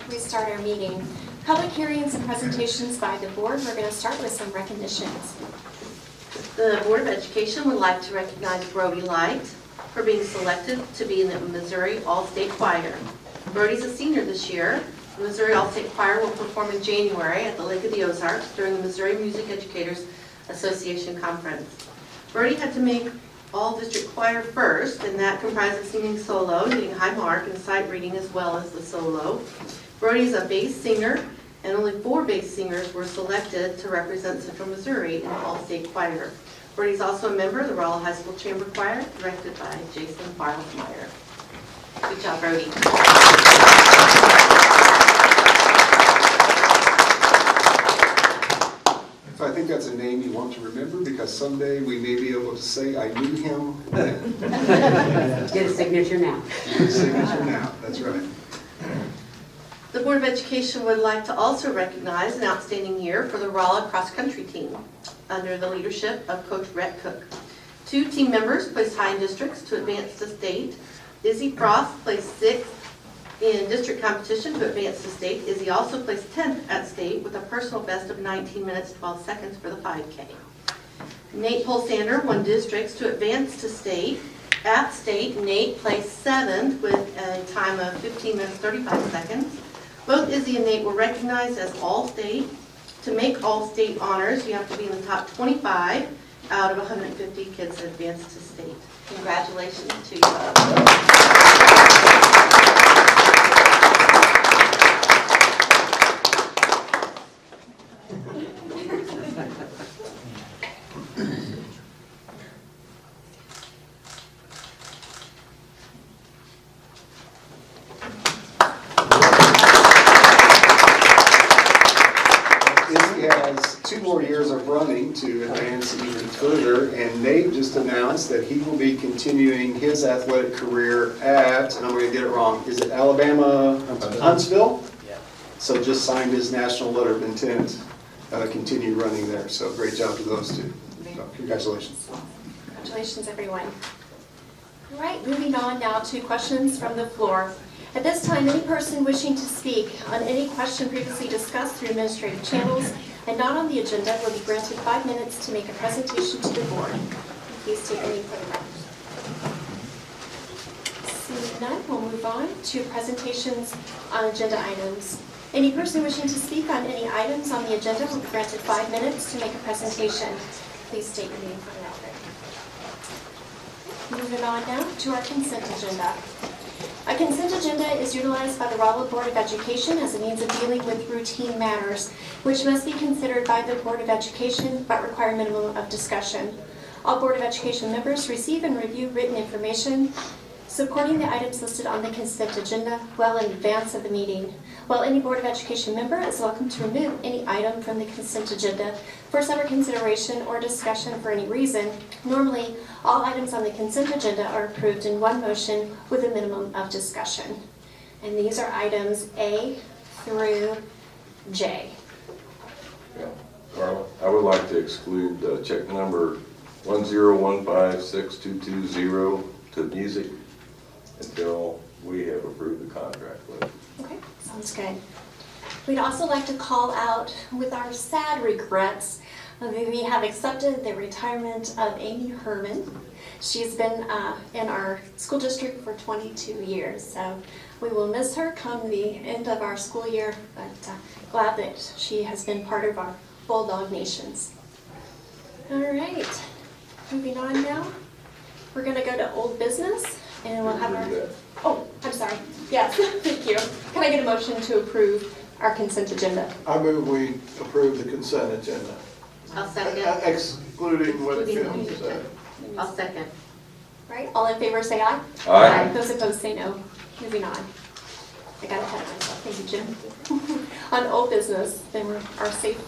we start our meeting. Public hearings and presentations by the board. We're going to start with some recognitions. The Board of Education would like to recognize Brody Light for being selected to be in the Missouri All-State Choir. Brody's a senior this year. The Missouri All-State Choir will perform in January at the Lake of the Ozarks during the Missouri Music Educators Association Conference. Brody had to make all-district choir first, and that comprises singing solo, getting a high mark, and sight reading as well as the solo. Brody is a bass singer, and only 4 bass singers were selected to represent Central Missouri in the All-State Choir. Brody is also a member of the Rolla High School Chamber Choir, directed by Jason Barlesmeyer. Good job, Brody. So I think that's a name you want to remember, because someday we may be able to say, I knew him then. Get a signature now. Get a signature now, that's right. The Board of Education would like to also recognize an outstanding year for the Rolla cross-country team under the leadership of Coach Rhett Cook. 2 team members placed high in districts to advance to state. Izzy Frost placed 6th in district competition to advance to state. Izzy also placed 10th at state with a personal best of 19 minutes 12 seconds for the 5K. Nate Polsander won districts to advance to state. At state, Nate placed 7th with a time of 15 minutes 35 seconds. Both Izzy and Nate were recognized as All-State. To make All-State honors, you have to be in the top 25 out of 150 kids that advance to state. Congratulations to you both. Izzy has 2 more years of running to advance even further, and Nate just announced that he will be continuing his athletic career at, and I'm going to get it wrong, is it Alabama, Huntsville? Yeah. So just signed his national letter of intent, continue running there. So great job to those 2. So congratulations. Congratulations, everyone. All right, moving on now to questions from the floor. At this time, any person wishing to speak on any question previously discussed through administrative channels and not on the agenda will be granted 5 minutes to make a presentation to the board. Please take any photographs. Seeing none, we'll move on to presentations on agenda items. Any person wishing to speak on any items on the agenda will be granted 5 minutes to make a presentation. Please state your name for the record. Moving on now to our consent agenda. A consent agenda is utilized by the Rolla Board of Education as a means of dealing with routine matters, which must be considered by the Board of Education but require minimum of discussion. All Board of Education members receive and review written information supporting the items listed on the consent agenda well in advance of the meeting. While any Board of Education member is welcome to remove any item from the consent agenda for separate consideration or discussion for any reason, normally all items on the consent agenda are approved in one motion with a minimum of discussion. And these are items A through J. Yeah. Carla, I would like to exclude check number 101562220 to music until we have approved the contract with it. Okay, sounds good. We'd also like to call out with our sad regrets that we have accepted the retirement of Amy Herman. She's been in our school district for 22 years, so we will miss her come the end of our school year, but glad that she has been part of our Bulldog Nations. All right, moving on now. We're going to go to old business, and we'll have our... Oh, I'm sorry. Yes, thank you. Can I get a motion to approve our consent agenda? I move we approve the consent agenda. I'll second. Excluding what Jim said. I'll second. Right, all in favor say aye. Aye. Those opposed say no. Moving on. I got ahead of myself. Thank you, Jim. On old business, they are safe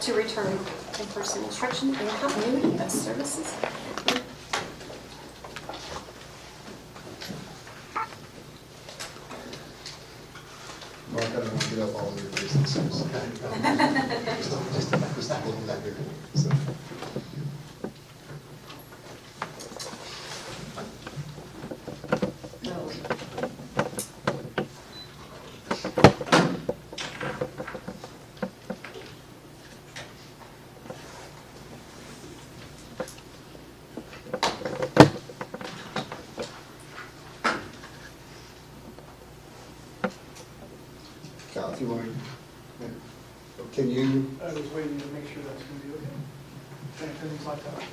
to return in-person instruction and continuity of services. Mark, I don't want to get up all over your business. Just holding that here. So. if you want to, can you, I was waiting to make sure that's going to be okay. Things like that.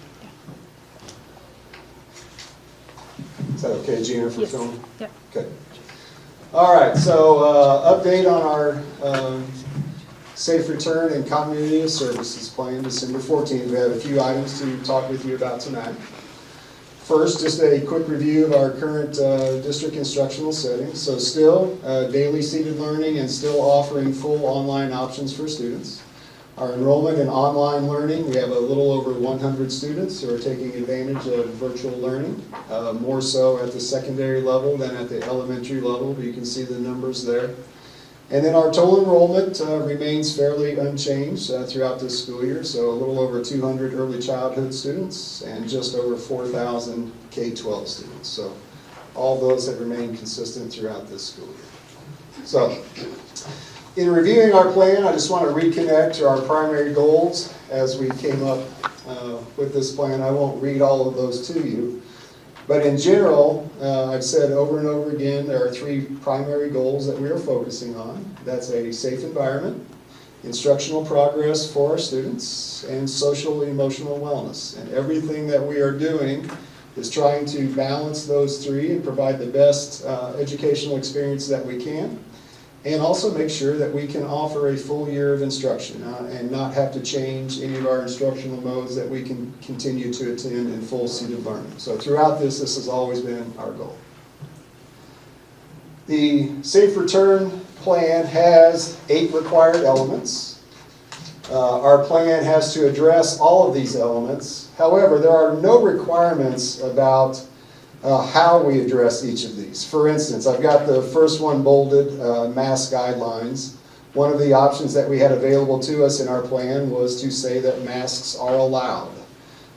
is that okay, Gina, for Yes. filming? Yep. Okay. All right, so update on our safe return and continuity of services plan, December 14th. We have a few items to talk with you about tonight. First, just a quick review of our current district instructional settings. So still daily seated learning and still offering full online options for students. Our enrollment in online learning, we have a little over 100 students who are taking advantage of virtual learning, more so at the secondary level than at the elementary level, but you can see the numbers there. And then our total enrollment remains fairly unchanged throughout this school year, so a little over 200 early childhood students and just over 4,000 K-12 students. So all those have remained consistent throughout this school year. So in reviewing our plan, I just want to reconnect to our primary goals as we came up with this plan. I won't read all of those to you. But in general, I've said over and over again, there are three primary goals that we are focusing on. That's a safe environment, instructional progress for our students, and social and emotional wellness. And everything that we are doing is trying to balance those three and provide the best educational experience that we can, and also make sure that we can offer a full year of instruction and not have to change any of our instructional modes, that we can continue to attend in full seated learning. So throughout this has always been our goal. The Safe Return plan has 8 required elements. Our plan has to address all of these elements. However, there are no requirements about how we address each of these. For instance, I've got the first one bolded, mask guidelines. One of the options that we had available to us in our plan was to say that masks are allowed.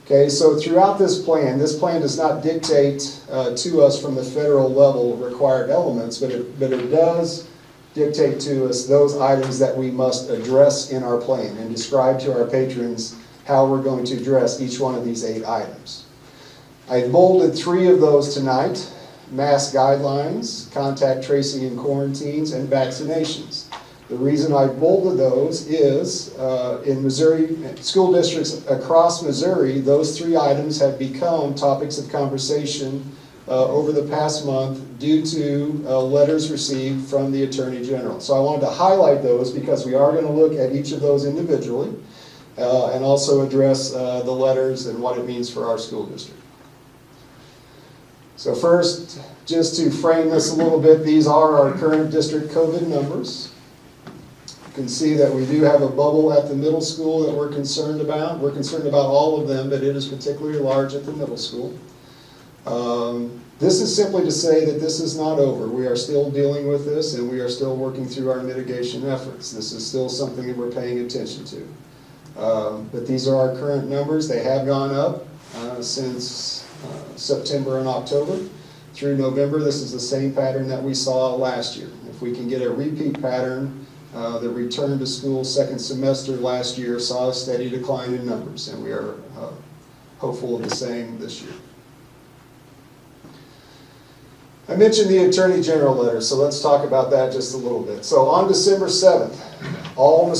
Okay, so throughout this plan does not dictate to us from the federal level required elements, but it does dictate to us those items that we must address in our plan and describe to our patrons how we're going to address each one of these 8 items. I bolded 3 of those tonight: mask guidelines, contact tracing and quarantines, and vaccinations. The reason I bolded those is in Missouri, school districts across Missouri, those 3 items have become topics of conversation over the past month due to letters received from the Attorney General. So I wanted to highlight those because we are going to look at each of those individually and also address the letters and what it means for our school district. So first, just to frame this a little bit, these are our current district COVID numbers. You can see that we do have a bubble at the middle school that we're concerned about. We're concerned about all of them, but it is particularly large at the middle school. This is simply to say that this is not over. We are still dealing with this, and we are still working through our mitigation efforts. This is still something that we're paying attention to. But these are our current numbers. They have gone up since September and October. Through November, this is the same pattern that we saw last year. If we can get a repeat pattern, the return to school second semester last year saw a steady decline in numbers, and we are hopeful of the same this year. I mentioned the Attorney General letter, so let's talk about that just a little bit. So on December 7th, all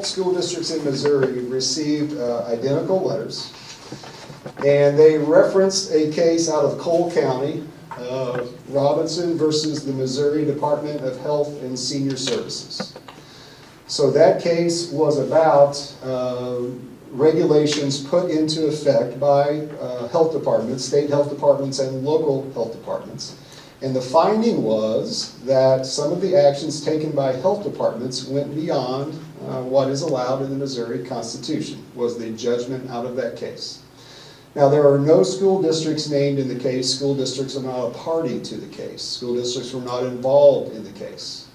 school districts in Missouri received identical letters, and they referenced a case out of Cole County, Robinson versus the Missouri Department of Health and Senior Services. So that case was about regulations put into effect by health departments, state health departments, and local health departments. And the finding was that some of the actions taken by health departments went beyond what is allowed in the Missouri Constitution, was the judgment out of that case. Now, there are no school districts named in the case. School districts are not a party to the case. School districts were not involved in the case.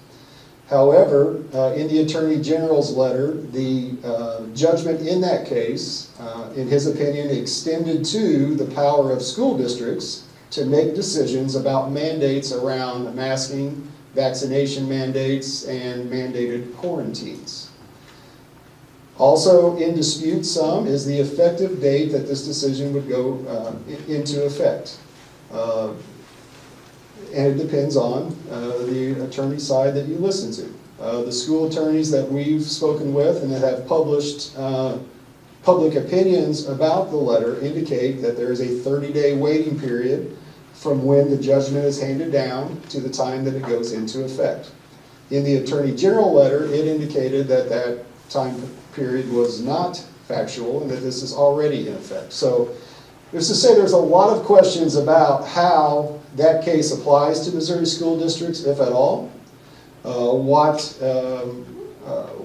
However, in the Attorney General's letter, the judgment in that case, in his opinion, extended to the power of school districts to make decisions about mandates around masking, vaccination mandates, and mandated quarantines. Also in dispute some is the effective date that this decision would go into effect. And it depends on the attorney side that you listen to. The school attorneys that we've spoken with and that have published public opinions about the letter indicate that there is a 30-day waiting period from when the judgment is handed down to the time that it goes into effect. In the Attorney General letter, it indicated that that time period was not factual and that this is already in effect. So, there's to say there's a lot of questions about how that case applies to Missouri school districts, if at all.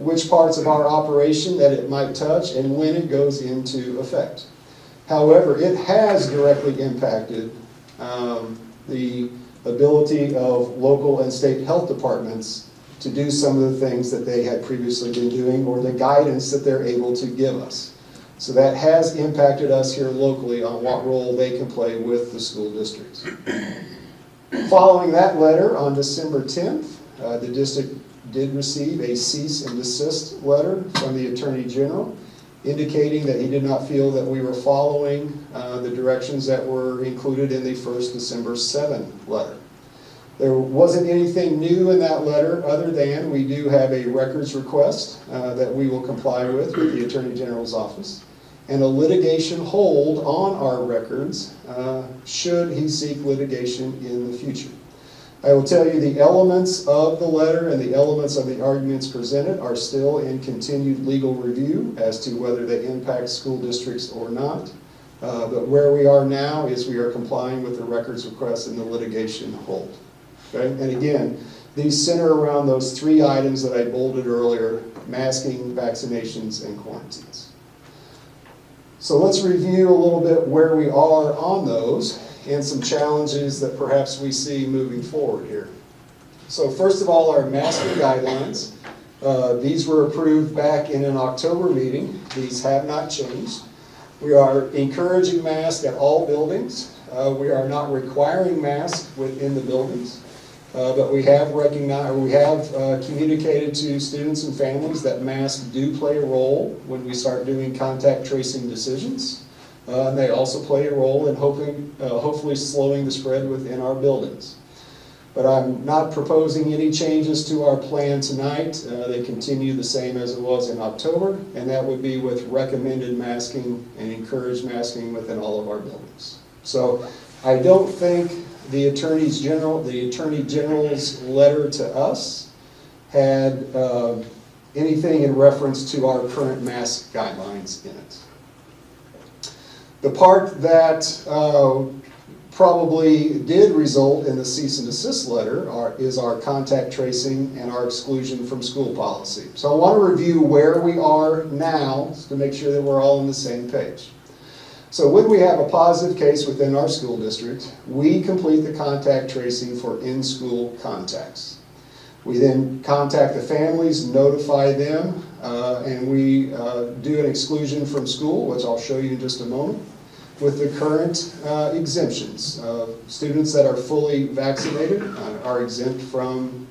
Which parts of our operation that it might touch and when it goes into effect. However, it has directly impacted the ability of local and state health departments to do some of the things that they had previously been doing or the guidance that they're able to give us. So that has impacted us here locally on what role they can play with the school districts. Following that letter on December 10th, the district did receive a cease and desist letter from the Attorney General indicating that he did not feel that we were following the directions that were included in the first December 7 letter. There wasn't anything new in that letter other than we do have a records request that we will comply with the Attorney General's office and a litigation hold on our records should he seek litigation in the future. I will tell you the elements of the letter and the elements of the arguments presented are still in continued legal review as to whether they impact school districts or not. But where we are now is we are complying with the records request and the litigation hold. Okay? And again, these center around those three items that I bolded earlier: masking, vaccinations, and quarantines. So let's review a little bit where we are on those and some challenges that perhaps we see moving forward here. So first of all, our masking guidelines. These were approved back in an October meeting. These have not changed. We are encouraging masks at all buildings. We are not requiring masks within the buildings. But we have communicated to students and families that masks do play a role when we start doing contact tracing decisions. And they also play a role in hopefully slowing the spread within our buildings. But I'm not proposing any changes to our plan tonight. They continue the same as it was in October, and that would be with recommended masking and encouraged masking within all of our buildings. So I don't think the Attorney General's letter to us had anything in reference to our current mask guidelines in it. The part that probably did result in the cease and desist letter is our contact tracing and our exclusion from school policy. So I want to review where we are now to make sure that we're all on the same page. So when we have a positive case within our school district, we complete the contact tracing for in-school contacts. We then contact the families, notify them, and we do an exclusion from school, which I'll show you in just a moment, with the current exemptions. Students that are fully vaccinated are exempt from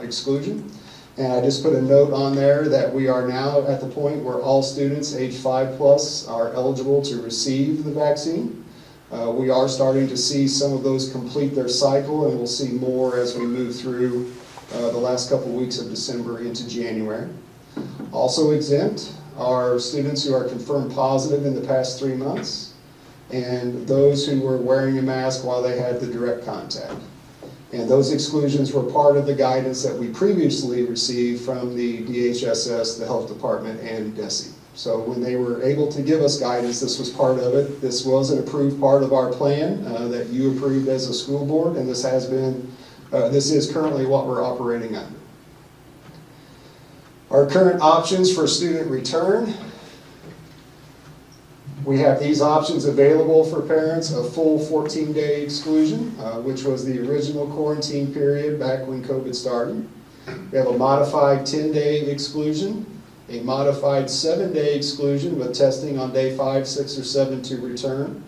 exclusion. And I just put a note on there that we are now at the point where all students age 5+ are eligible to receive the vaccine. We are starting to see some of those complete their cycle, and we'll see more as we move through the last couple weeks of December into January. Also exempt are students who are confirmed positive in the past 3 months, and those who were wearing a mask while they had the direct contact. And those exclusions were part of the guidance that we previously received from the DHSS, the Health Department, and Desist. So when they were able to give us guidance, this was part of it. This was an approved part of our plan that you approved as a school board, and this is currently what we're operating under. Our current options for student return. We have these options available for parents: a full 14-day exclusion, which was the original quarantine period back when COVID started. We have a modified 10-day exclusion, a modified 7-day exclusion with testing on day 5, 6, or 7 to return.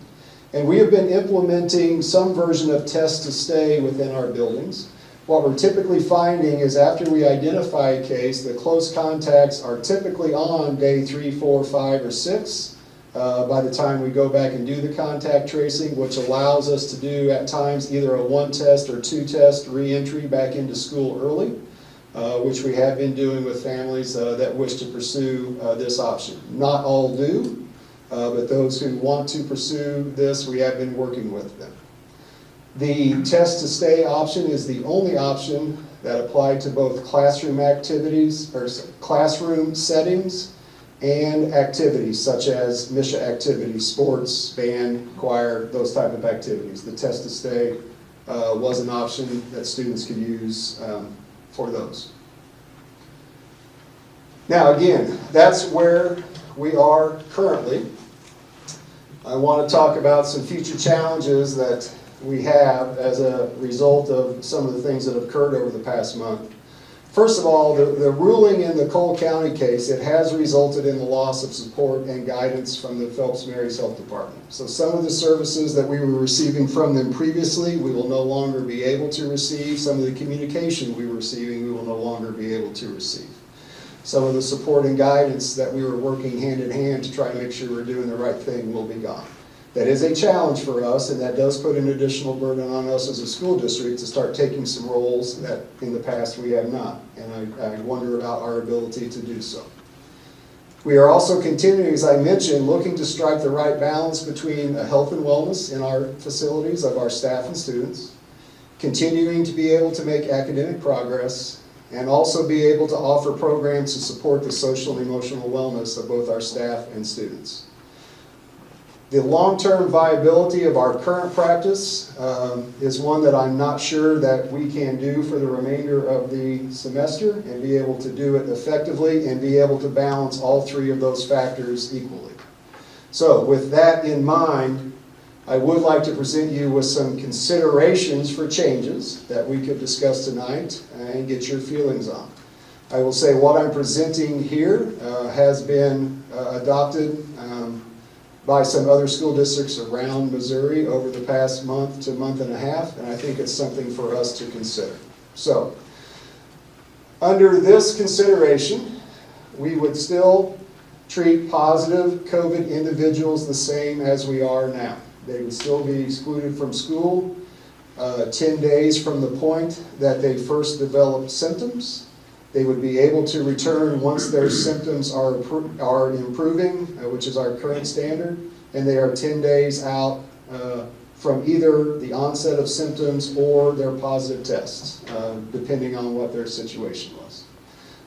And we have been implementing some version of test to stay within our buildings. What we're typically finding is after we identify a case, the close contacts are typically on day 3, 4, 5, or 6. By the time we go back and do the contact tracing, which allows us to do at times either a 1 test or 2 test re-entry back into school early. which we have been doing with families that wish to pursue this option. Not all do, but those who want to pursue this, we have been working with them. The test to stay option is the only option that applied to both classroom activities, or classroom settings, and activities such as MISHA activities, sports, band, choir, those type of activities. The test to stay was an option that students could use for those. Now again, that's where we are currently. I want to talk about some future challenges that we have as a result of some of the things that have occurred over the past month. First of all, the ruling in the Cole County case, it has resulted in the loss of support and guidance from the Phelps Mary's Health Department. So some of the services that we were receiving from them previously, we will no longer be able to receive. Some of the communication we were receiving, we will no longer be able to receive. Some of the support and guidance that we were working hand in hand to try to make sure we're doing the right thing will be gone. That is a challenge for us, and that does put an additional burden on us as a school district to start taking some roles that in the past we have not. And I wonder about our ability to do so. We are also continuing, as I mentioned, looking to strike the right balance between health and wellness in our facilities of our staff and students, continuing to be able to make academic progress, and also be able to offer programs to support the social and emotional wellness of both our staff and students. The long-term viability of our current practice is one that I'm not sure that we can do for the remainder of the semester and be able to do it effectively and be able to balance all three of those factors equally. So with that in mind, I would like to present you with some considerations for changes that we could discuss tonight and get your feelings on. I will say what I'm presenting here has been adopted by some other school districts around Missouri over the past month to month and a half, and I think it's something for us to consider. So, under this consideration, we would still treat positive COVID individuals the same as we are now. They would still be excluded from school 10 days from the point that they first developed symptoms. They would be able to return once their symptoms are improving, which is our current standard, and they are 10 days out from either the onset of symptoms or their positive tests, depending on what their situation was.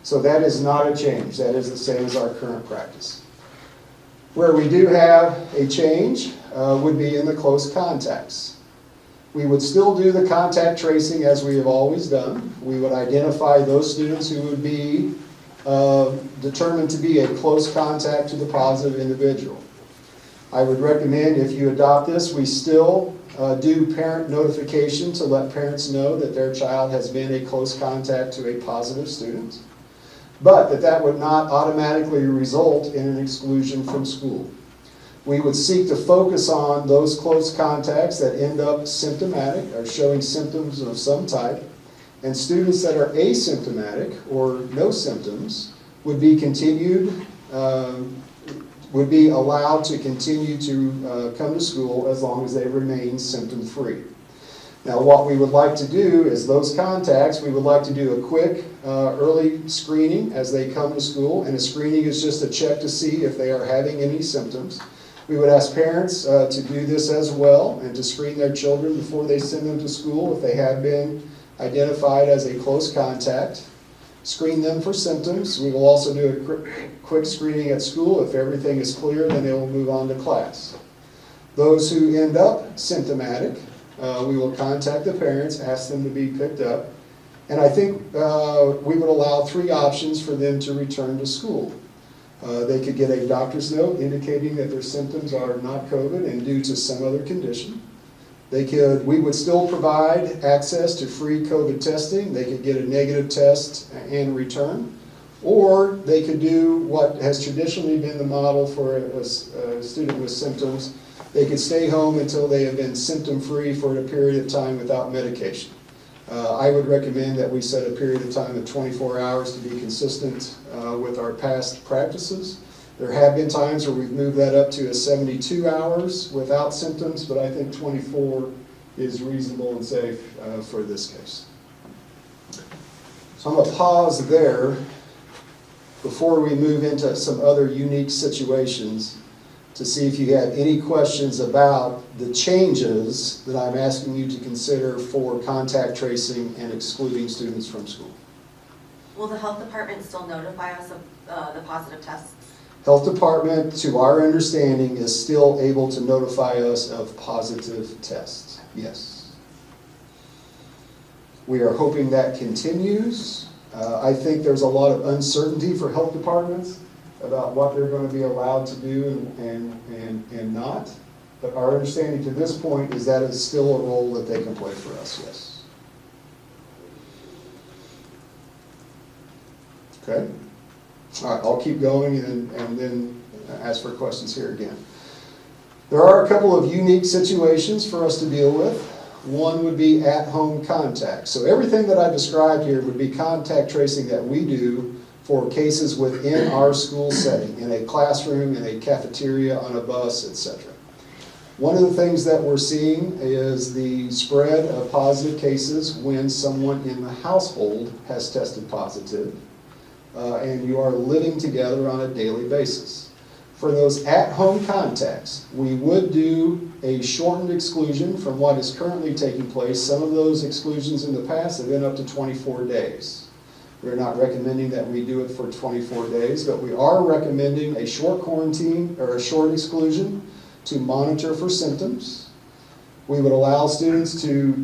So that is not a change. That is the same as our current practice. Where we do have a change would be in the close contacts. We would still do the contact tracing as we have always done. We would identify those students who would be determined to be a close contact to the positive individual. I would recommend, if you adopt this, we still do parent notification to let parents know that their child has been a close contact to a positive student, but that would not automatically result in an exclusion from school. We would seek to focus on those close contacts that end up symptomatic or showing symptoms of some type, and students that are asymptomatic or no symptoms would be would be allowed to continue to come to school as long as they remain symptom-free. Now, what we would like to do is those contacts, we would like to do a quick early screening as they come to school, and a screening is just a check to see if they are having any symptoms. We would ask parents to do this as well and to screen their children before they send them to school if they have been identified as a close contact. Screen them for symptoms. We will also do a quick screening at school. If everything is clear, then they will move on to class. Those who end up symptomatic, we will contact the parents, ask them to be picked up, and I think we would allow 3 options for them to return to school. They could get a doctor's note indicating that their symptoms are not COVID and due to some other condition. We would still provide access to free COVID testing. They could get a negative test and return. Or they could do what has traditionally been the model for a student with symptoms. They could stay home until they have been symptom-free for a period of time without medication. I would recommend that we set a period of time of 24 hours to be consistent with our past practices. There have been times where we've moved that up to a 72 hours without symptoms, but I think 24 is reasonable and safe for this case. So I'm going to pause there before we move into some other unique situations to see if you have any questions about the changes that I'm asking you to consider for contact tracing and excluding students from school. Will the health department still notify us of the positive tests? Health department, to our understanding, is still able to notify us of positive tests. Yes. We are hoping that continues. I think there's a lot of uncertainty for health departments about what they're going to be allowed to do and not. But our understanding to this point is that it's still a role that they can play for us, yes. Okay? All right, I'll keep going and then ask for questions here again. There are a couple of unique situations for us to deal with. One would be at-home contact. So everything that I described here would be contact tracing that we do for cases within our school setting, in a classroom, in a cafeteria, on a bus, etc. One of the things that we're seeing is the spread of positive cases when someone in the household has tested positive, and you are living together on a daily basis. For those at-home contacts, we would do a shortened exclusion from what is currently taking place. Some of those exclusions in the past have been up to 24 days. We're not recommending that we do it for 24 days, but we are recommending a short quarantine or a short exclusion to monitor for symptoms. We would allow students to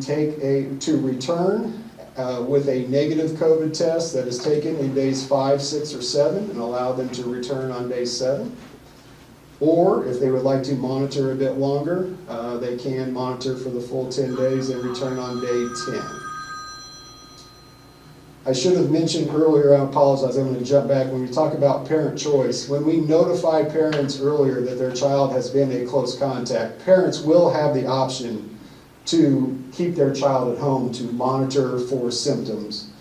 return with a negative COVID test that is taken in days 5, 6, or 7 and allow them to return on day 7. Or if they would like to monitor a bit longer, they can monitor for the full 10 days and return on day 10. I should have mentioned earlier, I apologize, I'm going to jump back. When we talk about parent choice, when we notify parents earlier that their child has been a close contact, parents will have the option to keep their child at home to monitor for symptoms.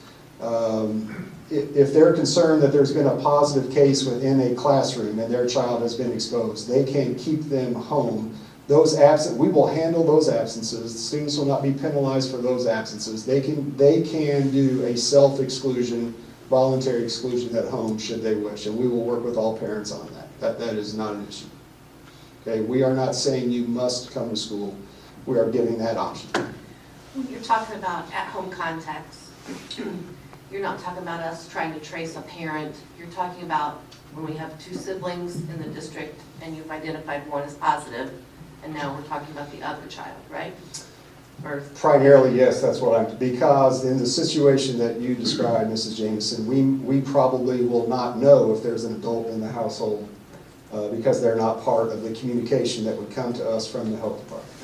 If they're concerned that there's been a positive case within a classroom and their child has been exposed, they can keep them home. We will handle those absences. Students will not be penalized for those absences. They can do a self-exclusion, voluntary exclusion at home should they wish, and we will work with all parents on that. That is not an issue. Okay, we are not saying you must come to school. We are giving that option. When you're talking about at-home contacts, you're not talking about us trying to trace a parent. You're talking about when we have 2 siblings in the district and you've identified one as positive, and now we're talking about the other child, right? Or Primarily, yes, that's what because in the situation that you described, Mrs. Jameson, we probably will not know if there's an adult in the household because they're not part of the communication that would come to us from the health department.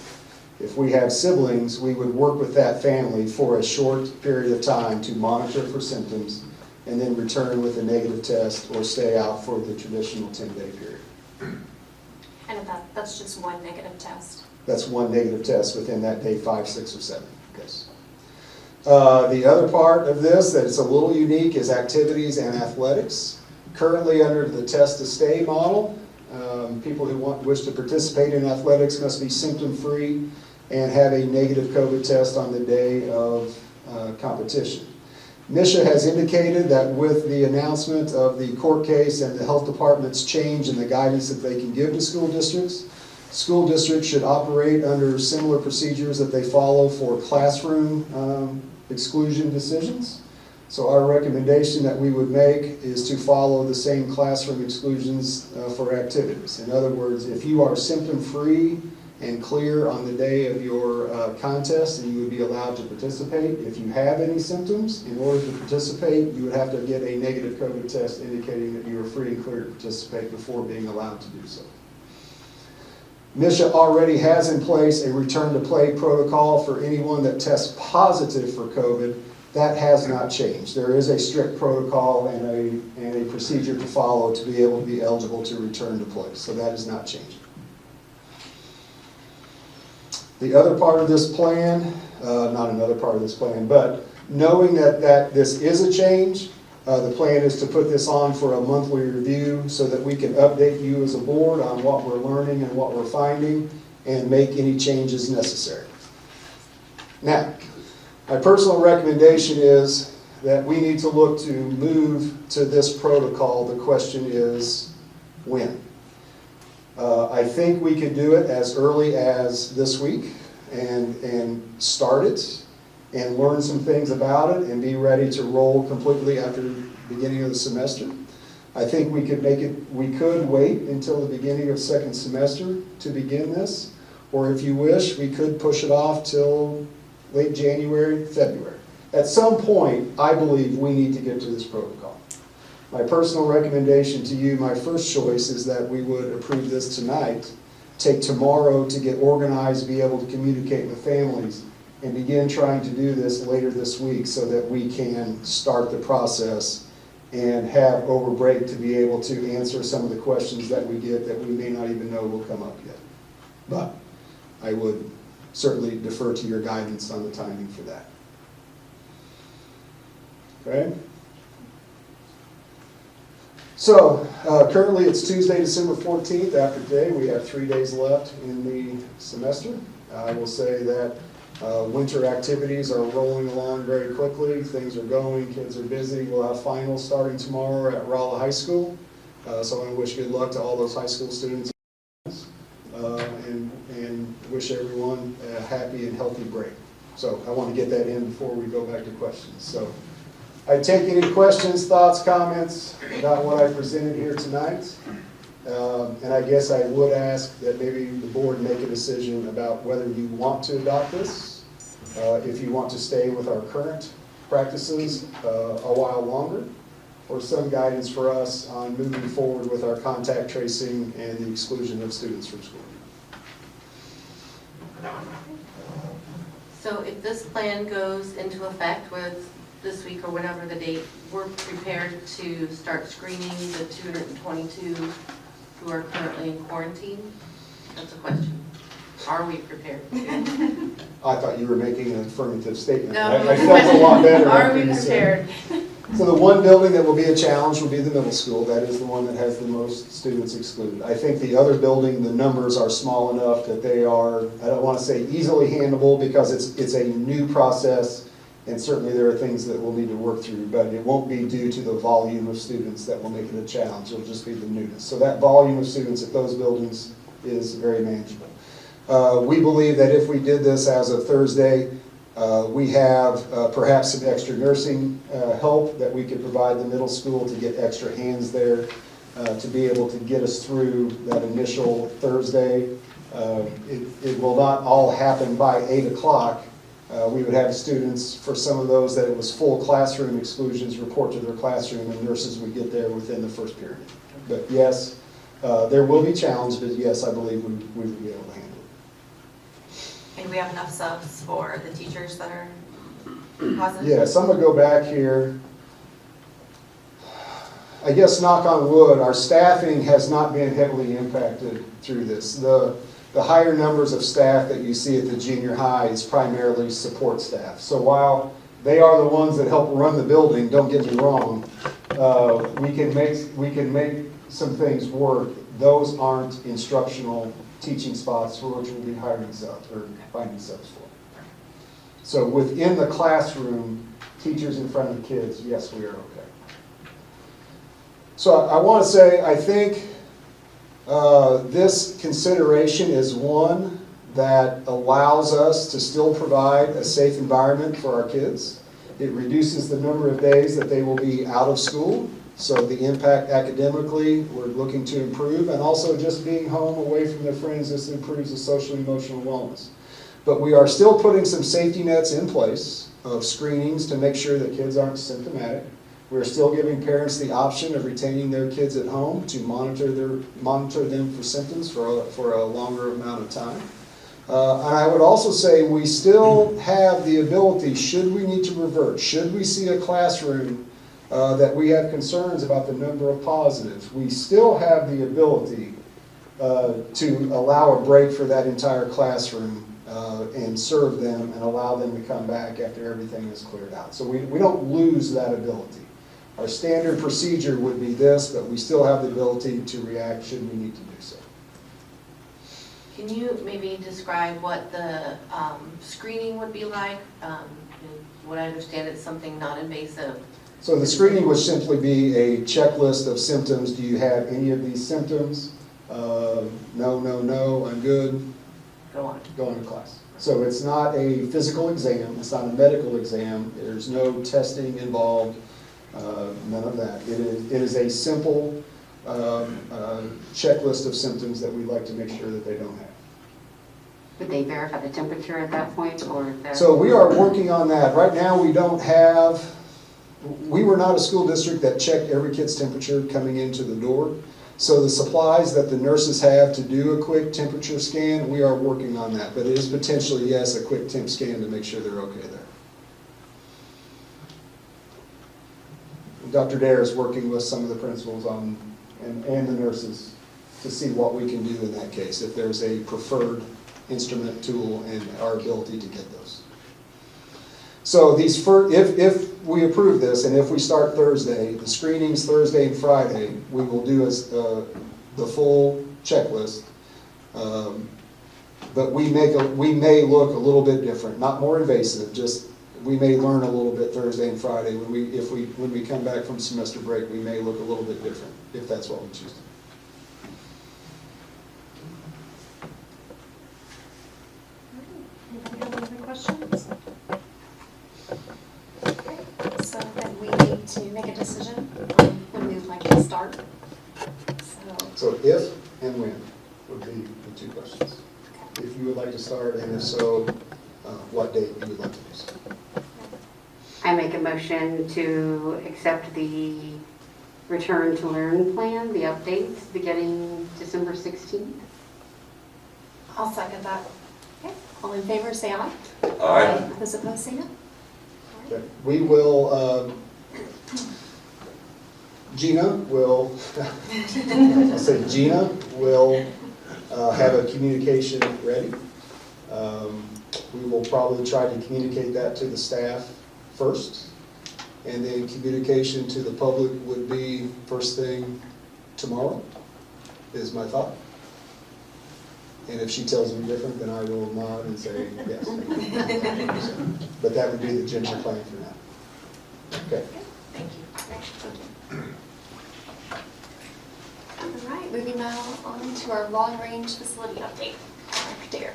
If we have siblings, we would work with that family for a short period of time to monitor for symptoms and then return with a negative test or stay out for the traditional 10-day period. And that's just one negative test. That's one negative test within that day 5, 6, or 7, yes. The other part of this that is a little unique is activities and athletics. Currently under the test to stay model, people who wish to participate in athletics must be symptom-free and have a negative COVID test on the day of competition. MSHA has indicated that with the announcement of the court case and the health department's change in the guidance that they can give to school districts should operate under similar procedures that they follow for classroom exclusion decisions. So our recommendation that we would make is to follow the same classroom exclusions for activities. In other words, if you are symptom-free and clear on the day of your contest, then you would be allowed to participate. If you have any symptoms, in order to participate, you would have to get a negative COVID test indicating that you are free and clear to participate before being allowed to do so. MSHA already has in place a return-to-play protocol for anyone that tests positive for COVID. That has not changed. There is a strict protocol and a procedure to follow to be able to be eligible to return to play. So that is not changing. The other part of this plan, not another part of this plan, but knowing that this is a change, the plan is to put this on for a monthly review so that we can update you as a board on what we're learning and what we're finding and make any changes necessary. Now, my personal recommendation is that we need to look to move to this protocol. The question is, when? I think we could do it as early as this week and start it and learn some things about it and be ready to roll completely after the beginning of the semester. I think we could wait until the beginning of second semester to begin this, or if you wish, we could push it off till late January, February. At some point, I believe we need to get to this protocol. My personal recommendation to you, my first choice, is that we would approve this tonight, take tomorrow to get organized, be able to communicate with families, and begin trying to do this later this week so that we can start the process and have over break to be able to answer some of the questions that we get that we may not even know will come up yet. But I would certainly defer to your guidance on the timing for that. Okay? So currently it's Tuesday, December 14th. After today, we have 3 days left in the semester. I will say that winter activities are rolling along very quickly. Things are going, kids are busy. We'll have finals starting tomorrow at Rolla High School. So I want to wish good luck to all those high school students and wish everyone a happy and healthy break. So I want to get that in before we go back to questions. So I take any questions, thoughts, comments about what I presented here tonight. And I guess I would ask that maybe the board make a decision about whether you want to adopt this, if you want to stay with our current practices a while longer, or some guidance for us on moving forward with our contact tracing and the exclusion of students from school. So if this plan goes into effect with this week or whatever the date, we're prepared to start screening the 222 who are currently in quarantine? That's a question. Are we prepared? I thought you were making an affirmative statement. No. I felt a lot better. Are after we you said- prepared? So the one building that will be a challenge will be the middle school. That is the one that has the most students excluded. I think the other building, the numbers are small enough that they are, I don't want to say easily handleable because it's a new process, and certainly there are things that we'll need to work through, but it won't be due to the volume of students that will make it a challenge. It'll just be the newness. So that volume of students at those buildings is very manageable. We believe that if we did this as of Thursday, we have perhaps some extra nursing help that we could provide the middle school to get extra hands there to be able to get us through that initial Thursday. It will not all happen by 8 o'clock. We would have students, for some of those that it was full classroom exclusions, report to their classroom, and nurses would get there within the first period. But yes, there will be challenges, but yes, I believe we will be able to handle it. And we have enough subs for the teachers that are positive? Yes, I'm going to go back here. I guess, knock on wood, our staffing has not been heavily impacted through this. The higher numbers of staff that you see at the junior high is primarily support staff. So while they are the ones that help run the building, don't get me wrong, we can make some things work. Those aren't instructional teaching spots for which we'll be hiring subs or finding subs for. So within the classroom, teachers in front of the kids, yes, we are okay. So I want to say, I think this consideration is one that allows us to still provide a safe environment for our kids. It reduces the number of days that they will be out of school. So the impact academically, we're looking to improve, and also just being home away from their friends, this improves the social and emotional wellness. But we are still putting some safety nets in place of screenings to make sure that kids aren't symptomatic. We're still giving parents the option of retaining their kids at home to monitor them for symptoms for a longer amount of time. And I would also say we still have the ability, should we need to revert, should we see a classroom that we have concerns about the number of positives, we still have the ability to allow a break for that entire classroom and serve them and allow them to come back after everything is cleared out. So we don't lose that ability. Our standard procedure would be this, but we still have the ability to react should we need to do so. Can you maybe describe what the screening would be like? what I understand, it's something non-invasive. So the screening would simply be a checklist of symptoms. Do you have any of these symptoms? No, no, no, I'm good. Go on. Go into class. So it's not a physical exam, it's not a medical exam, there's no testing involved, none of that. It is a simple checklist of symptoms that we'd like to make sure that they don't have. Would they verify the temperature at that point, or? So we are working on that. Right now, we don't have, we were not a school district that checked every kid's temperature coming into the door. So the supplies that the nurses have to do a quick temperature scan, we are working on that. But it is potentially, yes, a quick temp scan to make sure they're okay there. Dr. Dare is working with some of the principals on, and the nurses to see what we can do in that case, if there's a preferred instrument, tool, and our ability to get those. So these if we approve this, and if we start Thursday, the screenings Thursday and Friday, we will do the full checklist. But we may look a little bit different, not more invasive, just we may learn a little bit Thursday and Friday. When we come back from semester break, we may look a little bit different, if that's what we choose to do. Anybody have any other questions? Okay, so then we need to make a decision on when we would like to start. So if and when would be the two questions. If you would like to start, and if so, what date you would like to do so. I make a motion to accept the Return to Learn plan, the updates, beginning December 16th. I'll second that. Okay, all in favor, say aye. Aye. Those opposed, say no. All right. Okay. We will, Gina will, I'll say Gina will have a communication ready. We will probably try to communicate that to the staff first, and then communication to the public would be first thing tomorrow, is my thought. And if she tells me different, then I will nod and say yes. But that would be the general plan for now. Okay. Thank you. All right, moving now on to our long-range facility update. Dr. Dare.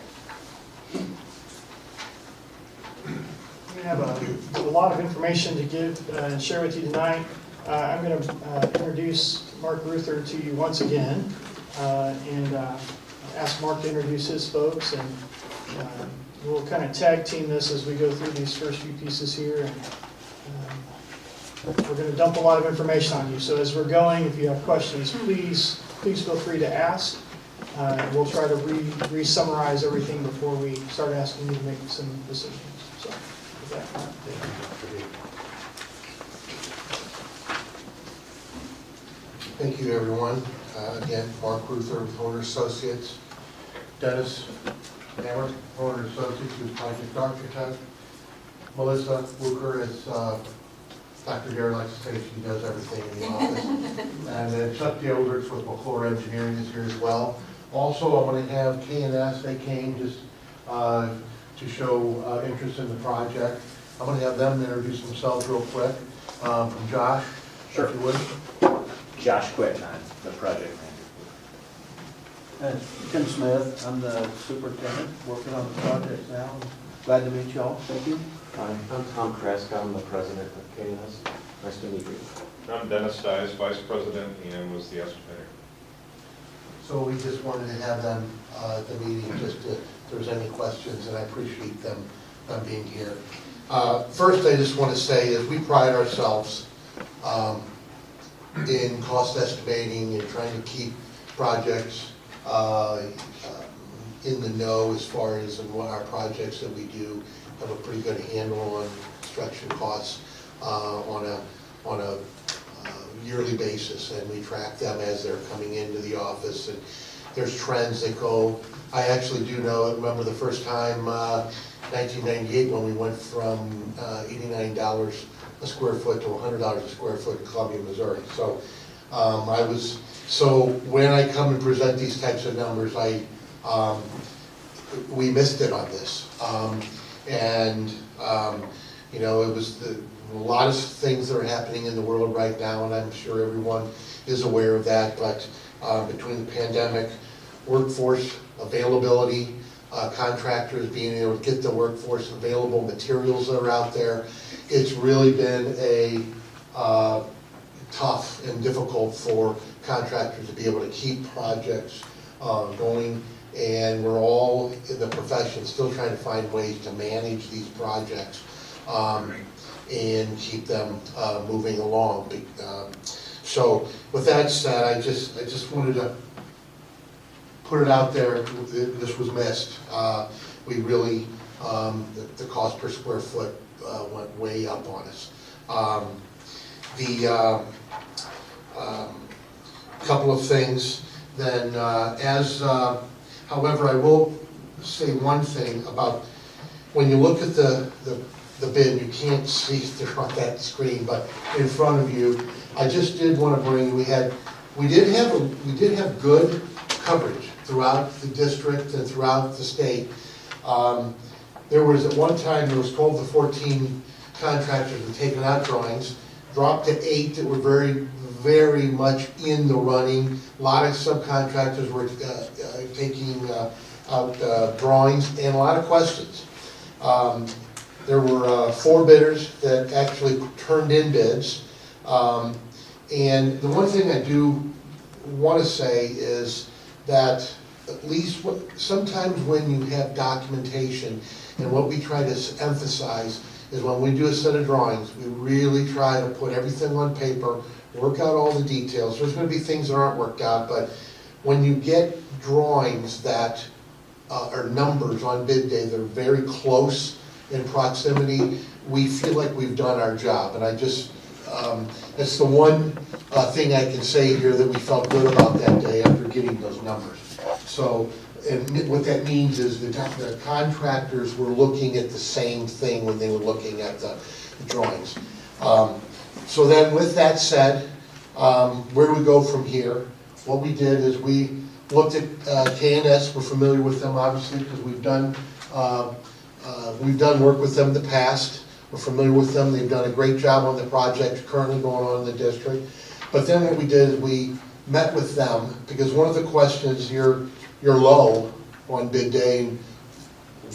We have a lot of information to give and share with you tonight. I'm going to introduce Mark Ruther to you once again, and ask Mark to introduce his folks, and we'll kind of tag team this as we go through these first few pieces here. And we're going to dump a lot of information on you. So as we're going, if you have questions, please feel free to ask. We'll try to re-summarize everything before we start asking you to make some decisions. So with that, Thank you, everyone. Again, Mark Ruther with Owner Associates. Dennis Hammer, Owner Associates, who's project architect. Melissa Wuker, as Dr. Dare likes to say, she does everything in the office. And then Chuck Gilberts with McClure Engineering is here as well. Also, I want to have K&S, they came just to show interest in the project. I'm going to have them introduce themselves real quick. From Josh, Sure. if you would. Josh Quick, I'm the project manager. Tim Smith, I'm the superintendent, working on the project now. Glad to meet you all, thank you. Hi, I'm Tom Kreska, I'm the president of KNS. Nice to meet you. I'm Dennis Stice, vice president, and was the estimator. So we just wanted to have them at the meeting, just to, if there's any questions, and I appreciate them being here. First, I just want to say that we pride ourselves in cost estimating and trying to keep projects in the know as far as in what our projects that we do have a pretty good handle on construction costs on a yearly basis, and we track them as they're coming into the office, and there's trends that go. I actually do remember the first time, 1998, when we went from $89 a square foot to $100 a square foot in Columbia, Missouri. So so when I come and present these types of numbers, we missed it on this. You know, it was a lot of things that are happening in the world right now, and I'm sure everyone is aware of that, but between the pandemic, workforce availability, contractors being able to get the workforce available, materials that are out there, it's really been a tough and difficult for contractors to be able to keep projects going, and we're all in the profession still trying to find ways to manage these projects and keep them moving along. So with that said, I just wanted to put it out there, this was missed. We really, the cost per square foot went way up on us. Couple of things then, however, I will say one thing about, when you look at the bid, you can't see it on that screen, but in front of you, I just did want to bring, we did have good coverage throughout the district and throughout the state. There was, at one time, there was 12 to 14 contractors who taken out drawings, dropped to 8 that were very much in the running. A lot of subcontractors were taking out drawings, and a lot of questions. There were 4 bidders that actually turned in bids. And the one thing I do want to say is that at least sometimes when you have documentation, and what we try to emphasize is when we do a set of drawings, we really try to put everything on paper, work out all the details. There's going to be things that aren't worked out, but when you get drawings that are numbers on bid day that are very close in proximity, we feel like we've done our job. And I just, that's the one thing I can say here that we felt good about that day after getting those numbers. So, and what that means is the contractors were looking at the same thing when they were looking at the drawings. So then with that said, where do we go from here? What we did is we looked at K&S. We're familiar with them obviously because we've done work with them in the past. We're familiar with them. They've done a great job on the project currently going on in the district. But then what we did is we met with them because one of the questions, you're low on bid day, and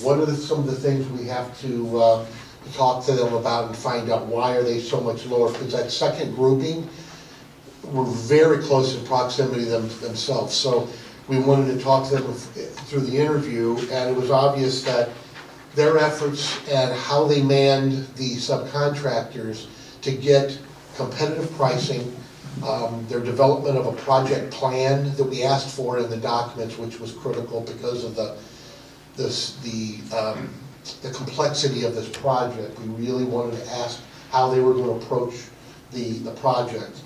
what are some of the things we have to talk to them about and find out why are they so much lower? Because that second grouping were very close in proximity themselves. So we wanted to talk to them through the interview, and it was obvious that their efforts and how they manned the subcontractors to get competitive pricing, their development of a project plan that we asked for in the documents, which was critical because of the complexity of this project. We really wanted to ask how they were going to approach the project.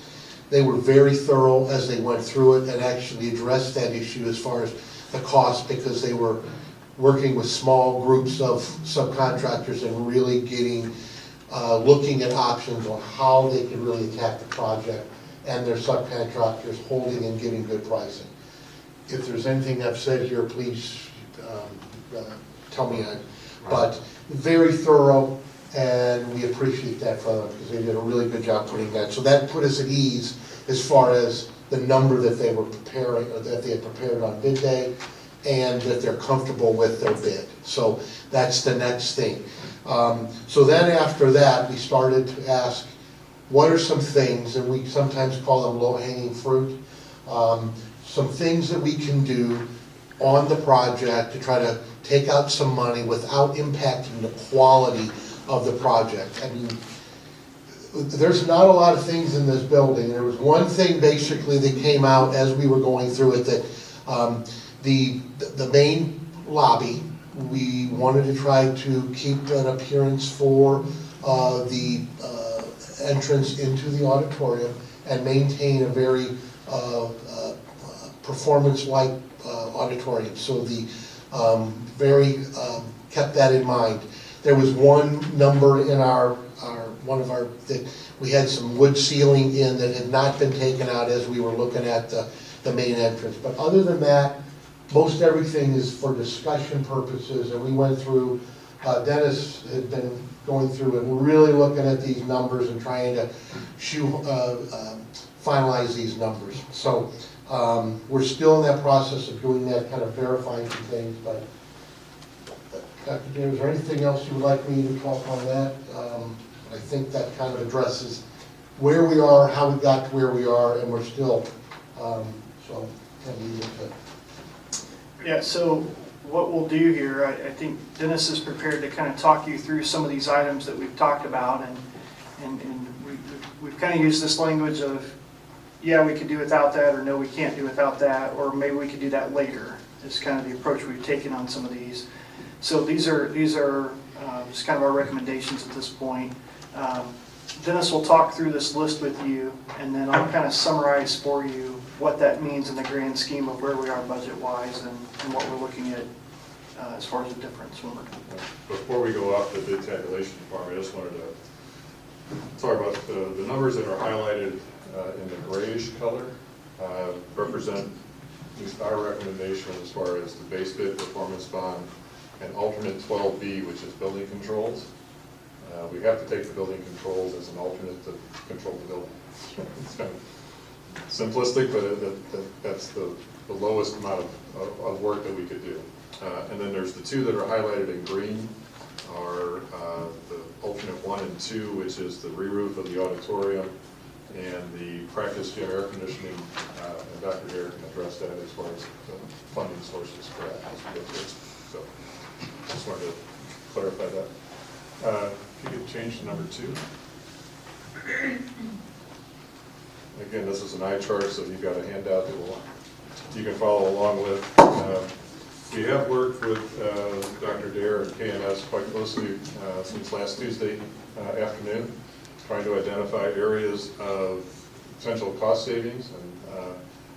They were very thorough as they went through it and actually addressed that issue as far as the cost, because they were working with small groups of subcontractors and really getting, looking at options on how they could really attack the project, and their subcontractors holding and getting good pricing. If there's anything I've said here, please tell me. But very thorough, and we appreciate that from them because they did a really good job putting that. So that put us at ease as far as the number that they were preparing, or that they had prepared on bid day, and that they're comfortable with their bid. So that's the next thing. So then after that, we started to ask, what are some things, and we sometimes call them low-hanging fruit, some things that we can do on the project to try to take out some money without impacting the quality of the project. I mean, there's not a lot of things in this building. There was one thing basically that came out as we were going through it, that the main lobby, we wanted to try to keep an appearance for the entrance into the auditorium and maintain a very performance-like auditorium. So the very kept that in mind. There was one number in that we had some wood ceiling in that had not been taken out as we were looking at the main entrance. But other than that, most everything is for discussion purposes, and we went through, Dennis had been going through and really looking at these numbers and trying to finalize these numbers. So we're still in that process of doing that, kind of verifying some things, but Dr. James, is there anything else you would like me to talk on that? I think that kind of addresses where we are, how we got to where we are, and we're still, so can leave it to. Yeah, so what we'll do here, I think Dennis is prepared to kind of talk you through some of these items that we've talked about, and we've kind of used this language of, yeah, we could do without that, or no, we can't do without that, or maybe we could do that later, is kind of the approach we've taken on some of these. So these are just kind of our recommendations at this point. Dennis will talk through this list with you, and then I'll kind of summarize for you what that means in the grand scheme of where we are budget-wise and what we're looking at as far as the difference. Before we go off the bid tabulation form, I just wanted to talk about the numbers that are highlighted in the grayish color represent at least our recommendation as far as the base bid, performance bond, and alternate 12B, which is building controls. We have to take the building controls as an alternate to control the building. It's kind of simplistic, but that's the lowest amount of work that we could do. And then there's the two that are highlighted in green are the alternate 1 and 2, which is the re-roof of the auditorium and the practice gym air conditioning. And Dr. Dare can address that as far as the funding sources for that as we get to it. So just wanted to clarify that. If you could change to number 2. Again, this is an eye chart, so you've got a handout that you can follow along with. We have worked with Dr. Dare and KNS quite closely since last Tuesday afternoon, trying to identify areas of potential cost savings. And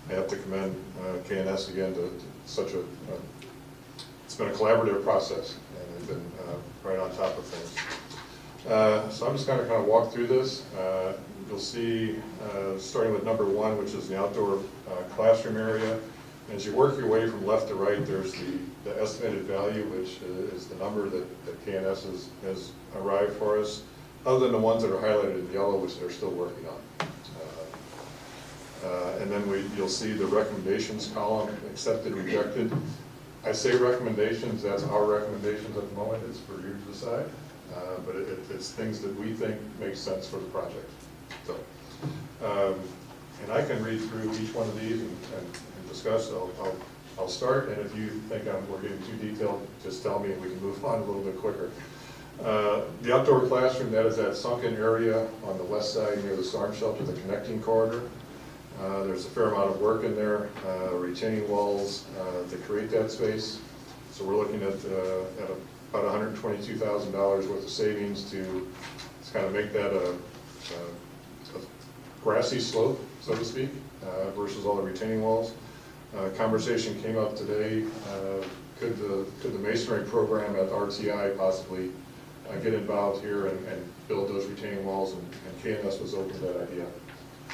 I have to commend KNS again to such a, it's been a collaborative process, and they've been right on top of things. So I'm just going to kind of walk through this. You'll see, starting with number 1, which is the outdoor classroom area. As you work your way from left to right, there's the estimated value, which is the number that KNS has arrived for us, other than the ones that are highlighted in yellow, which they're still working on. And then you'll see the recommendations column, accepted, rejected. I say recommendations, that's our recommendations at the moment, it's for you to decide. But it's things that we think make sense for the project. So, and I can read through each one of these and discuss. I'll start, and if you think we're getting too detailed, just tell me and we can move on a little bit quicker. The outdoor classroom, that is that sunken area on the west side near the storm shelter, the connecting corridor. There's a fair amount of work in there, retaining walls to create that space. So we're looking at about $122,000 worth of savings to kind of make that a grassy slope, so to speak, versus all the retaining walls. Conversation came up today, could the Masonry program at RTI possibly get involved here and build those retaining walls, and KNS was open to that idea.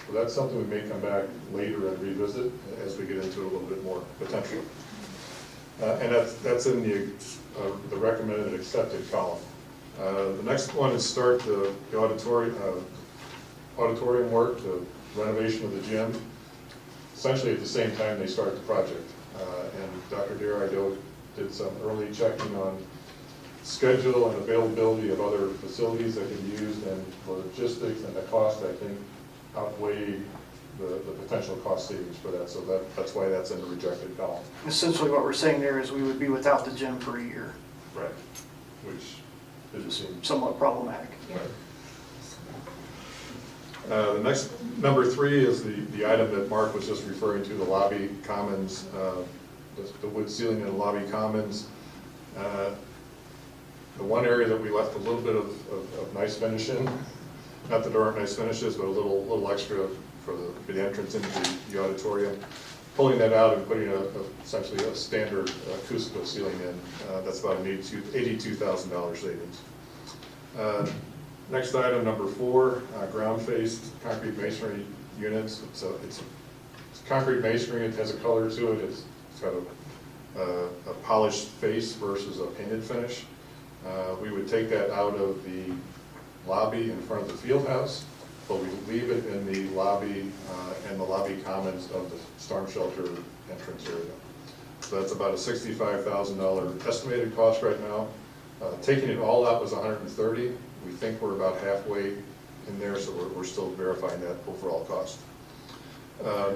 So that's something we may come back later and revisit as we get into it a little bit more potentially. And that's in the recommended and accepted column. The next one is start the auditorium work, the renovation of the gym, essentially at the same time they start the project. And Dr. Dare, I know, did some early checking on schedule and availability of other facilities that can be used, and the logistics and the cost, I think, outweigh the potential cost savings for that. So that's why that's in the rejected column. Essentially what we're saying there is we would be without the gym for a year. Right. Which is somewhat problematic. Right. The next, number 3, is the item that Mark was just referring to, the lobby commons, the wood ceiling in the lobby commons. The one area that we left a little bit of nice finish in, not that there aren't nice finishes, but a little extra for the entrance into the auditorium. Pulling that out and putting essentially a standard acoustical ceiling in, that's about an $82,000 savings. Next item, number 4, ground-faced concrete masonry units. It's concrete masonry. It has a color to it. It's got a polished face versus a painted finish. We would take that out of the lobby in front of the field house, but we leave it in the lobby and the lobby commons of the storm shelter entrance area. So that's about a $65,000 estimated cost right now. Taking it all out was $130,000. We think we're about halfway in there, so we're still verifying that overall cost.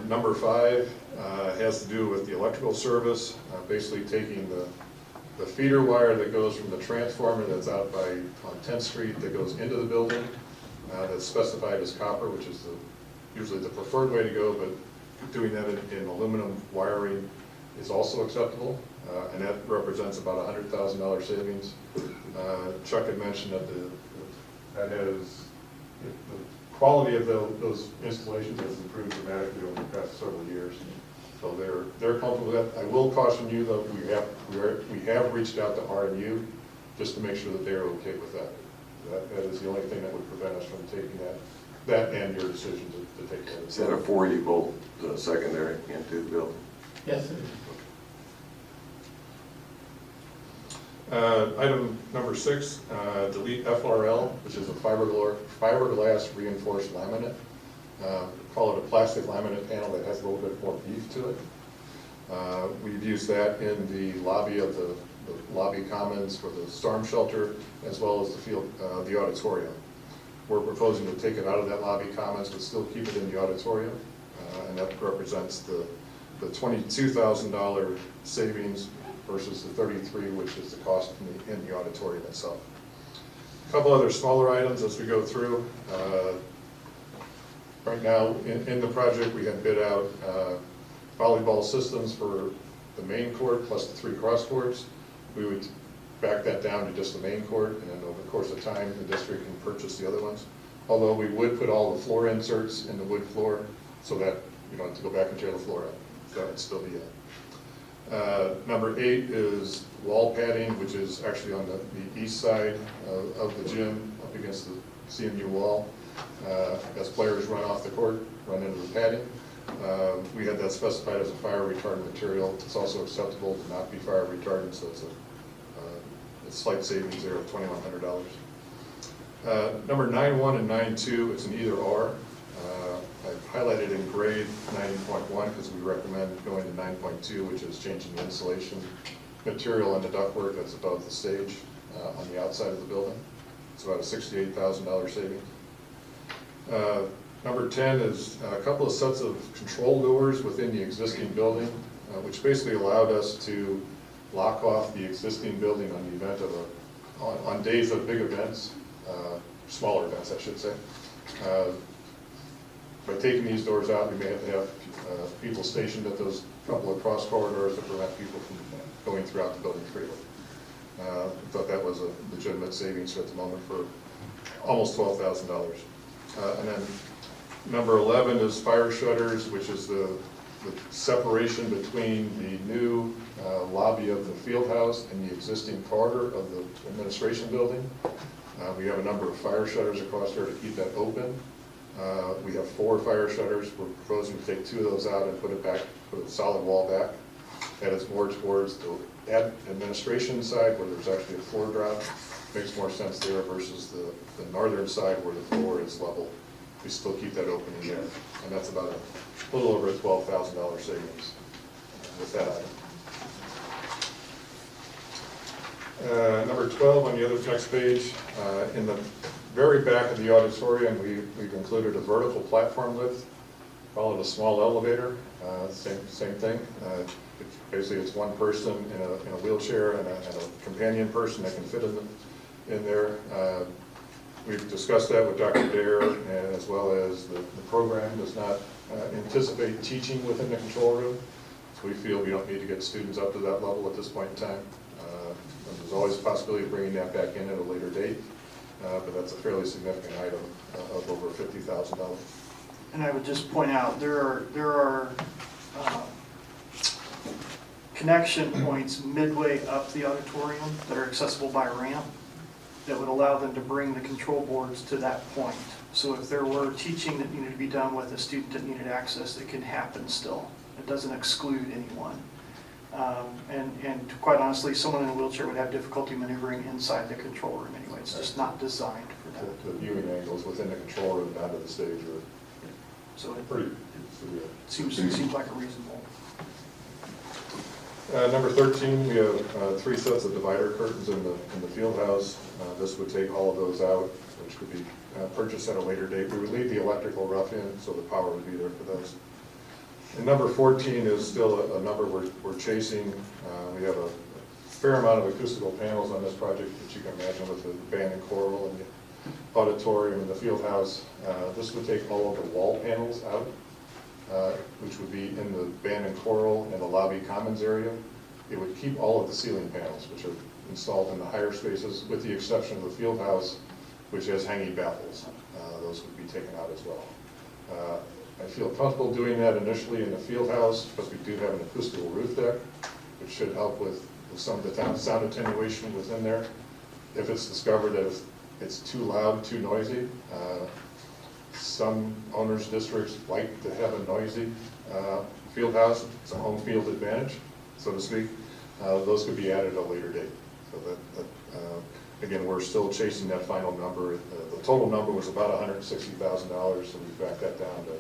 Number 5 has to do with the electrical service, basically taking the feeder wire that goes from the transformer that's out on 10th Street that goes into the building, that's specified as copper, which is usually the preferred way to go, but doing that in aluminum wiring is also acceptable, and that represents about a $100,000 savings. Chuck had mentioned that the quality of those installations has improved dramatically over the past several years. So they're comfortable with that. I will caution you though, we have reached out to R&U just to make sure that they're okay with that. That is the only thing that would prevent us from taking that and your decision to take that. Is that a 480 volt secondary into the building? Yes, it is. Item number 6, delete FRL, which is a fiberglass reinforced laminate. Call it a plastic laminate panel that has a little bit more beef to it. We've used that in the lobby of the lobby commons for the storm shelter, as well as the auditorium. We're proposing to take it out of that lobby commons, but still keep it in the auditorium, and that represents the $22,000 savings versus the $33,000, which is the cost in the auditorium itself. A couple other smaller items as we go through. Right now, in the project, we have bid out volleyball systems for the main court plus the 3 cross courts. We would back that down to just the main court, and then over the course of time, the district can purchase the other ones. Although we would put all the floor inserts in the wood floor so that you don't have to go back and tear the floor out. So it'd still be Number 8 is wall padding, which is actually on the east side of the gym, up against the CMU wall. As players run off the court, run into the padding. We had that specified as a fire retardant material. It's also acceptable to not be fire retardant, so it's a slight savings there of $2,100. Number 9.1 and 9.2, it's an either or. I've highlighted in grade 9.1 because we recommend going to 9.2, which is changing the insulation material and the ductwork that's above the stage on the outside of the building. It's about a $68,000 savings. Number 10 is a couple of sets of control doors within the existing building, which basically allowed us to lock off the existing building on the event of on days of big events, smaller events, I should say. By taking these doors out, we may have to have people stationed at those couple of cross corridors to prevent people from going throughout the building freely. I thought that was a legitimate savings at the moment for almost $12,000. And then number 11 is fire shutters, which is the separation between the new lobby of the field house and the existing corridor of the administration building. We have a number of fire shutters across there to keep that open. We have 4 fire shutters. We're proposing to take 2 of those out and put a solid wall back. That is more towards the administration side where there's actually a floor drop. Makes more sense there versus the northern side where the floor is level. We still keep that open in there. And that's about a little over a $12,000 savings with that item. Number 12 on the other next page, in the very back of the auditorium, we've included a vertical platform lift. Call it a small elevator. Same thing. Basically, it's one person in a wheelchair and a companion person that can fit in there. We've discussed that with Dr. Dare, and as well as the program does not anticipate teaching within the control room. So we feel we don't need to get students up to that level at this point in time. There's always a possibility of bringing that back in at a later date, but that's a fairly significant item of over $50,000. And I would just point out, there are connection points midway up the auditorium that are accessible by ramp that would allow them to bring the control boards to that point. So if there were teaching that needed to be done with a student that needed access, it can happen still. It doesn't exclude anyone. And quite honestly, someone in a wheelchair would have difficulty maneuvering inside the control room anyway. It's just not designed for that. The viewing angles within the control room down to the stage are So it pretty severe. seems like a reasonable. Number 13, we have 3 sets of divider curtains in the field house. This would take all of those out, which could be purchased at a later date. We would leave the electrical rough in, so the power would be there for those. And number 14 is still a number we're chasing. We have a fair amount of acoustical panels on this project that you can imagine with the band and choral and the auditorium and the field house. This would take all of the wall panels out, which would be in the band and choral and the lobby commons area. It would keep all of the ceiling panels, which are installed in the higher spaces, with the exception of the field house, which has hanging baffles. Those would be taken out as well. I feel comfortable doing that initially in the field house because we do have an acoustical roof deck, which should help with some of the sound attenuation within there. If it's discovered that it's too loud, too noisy, some owners' districts like to have a noisy field house. It's a home field advantage, so to speak. Those could be added at a later date. So that again, we're still chasing that final number. The total number was about $160,000, so we backed that down to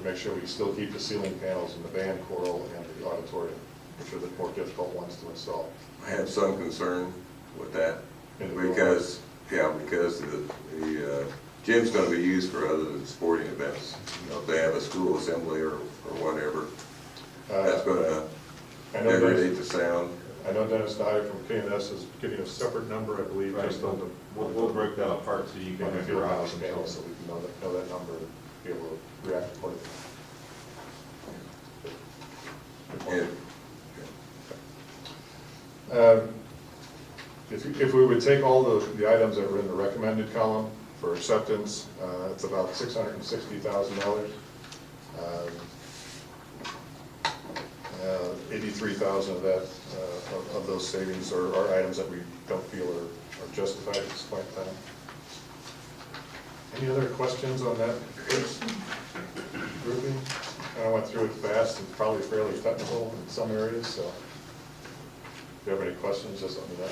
make sure we still keep the ceiling panels in the band, choral, and the auditorium, which are the more difficult ones to install. I have some concern with that because the gym's going to be used for other than sporting events. You know, if they have a school assembly or whatever, that's going to degradate the sound. I know Dennis Dye from KNS is getting a separate number, I believe, Right. just on the. We'll break that apart so you can on the have field your house options. panels, so we can know that number and be able to react accordingly. And If we would take all the items that were in the recommended column for acceptance, it's about $660,000. 83,000 of that, of those savings are items that we don't feel are justified at this point in time. Any other questions on that first grouping? I went through it fast and probably fairly technical in some areas, so if you have any questions, just let me know.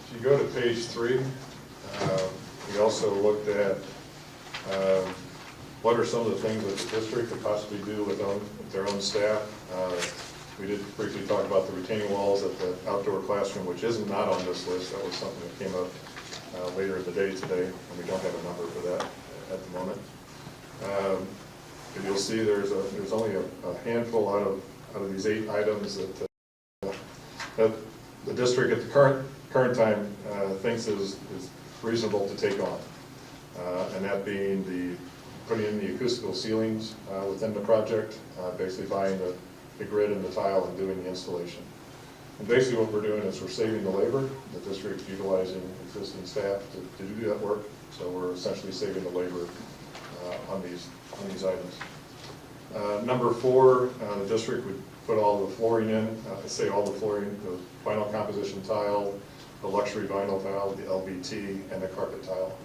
If you go to page 3, we also looked at what are some of the things that the district could possibly do with their own staff. We did briefly talk about the retaining walls at the outdoor classroom, which is not on this list. That was something that came up later in the day today, and we don't have a number for that at the moment. And you'll see there's only a handful out of these 8 items that the district at the current time thinks is reasonable to take on. And that being putting in the acoustical ceilings within the project, basically buying the grid and the tile and doing the installation. And basically what we're doing is we're saving the labor. The district's utilizing existing staff to do that work, so we're essentially saving the labor on these items. Number 4, the district would put all the flooring in, all the flooring, the vinyl composition tile, the luxury vinyl tile, the LVT, and the carpet tile.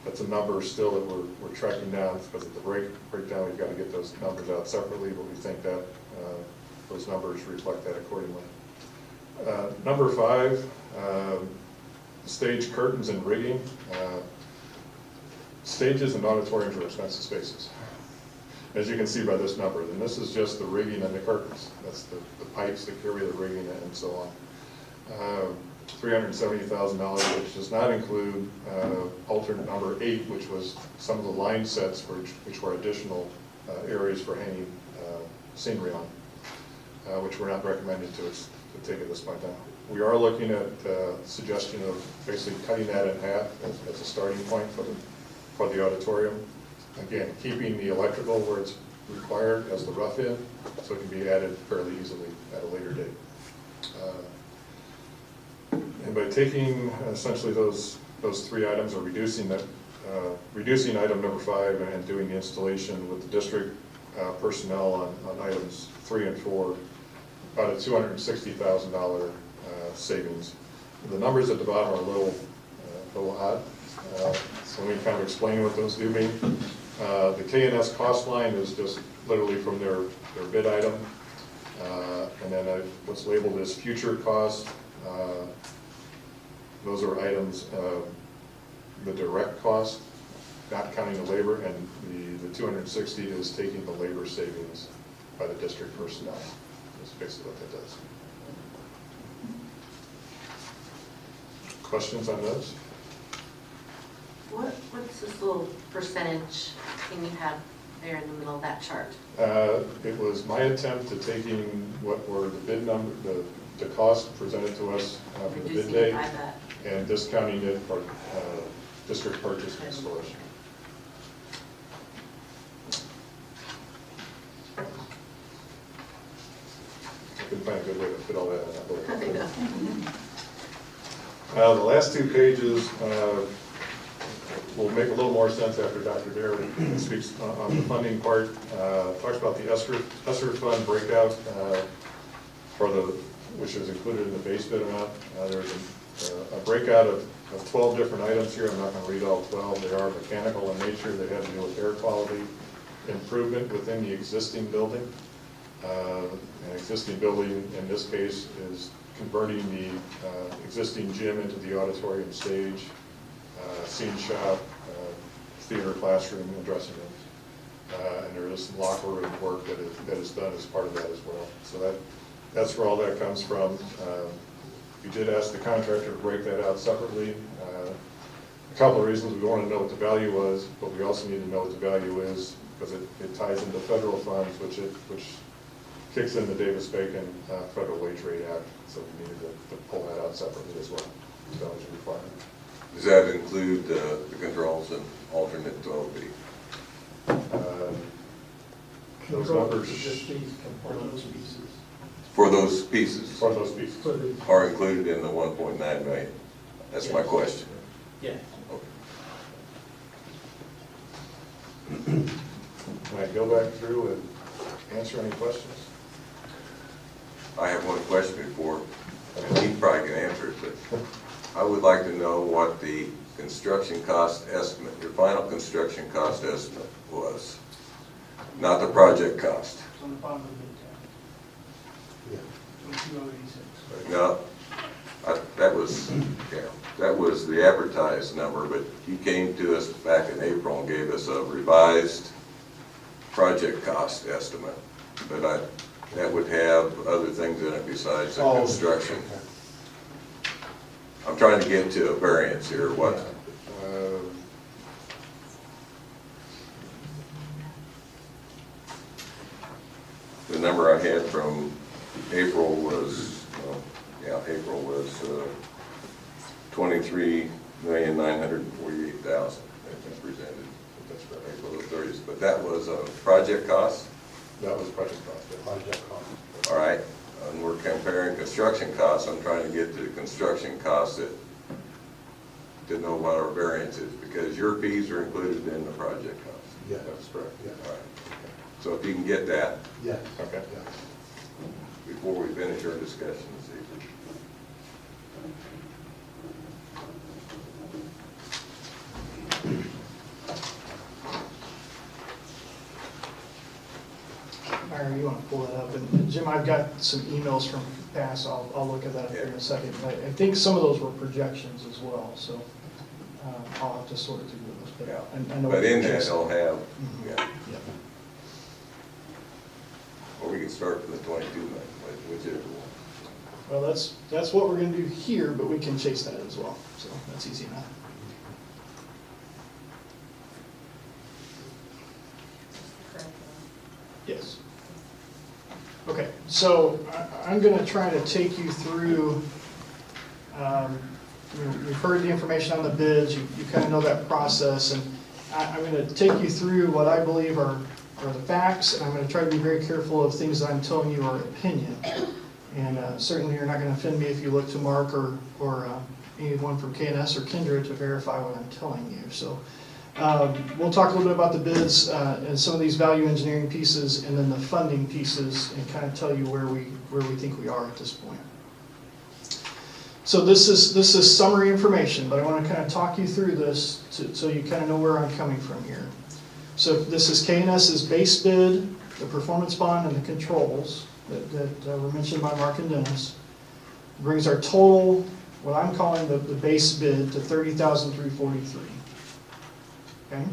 That's a number still that we're tracking down because of the breakdown. We've got to get those numbers out separately, but we think that those numbers reflect that accordingly. Number 5, stage curtains and rigging. Stages and auditoriums are expensive spaces, as you can see by this number. And this is just the rigging and the curtains. That's the pipes that carry the rigging and so on. $370,000, which does not include alternate number 8, which was some of the line sets which were additional areas for hanging scenery on, which we're not recommended to take at this point now. We are looking at the suggestion of basically cutting that in half as a starting point for the auditorium. Again, keeping the electrical where it's required as the rough in, so it can be added fairly easily at a later date. And by taking essentially those 3 items, or reducing item number 5 and doing the installation with the district personnel on items 3 and 4, about a $260,000 savings. The numbers at the bottom are a little odd, so let me kind of explain what those do mean. The K&S cost line is just literally from their bid item. And then what's labeled as future cost, those are items, the direct cost, not counting the labor, and the 260 is taking the labor savings by the district personnel. That's basically what that does. Questions on those? What's this little percentage thing you have there in the middle of that chart? It was my attempt to taking what were the bid number, the cost presented to us for the bid Reducing date, it by that. and discounting it for district purchase and installation. I couldn't find a good way to fit all that in that little. I know. The last two pages will make a little more sense after Dr. Dare speaks on the funding part. Talks about the ESSER fund breakout for which is included in the base bid amount. There's a breakout of 12 different items here. I'm not going to read all 12. They are mechanical in nature. They have to do with air quality improvement within the existing building. An existing building, in this case, is converting the existing gym into the auditorium stage, scene shop, theater, classroom, and dressing rooms. And there is some locker room work that is done as part of that as well. So that's where all that comes from. We did ask the contractor to break that out separately. A couple of reasons. We want to know what the value was, but we also need to know what the value is because it ties into federal funds, which kicks in the Davis-Bacon Federal Wage Rate Act. So we needed to pull that out separately as well. That was a requirement. Does that include the controls and alternate 12B? Those numbers For those pieces are are included in the 1.9 million? That's my question. Yeah. Okay. Can I go back through and answer any questions? I have one question before, he probably can answer it, but I would like to know what the construction cost estimate, your final construction cost estimate was, not the project cost. It's on the bottom of the bid tab. 2286. No, that was the advertised number, but you came to us back in April and gave us a revised project cost estimate, but that would have other things in it besides the construction. I'm trying to get to a variance here. What? The number I had from April was, April was $23,948,000. That's presented. That's correct. April the 30th, but that was a project cost? That was project cost. Yeah. Project cost. All right, and we're comparing construction costs. I'm trying to get to the construction costs to know what our variance is, because your fees are included in the project cost. Yeah. That's correct. Yeah. All right. So if you can get that Yes. Okay. Yes. before we finish our discussion this evening. Myron, you want to pull that up? And Jim, I've got some emails from past, I'll look at that here in a second. But I think some of those were projections as well, so I'll have to sort through those. But Yeah. I know But what in Jim that, said. they'll have, Mhm. yeah. Yep. Or we can start from the 22 million, whichever one. Well, that's what we're going to do here, but we can chase that as well, so that's easy enough. Yes. Okay, so I'm going to try to take you through, you've heard the information on the bids, you kind of know that process, and I'm going to take you through what I believe are the facts, and I'm going to try to be very careful of things that I'm telling you are opinion. And certainly you're not going to offend me if you look to Mark or anyone from K&S or Kindred to verify what I'm telling you. So we'll talk a little bit about the bids and some of these value engineering pieces, and then the funding pieces, and kind of tell you where we think we are at this point. So this is summary information, but I want to kind of talk you through this so you kind of know where I'm coming from here. So this is K&S's base bid, the performance bond, and the controls that were mentioned by Mark and Dennis. Brings our total, what I'm calling the base bid, to $30,343. Okay?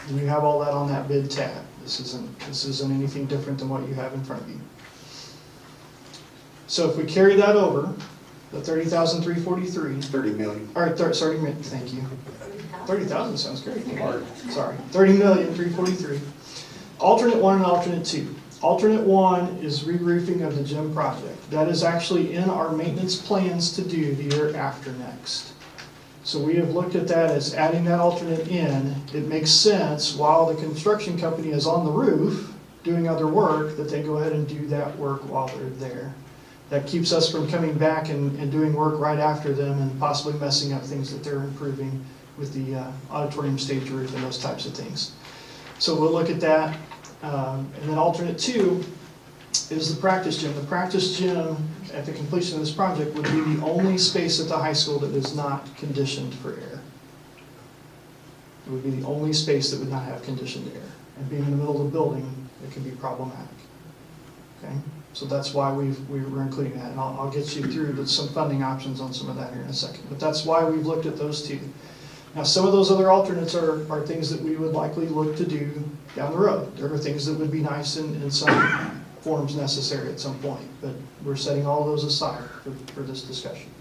And you have all that on that bid tab. This isn't anything different than what you have in front of you. So if we carry that over, the $30,343. 30 million. All right, thank you. 30,000 sounds great. Sorry, 30,343. Alternate 1 and alternate 2. Alternate 1 is re-roofing of the gym project. That is actually in our maintenance plans to do the year after next. So we have looked at that as adding that alternate in. It makes sense while the construction company is on the roof doing other work that they go ahead and do that work while they're there. That keeps us from coming back and doing work right after them and possibly messing up things that they're improving with the auditorium stage roof and those types of things. So we'll look at that. And then alternate 2 is the practice gym. The practice gym, at the completion of this project, would be the only space at the high school that is not conditioned for air. It would be the only space that would not have conditioned air. And being in the middle of the building, it can be problematic. Okay? So that's why we're including that. And I'll get you through some funding options on some of that here in a second. But that's why we've looked at those 2. Now, some of those other alternates are things that we would likely look to do down the road. There are things that would be nice in some forms necessary at some point, but we're setting all those aside for this discussion.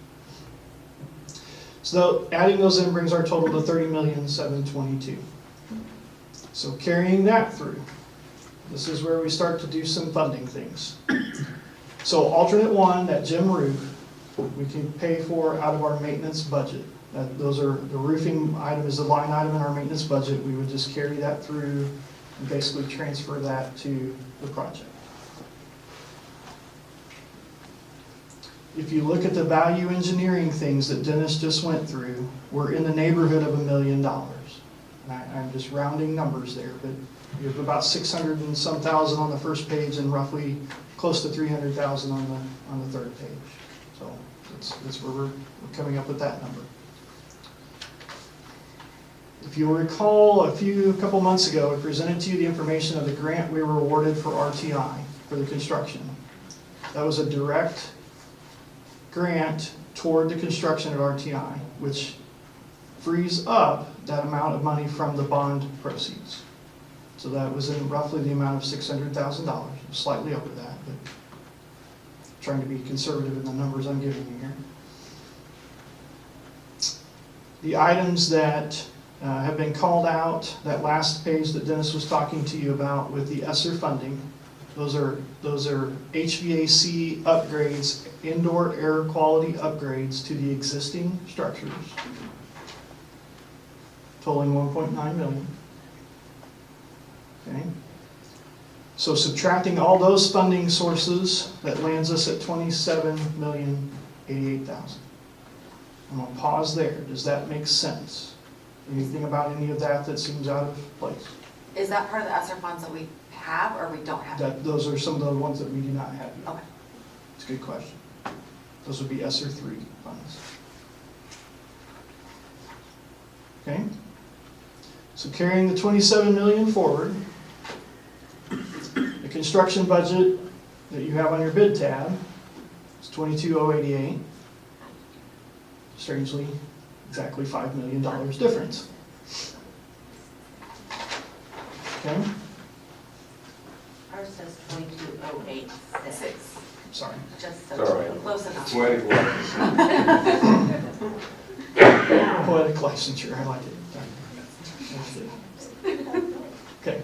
So adding those in brings our total to $30,722,000. So carrying that through, this is where we start to do some funding things. So alternate 1, that gym roof, we can pay for out of our maintenance budget. Those are, the roofing item is the line item in our maintenance budget. We would just carry that through and basically transfer that to the project. If you look at the value engineering things that Dennis just went through, we're in the neighborhood of $1 million. And I'm just rounding numbers there, but you have about 600 and some thousand on the first page and roughly close to 300,000 on the third page. So that's where we're coming up with that number. If you'll recall, a couple months ago, I presented to you the information of the grant we were awarded for RTI, for the construction. That was a direct grant toward the construction at RTI, which frees up that amount of money from the bond proceeds. So that was in roughly the amount of $600,000, slightly over that, but trying to be conservative in the numbers I'm giving you here. The items that have been called out, that last page that Dennis was talking to you about with the ESSER funding, those are HVAC upgrades, indoor air quality upgrades to the existing structures, totaling $1.9 million. Okay. So subtracting all those funding sources, that lands us at $27,088,000. I'm going to pause there. Does that make sense? Anything about any of that seems out of place? Is that part of the ESSER funds that we have or we don't have? Those are some of the ones that we do not have yet. Okay. It's a good question. Those would be ESSER 3 funds. Okay? So carrying the $27 million forward, the construction budget that you have on your bid tab is $22,088. Strangely, exactly $5 million difference. Okay? Ours says 22,086. Sorry. Just It's all right. close enough. 21. Poetic licensure, I like it. Okay.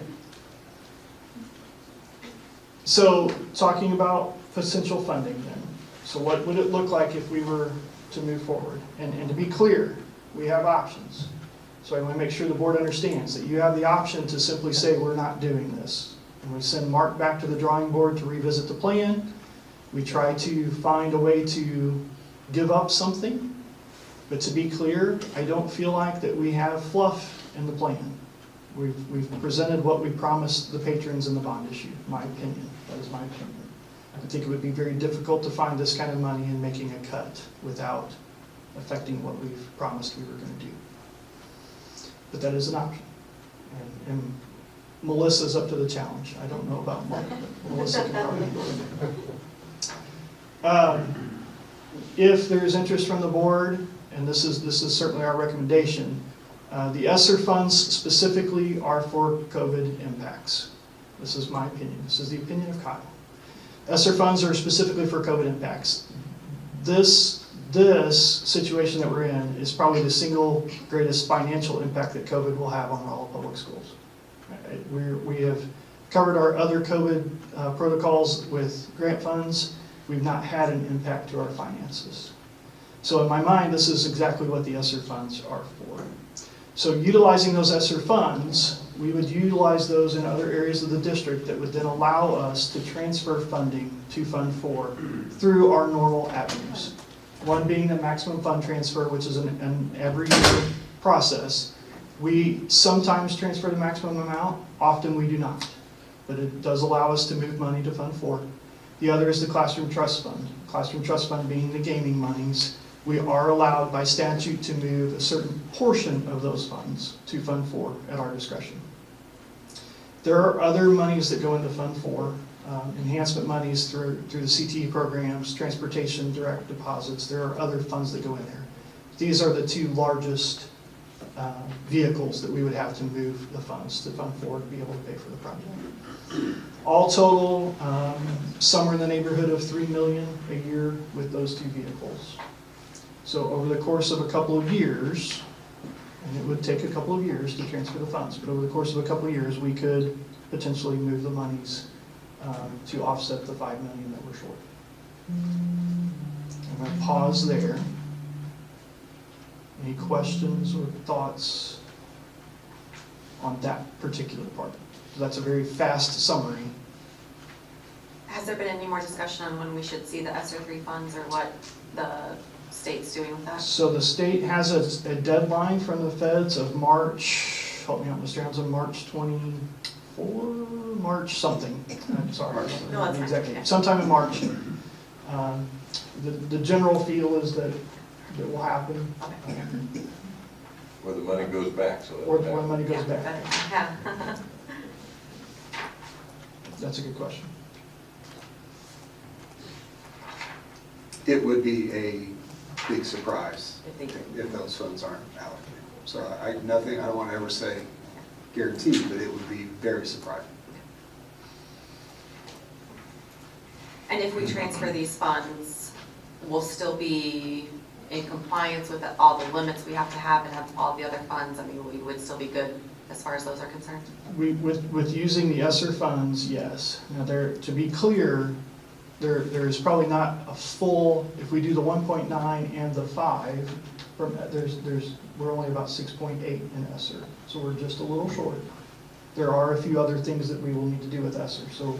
So, talking about potential funding then. So what would it look like if we were to move forward? And to be clear, we have options. So I want to make sure the board understands that you have the option to simply say we're not doing this. And we send Mark back to the drawing board to revisit the plan. We try to find a way to give up something. But to be clear, I don't feel like that we have fluff in the plan. We've presented what we promised the patrons in the bond issue, my opinion. That is my opinion. I think it would be very difficult to find this kind of money in making a cut without affecting what we've promised we were going to do. But that is an option. And Melissa's up to the challenge. I don't know about Mike, but Melissa can probably do it. If there's interest from the board, and this is certainly our recommendation, the ESSER funds specifically are for COVID impacts. This is my opinion. This is the opinion of Kyle. ESSER funds are specifically for COVID impacts. This situation that we're in is probably the single greatest financial impact that COVID will have on Rolla Public Schools. We have covered our other COVID protocols with grant funds. We've not had an impact to our finances. So in my mind, this is exactly what the ESSER funds are for. So utilizing those ESSER funds, we would utilize those in other areas of the district that would then allow us to transfer funding to Fund 4 through our normal avenues. One being the maximum fund transfer, which is an every year process. We sometimes transfer the maximum amount, often we do not. But it does allow us to move money to Fund 4. The other is the Classroom Trust Fund. Classroom Trust Fund being the gaming monies. We are allowed by statute to move a certain portion of those funds to Fund 4 at our discretion. There are other monies that go into Fund 4, enhancement monies through the CTE programs, transportation, direct deposits. There are other funds that go in there. These are the two largest vehicles that we would have to move the funds to Fund 4 to be able to pay for the project. All total, somewhere in the neighborhood of $3 million a year with those two vehicles. So over the course of a couple of years, and it would take a couple of years to transfer the funds, but over the course of a couple of years, we could potentially move the monies to offset the $5 million that we're short. I'm going to pause there. Any questions or thoughts on that particular part? That's a very fast summary. Has there been any more discussion on when we should see the ESSER 3 funds or what the state's doing with that? So the state has a deadline from the feds of March, help me out, Mr. Johnson, March 24, March something. I'm sorry. No, that's fine. Exactly. Okay. Sometime in March. The general feel is that it will happen. Where the money goes back, so. Or when the money goes back. Yeah. That's a good question. It would be a big surprise if those funds aren't allocated. So I don't want to ever say guaranteed, but it would be very surprising. And if we transfer these funds, we'll still be in compliance with all the limits we have to have and have all the other funds. I mean, we would still be good as far as those are concerned. With using the ESSER funds, yes. Now, to be clear, there is probably not a full, if we do the 1.9 and the 5, we're only about 6.8 in ESSER, so we're just a little short. There are a few other things that we will need to do with ESSER, so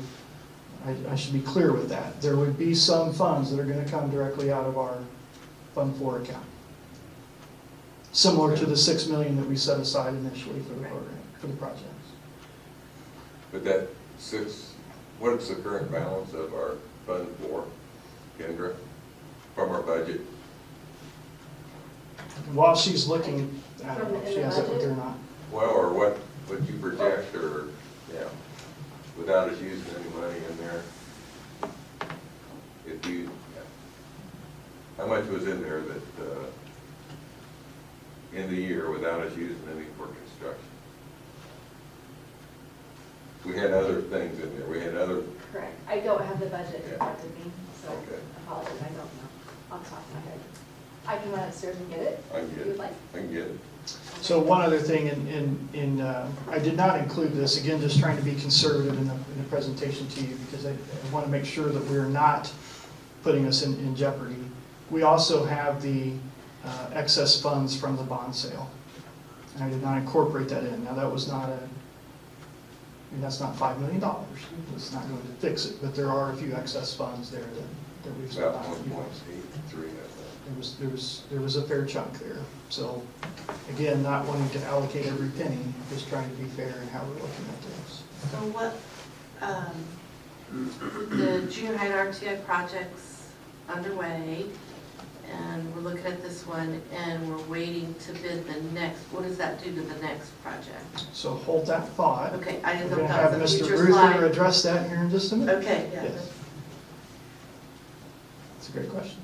I should be clear with that. There would be some funds that are going to come directly out of our Fund 4 account, similar to the $6 million that we set aside initially for the program, for the projects. But that what is the current balance of our Fund 4, Kendra, from our budget? While she's looking, I don't know if she has it with her or not. Well, or what you project, or, yeah, without us using any money in there. How much was in there that, in the year without us using any for construction? We had other things in there, we had other. Correct. I don't have the budget in Yeah. front of me, so Okay. I apologize, I don't know off the top of my head. I can run upstairs and get it. I can get if you'd it, like. I can get it. So one other thing, I did not include this, again, just trying to be conservative in the presentation to you, because I want to make sure that we're not putting us in jeopardy. We also have the excess funds from the bond sale. And I did not incorporate that in. Now, that was not that's not $5 million. It's not going to fix it, but there are a few excess funds there that we've spent About on. 1.83, I think. There was a fair chunk there. So again, not wanting to allocate every penny, just trying to be fair in how we're looking at this. So what, the junior high and RTI projects underway, and we're looking at this one, and we're waiting to bid the next, what does that do to the next project? So hold that thought. Okay, I We're didn't going know to if have that was a Mr. future Ruther slide. address that here in just a minute. Okay, yeah. Yes. That's a great question.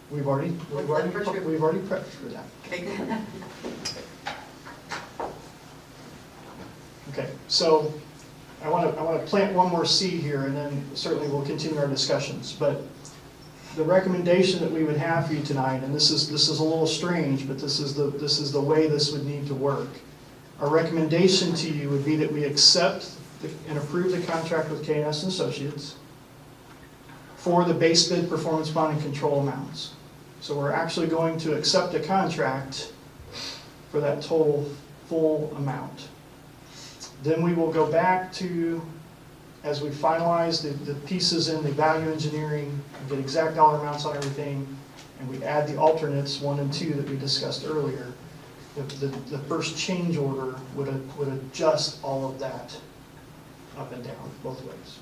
We've already What's that for Truman? prepped for that. Okay, good. Okay, so I want to plant one more seed here, and then certainly we'll continue our discussions. But the recommendation that we would have for you tonight, and this is a little strange, but this is the way this would need to work. Our recommendation to you would be that we accept and approve the contract with K&S and Associates for the base bid performance bond and control amounts. So we're actually going to accept a contract for that total full amount. Then we will go back to, as we finalize the pieces in the value engineering, and get exact dollar amounts on everything, and we add the alternates 1 and 2 that we discussed earlier, the first change order would adjust all of that up and down, both ways.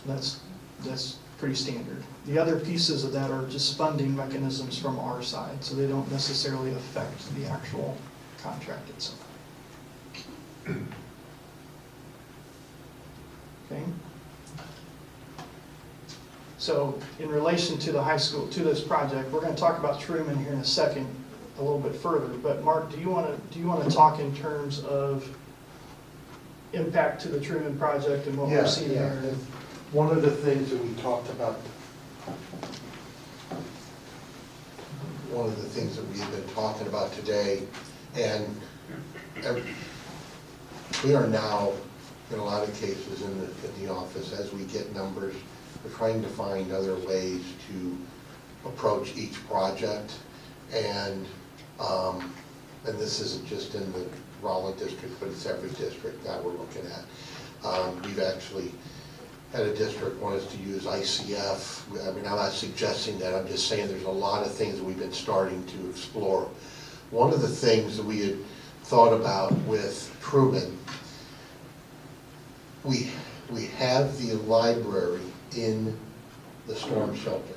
That's pretty standard. The other pieces of that are just funding mechanisms from our side, so they don't necessarily affect the actual contract itself. Okay. So in relation to the high school, to this project, we're going to talk about Truman here in a second, a little bit further. But Mark, do you want to talk in terms of impact to the Truman project and what we're seeing here? One of the things that we talked about, one of the things that we've been talking about today, and we are now, in a lot of cases in the office, as we get numbers, we're trying to find other ways to approach each project. And this isn't just in the Rolla district, but it's every district that we're looking at. We've actually had a district want us to use ICF. I mean, I'm not suggesting that, I'm just saying there's a lot of things that we've been starting to explore. One of the things that we had thought about with Truman, we have the library in the storm shelter.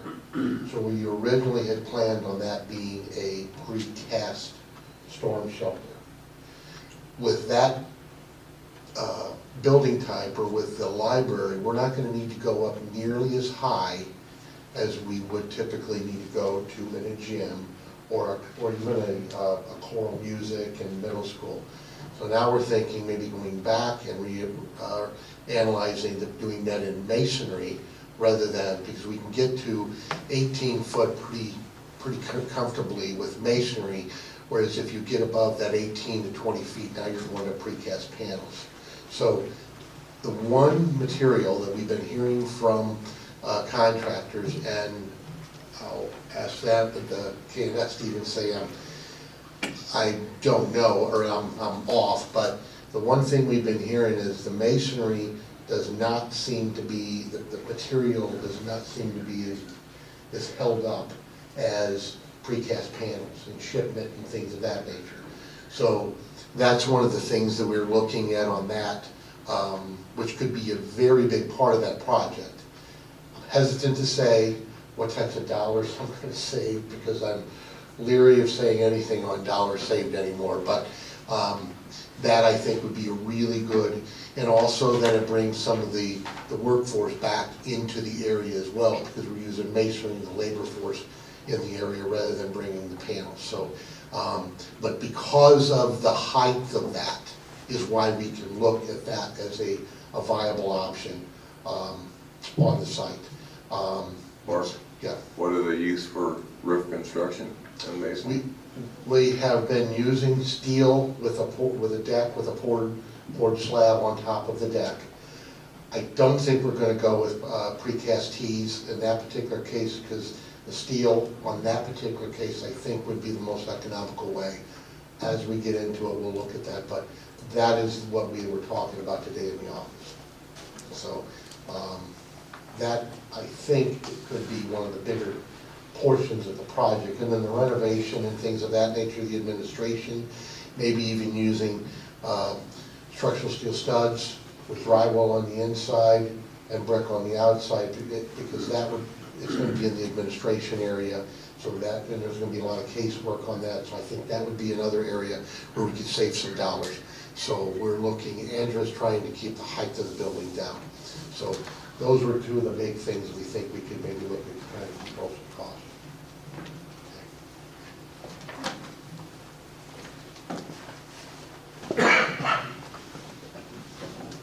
So we originally had planned on that being a precast storm shelter. With that building type, or with the library, we're not going to need to go up nearly as high as we would typically need to go to in a gym or even a choral music in middle school. So now we're thinking maybe going back and analyzing doing that in masonry, rather than, because we can get to 18 foot pretty comfortably with masonry, whereas if you get above that 18 to 20 feet, now you're going to precast panels. So the one material that we've been hearing from contractors, and I'll ask that the K&S to even say I don't know, or I'm off, but the one thing we've been hearing is the masonry does not seem to be, the material does not seem to be as held up as precast panels and shipment and things of that nature. So that's one of the things that we're looking at on that, which could be a very big part of that project. I'm hesitant to say what types of dollars I'm going to save, because I'm leery of saying anything on dollars saved anymore, but that I think would be a really good, and also then it brings some of the workforce back into the area as well, because we're using masonry and the labor force in the area rather than bringing the panels. So, but because of the height of that is why we can look at that as a viable option on the site. Mark, yeah. What are they used for roof construction and masonry? We have been using steel with a deck with a poured slab on top of the deck. I don't think we're going to go with precast tees in that particular case, because the steel on that particular case I think would be the most economical way. As we get into it, we'll look at that, but that is what we were talking about today in the office. So that, I think, could be one of the bigger portions of the project. And then the renovation and things of that nature, the administration, maybe even using structural steel studs with drywall on the inside and brick on the outside, because that would, it's going to be in the administration area, so that, and there's going to be a lot of casework on that, so I think that would be another area where we could save some dollars. So we're looking, Andrew's trying to keep the height of the building down. So those were two of the big things we think we could maybe look at trying to control some costs.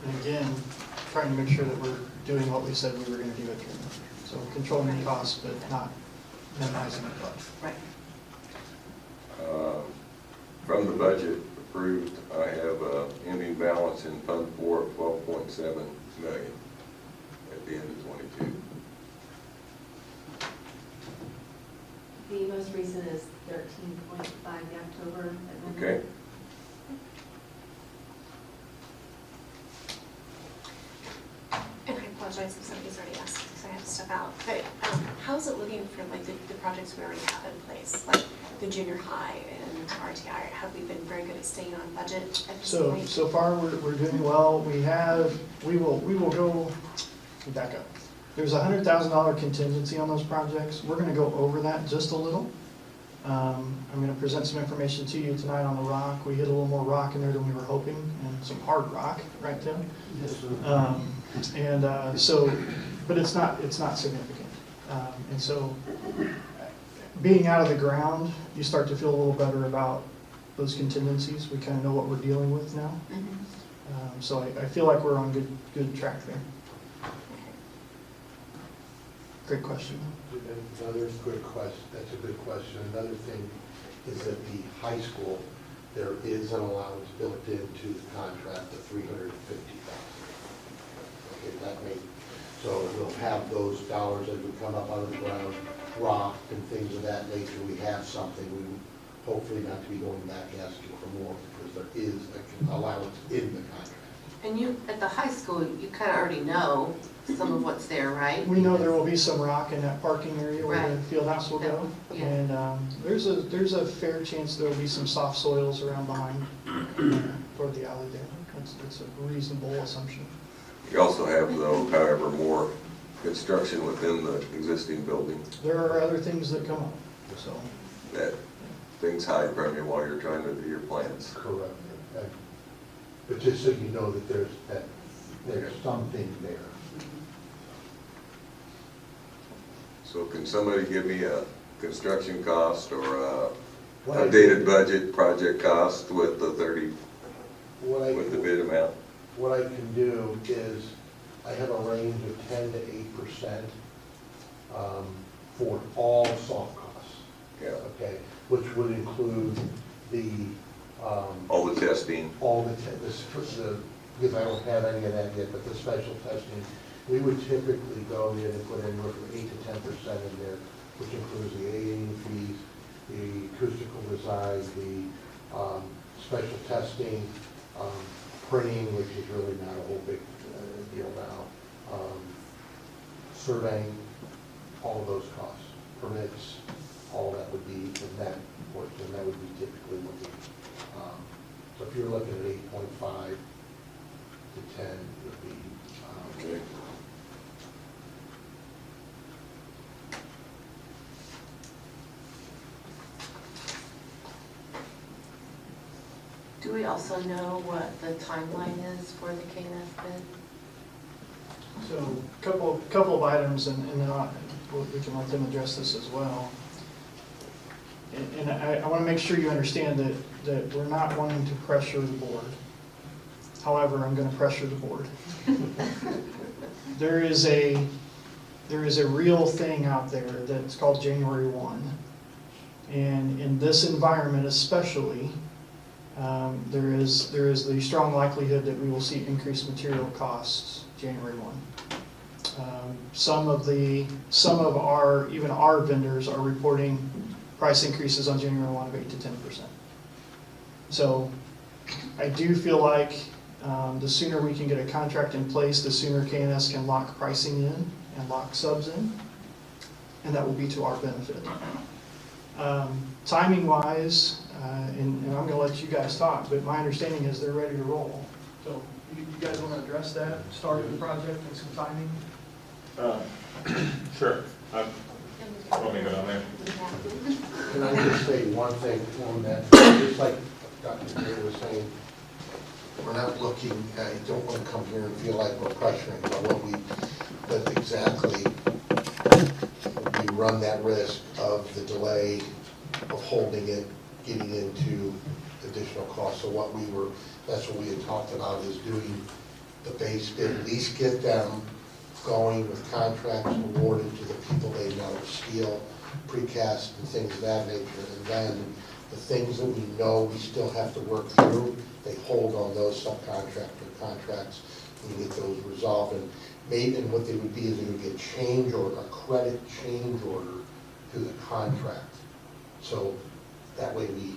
And again, trying to make sure that we're doing what we said we were going to do at Truman. So controlling the costs, but not minimizing the cost. Right. From the budget approved, I have a ending balance in Fund 4 of $12.7 million at the end of '22. The most recent is 13.5 in October. Okay. And I apologize if somebody's already asked, because I had to step out, but how's it looking for like the projects we already have in place, like the junior high and RTI? Have we been very good at staying on budget at this point? So far, we're doing well. We will go, let me back up. There's a $100,000 contingency on those projects. We're gonna go over that just a little. I'm gonna present some information to you tonight on the rock. We hit a little more rock in there than we were hoping, and some hard rock, right, Tim? Yes, sir. But it's not significant. And so, being out of the ground, you start to feel a little better about those contingencies. We kind of know what we're dealing with now. So I feel like we're on good track there. Great question. Another good question, that's a good question. Another thing is that the high school, there is an allowance built into the contract of $350,000. Okay, that may, so we'll have those dollars as we come up out of the ground, rock and things of that nature. We have something, we would hopefully not to be going back asking for more, because there is an allowance in the contract. And you, at the high school, you kind of already know some of what's there, right? We know there will be some rock in that parking area where the Right. field house will go. Yeah. And there's a fair chance there will be some soft soils around behind toward the alley there. It's a reasonable assumption. You also have, though, however, more construction within the existing building There are other things that come up, so. that things hide from you while you're trying to do your plans. Correct. But just so you know that there's something there. So can somebody give me a construction cost or a What I updated budget project cost with the 30, with the bid amount? What I can do is, I have a range of 10 to 8% for all soft costs. Yeah. Okay, which would include the, All the testing. all the, because I don't have any of that yet, but the special testing, we would typically go in and put anywhere from 8 to 10% in there, which includes the A&E fees, the acoustical design, the special testing, printing, which is really not a whole big deal now, surveying, all of those costs, permits, all that would be in that portion, that would be typically looking. So if you're looking at 8.5 to 10, would be. Okay. Do we also know what the timeline is for the KNF bid? So couple of items, and then we can let them address this as well. And I want to make sure you understand that we're not wanting to pressure the board. However, I'm going to pressure the board. There is a real thing out there that's called January 1. And in this environment especially, there is the strong likelihood that we will see increased material costs January 1. Some of our vendors are reporting price increases on January 1 of 8 to 10%. So I do feel like the sooner we can get a contract in place, the sooner KNS can lock pricing in and lock subs in, and that will be to our benefit. Timing wise, and I'm going to let you guys talk, but my understanding is they're ready to roll. So you guys want to address that, start of the project and some timing? Sure. Want me to go down there? Can I just say one thing on that? Just like Dr. Gray was saying, we're not looking, I don't want to come here and feel like we're pressuring, but exactly, we run that risk of the delay of holding it, getting into additional costs. So that's what we had talked about, is doing the base bid, at least get them going with contracts awarded to the people they know, steel, precast, and things of that nature. And then the things that we know we still have to work through, they hold on those subcontractor contracts and get those resolved. And maybe what they would be is they would get change order, a credit change order to the contract. So that way we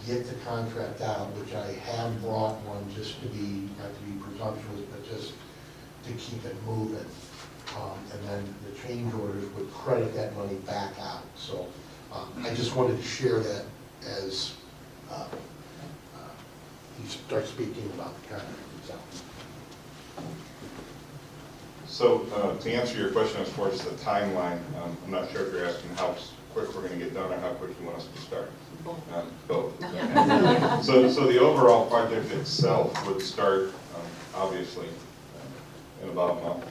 get the contract out, which I have brought one just to be, not to be presumptuous, but just to keep it moving. And then the change orders would credit that money back out. So I just wanted to share that as you start speaking about the contract itself. So to answer your question as far as the timeline, I'm not sure if you're asking how quick we're going to get done or how quick you want us to start. Both. So the overall project itself would start, obviously, in about a month.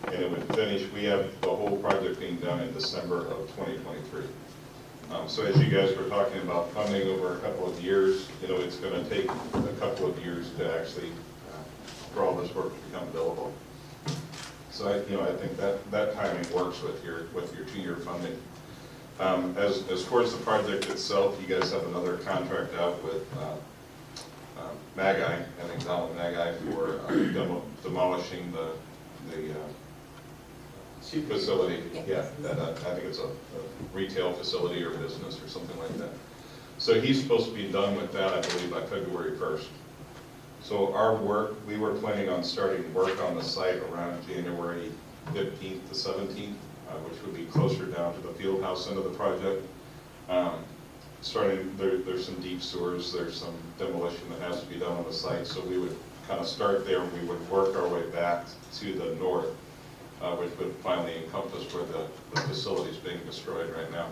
And it would finish, we have the whole project being done in December of 2023. So as you guys were talking about funding over a couple of years, it's going to take a couple of years to actually, for all this work to become billable. So I think that timing works with your 2-year funding. As far as the project itself, you guys have another contract out with Magi, I think Donald Magi, for demolishing the facility. Yeah, I think it's a retail facility or business or something like that. So he's supposed to be done with that, I believe, by February 1st. So our work, we were planning on starting work on the site around January 15th to 17th, which would be closer down to the field house end of the project. There's some deep sewers, there's some demolition that has to be done on the site, so we would kind of start there and we would work our way back to the north, which would finally encompass where the facility is being destroyed right now.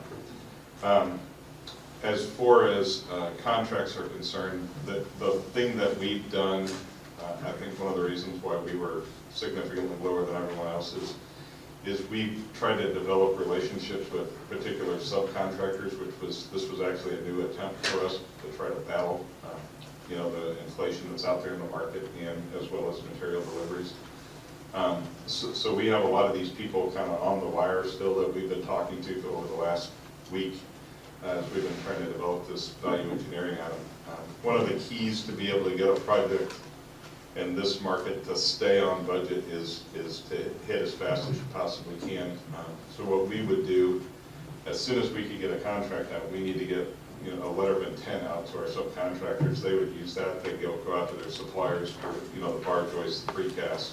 As far as contracts are concerned, the thing that we've done, I think one of the reasons why we were significantly lower than everyone else is we've tried to develop relationships with particular subcontractors, this was actually a new attempt for us to try to battle the inflation that's out there in the market, and as well as material deliveries. So we have a lot of these people kind of on the wire still that we've been talking to for over the last week as we've been trying to develop this value engineering item. One of the keys to be able to get a project in this market to stay on budget is to hit as fast as you possibly can. So what we would do, as soon as we could get a contract out, we need to get a letter of intent out to our subcontractors. They would use that. They'd go out to their suppliers for the bar joists, the precast,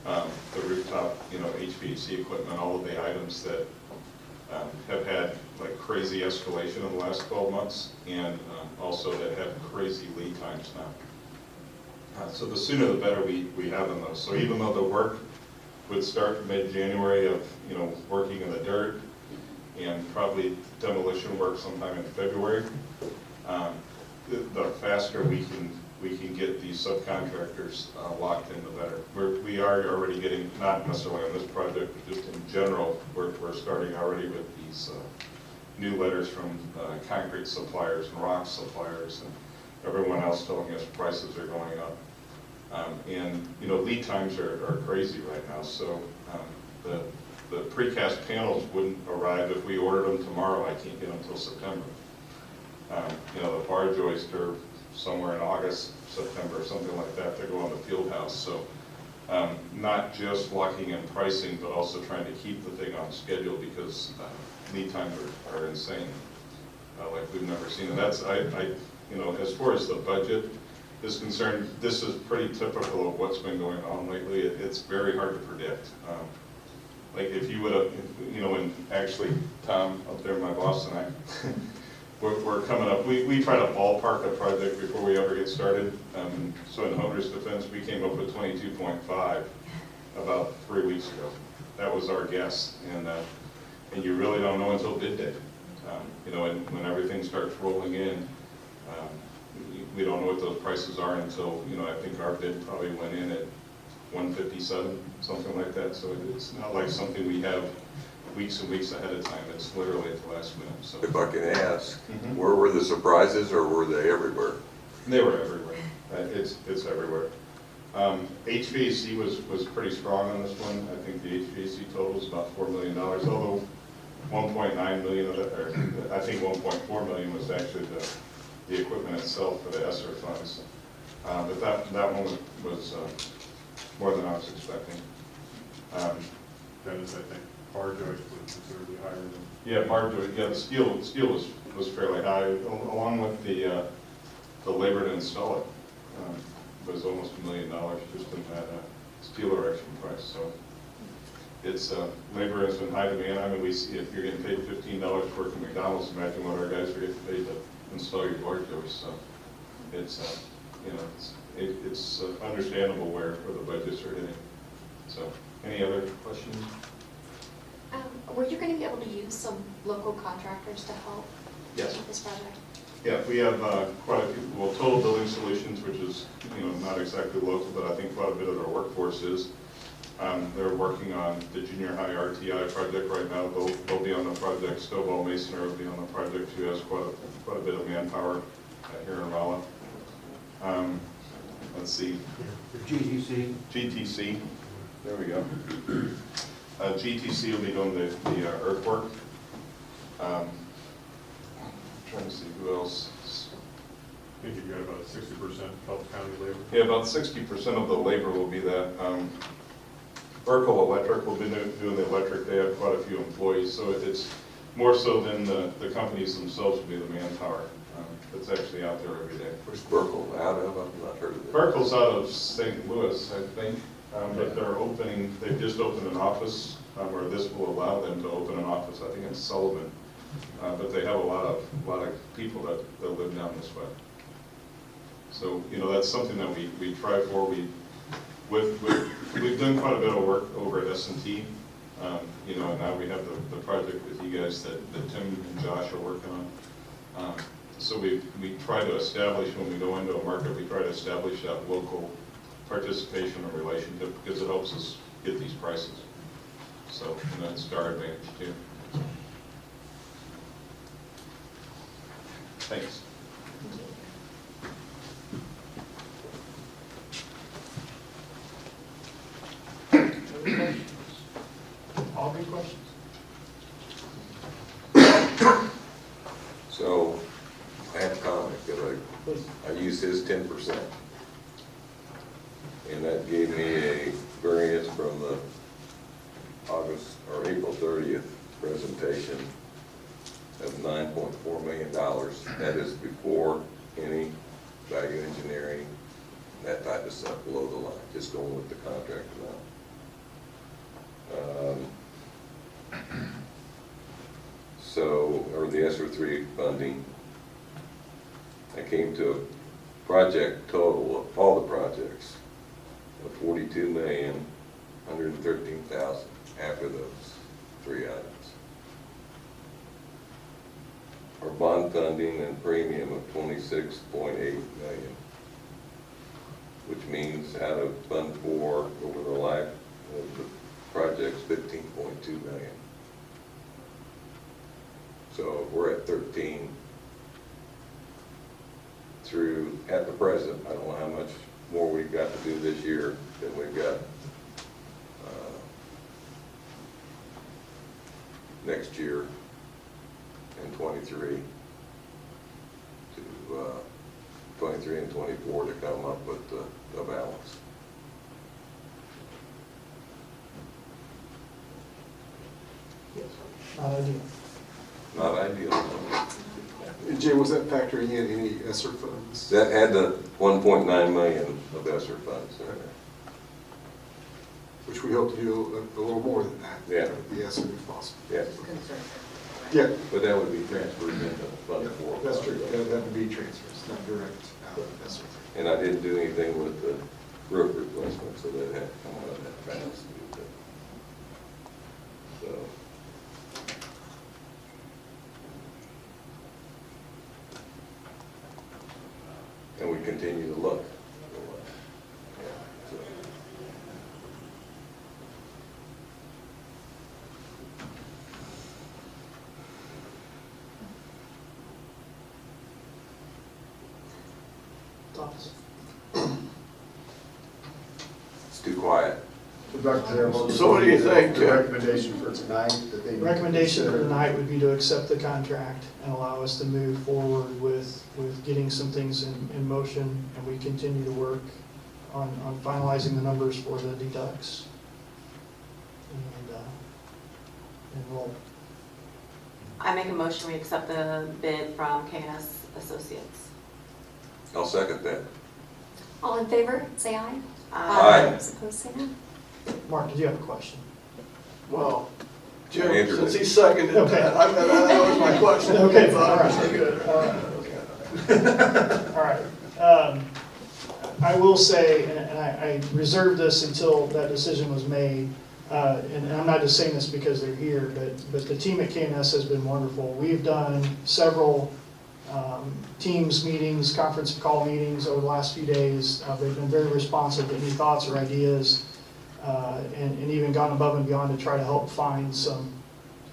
the rooftop, HVAC equipment, all of the items that have had like crazy escalation in the last 12 months, and also that have crazy lead times now. So the sooner the better we have in those. So even though the work would start mid-January of working in the dirt and probably demolition work sometime in February, the faster we can get these subcontractors locked in, the better. We are already getting, not necessarily on this project, but just in general, we're starting already with these new letters from concrete suppliers and rock suppliers and everyone else telling us prices are going up. And lead times are crazy right now, so the precast panels wouldn't arrive if we ordered them tomorrow. I can't get them until September. The bar joists are somewhere in August, September, something like that, to go on the field house. So not just locking in pricing, but also trying to keep the thing on schedule, because lead times are insane, like we've never seen. And that's, as far as the budget is concerned, this is pretty typical of what's been going on lately. It's very hard to predict. Like if you would have, and actually Tom up there, my boss, and I, we're coming up, we try to ballpark a project before we ever get started. So in Homer's defense, we came up with 22.5 about 3 weeks ago. That was our guess. And and you really don't know until bid day. You know, and when everything starts rolling in, we don't know what those prices are until, you know, I think our bid probably went in at 157, something like that. So it's not like something we have weeks and weeks ahead of time. It's literally at the last minute. So If I can ask, where were the surprises, or were they everywhere? they were everywhere. It's everywhere. HVAC was pretty strong on this one. I think the HVAC total is about $4 million, although 1.9 million of it, or I think 1.4 million was actually the equipment itself for the ESSER funds. But that one was more than I was expecting. Dennis, I think bar joist was considerably higher than. Yeah, bar joist. Yeah, the steel was fairly high, along with the labor to install it was almost $1 million just in that steel erection price. So it's labor has been high demand. I mean, we see if you're getting paid $15 to work at McDonald's, imagine what our guys are getting paid to install your bar joist. So it's you know, it's understandable where the budgets are hitting. So any other questions? Were you going to be able to use some local contractors to help Yes. with this project? Yeah, we have quite a few, well, Total Building Solutions, which is, you know, not exactly local, but I think quite a bit of their workforce is. They're working on the junior high RTI project right now. They'll be on the project. Stovall Masonry will be on the project, who has quite a bit of manpower here in Rolla. Let's see. GTC. There we go. GTC will be doing the earthwork. Trying to see who else. I think you've got about 60% Phelps County labor. Yeah, about 60% of the labor will be that. Burkle Electric will be doing the electric. They have quite a few employees, so it's more so than the companies themselves will be the manpower that's actually out there every day. Where's Burkle out of? I've not heard of it. Burkle's out of St. Louis, I think, but they've just opened an office where this will allow them to open an office. I think in Sullivan, but they have a lot of people that live down this way. So, you know, that's something that we try for. We've done quite a bit of work over at S&T, you know, and now we have the project with you guys that Tim and Josh are working on. So we try to establish, when we go into a market, we try to establish that local participation and relationship, because it helps us get these prices. So, and that's to our advantage too. Thanks. All good questions? So I have a comment that I used his 10%. And that gave me a variance from the August or April 30th presentation of $9.4 million. That is before any value engineering, that type of stuff below the line, just going with the contract amount. Or the ESSER 3 funding, I came to a project total of all the projects of $42,113,000 after those three items. Our bond funding and premium of $26.8 million, which means out of Fund 4 over the life of the project's $15.2 million. So we're at 13 through, at the present, I don't know how much more we've got to do this year than we've got next year and 23 and 24 to come up with the balance. Not ideal. Not ideal. Jay, was that factoring in any ESSER funds? That had the 1.9 million of ESSER funds in there. Which we hope to do a little more than that. Yeah. The ESSER if possible. Yes. Yeah. But that would be transferred into Fund 4. That's true. That would be transfers, not direct out of ESSER. And I didn't do anything with the roof replacement, so that had to come out of that balance. So, continue to look. Thoughts? It's too quiet. So what do you think, The Jeff? recommendation for tonight that they. Recommendation for tonight would be to accept the contract and allow us to move forward with getting some things in motion, and we continue to work on finalizing the numbers for the deducts. And we'll, I make a motion, we accept the bid from KNS Associates. I'll second that. All in favor, say aye. Aye. Those opposed, say no. Mark, did you have a question? Well, Jim, Andrew. since he seconded Okay. that, that was my question. Okay, all right. So good. All right. I will say, and I reserved this until that decision was made, and I'm not just saying this because they're here, but the team at KNS has been wonderful. We've done several Teams meetings, conference call meetings over the last few days. They've been very responsive to any thoughts or ideas, and even gone above and beyond to try to help find some,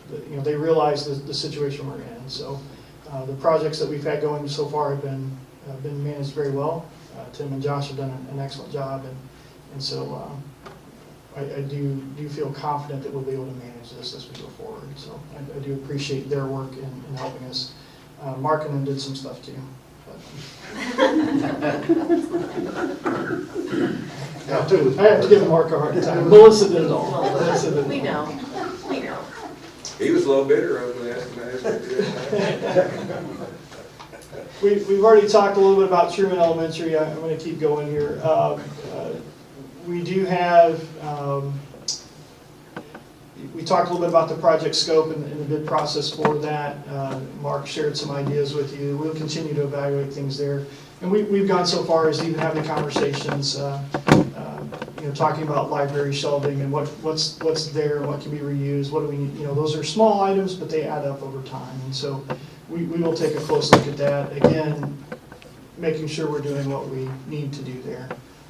they realize the situation we're in. So the projects that we've had going so far have been managed very well. Tim and Josh have done an excellent job, and so I do feel confident that we'll be able to manage this as we go forward. So I do appreciate their work in helping us. Mark and them did some stuff too. I have to give Mark a hard time. Melissa did it all. Melissa did it all. We know. He was a little bitter over that. We've already talked a little bit about Truman Elementary. I'm going to keep going here. We do have, we talked a little bit about the project scope and the bid process for that. Mark shared some ideas with you. We'll continue to evaluate things there. And we've gone so far as even having conversations, talking about library shelving and what's there, what can be reused, what do we need. Those are small items, but they add up over time. And so we will take a close look at that. Again, making sure we're doing what we need to do there,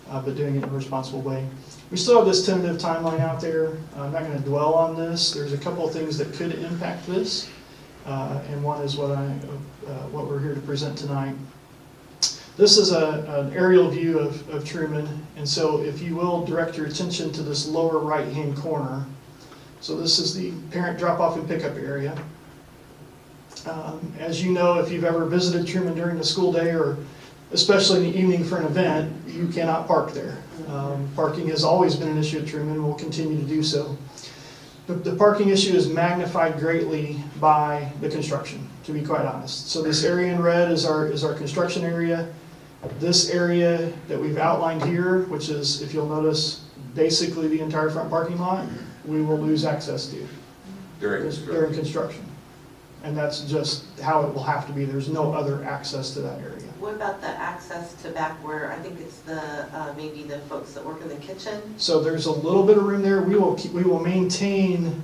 but doing it in a responsible way. We still have this tentative timeline out there. I'm not going to dwell on this. There's a couple of things that could impact this, and one is what we're here to present tonight. This is an aerial view of Truman, and so if you will direct your attention to this lower right-hand corner. So this is the parent drop-off and pickup area. As you know, if you've ever visited Truman during the school day, or especially in the evening for an event, you cannot park there. Parking has always been an issue at Truman and will continue to do so. The parking issue is magnified greatly by the construction, to be quite honest. So this area in red is our construction area. This area that we've outlined here, which is, if you'll notice, basically the entire front parking lot, we will lose access to during construction. And that's just how it will have to be. There's no other access to that area. What about the access to back where, I think it's maybe the folks that work in the kitchen? So there's a little bit of room there. We will maintain,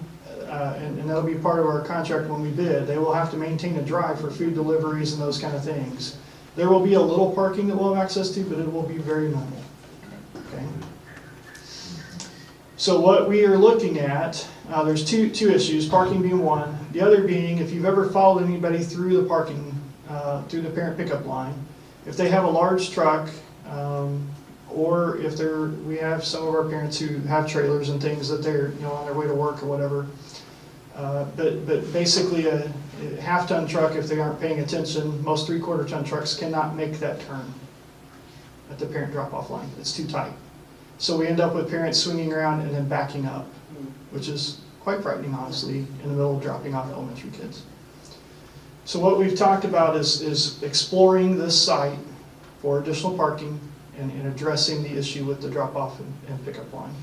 and that'll be part of our contract when we bid. They will have to maintain a drive for food deliveries and those kind of things. There will be a little parking that we'll have access to, but it will be very minimal. Okay. So what we are looking at, there's two issues, parking being one. The other being, if you've ever followed anybody through the parking, through the parent pickup line, if they have a large truck, or if we have some of our parents who have trailers and things that they're on their way to work or whatever. But basically a half-ton truck, if they aren't paying attention, most 3/4-ton trucks cannot make that turn at the parent drop-off line. It's too tight. So we end up with parents swinging around and then backing up, which is quite frightening, honestly, in the middle of dropping off elementary kids. So what we've talked about is exploring this site for additional parking and addressing the issue with the drop-off and pickup line.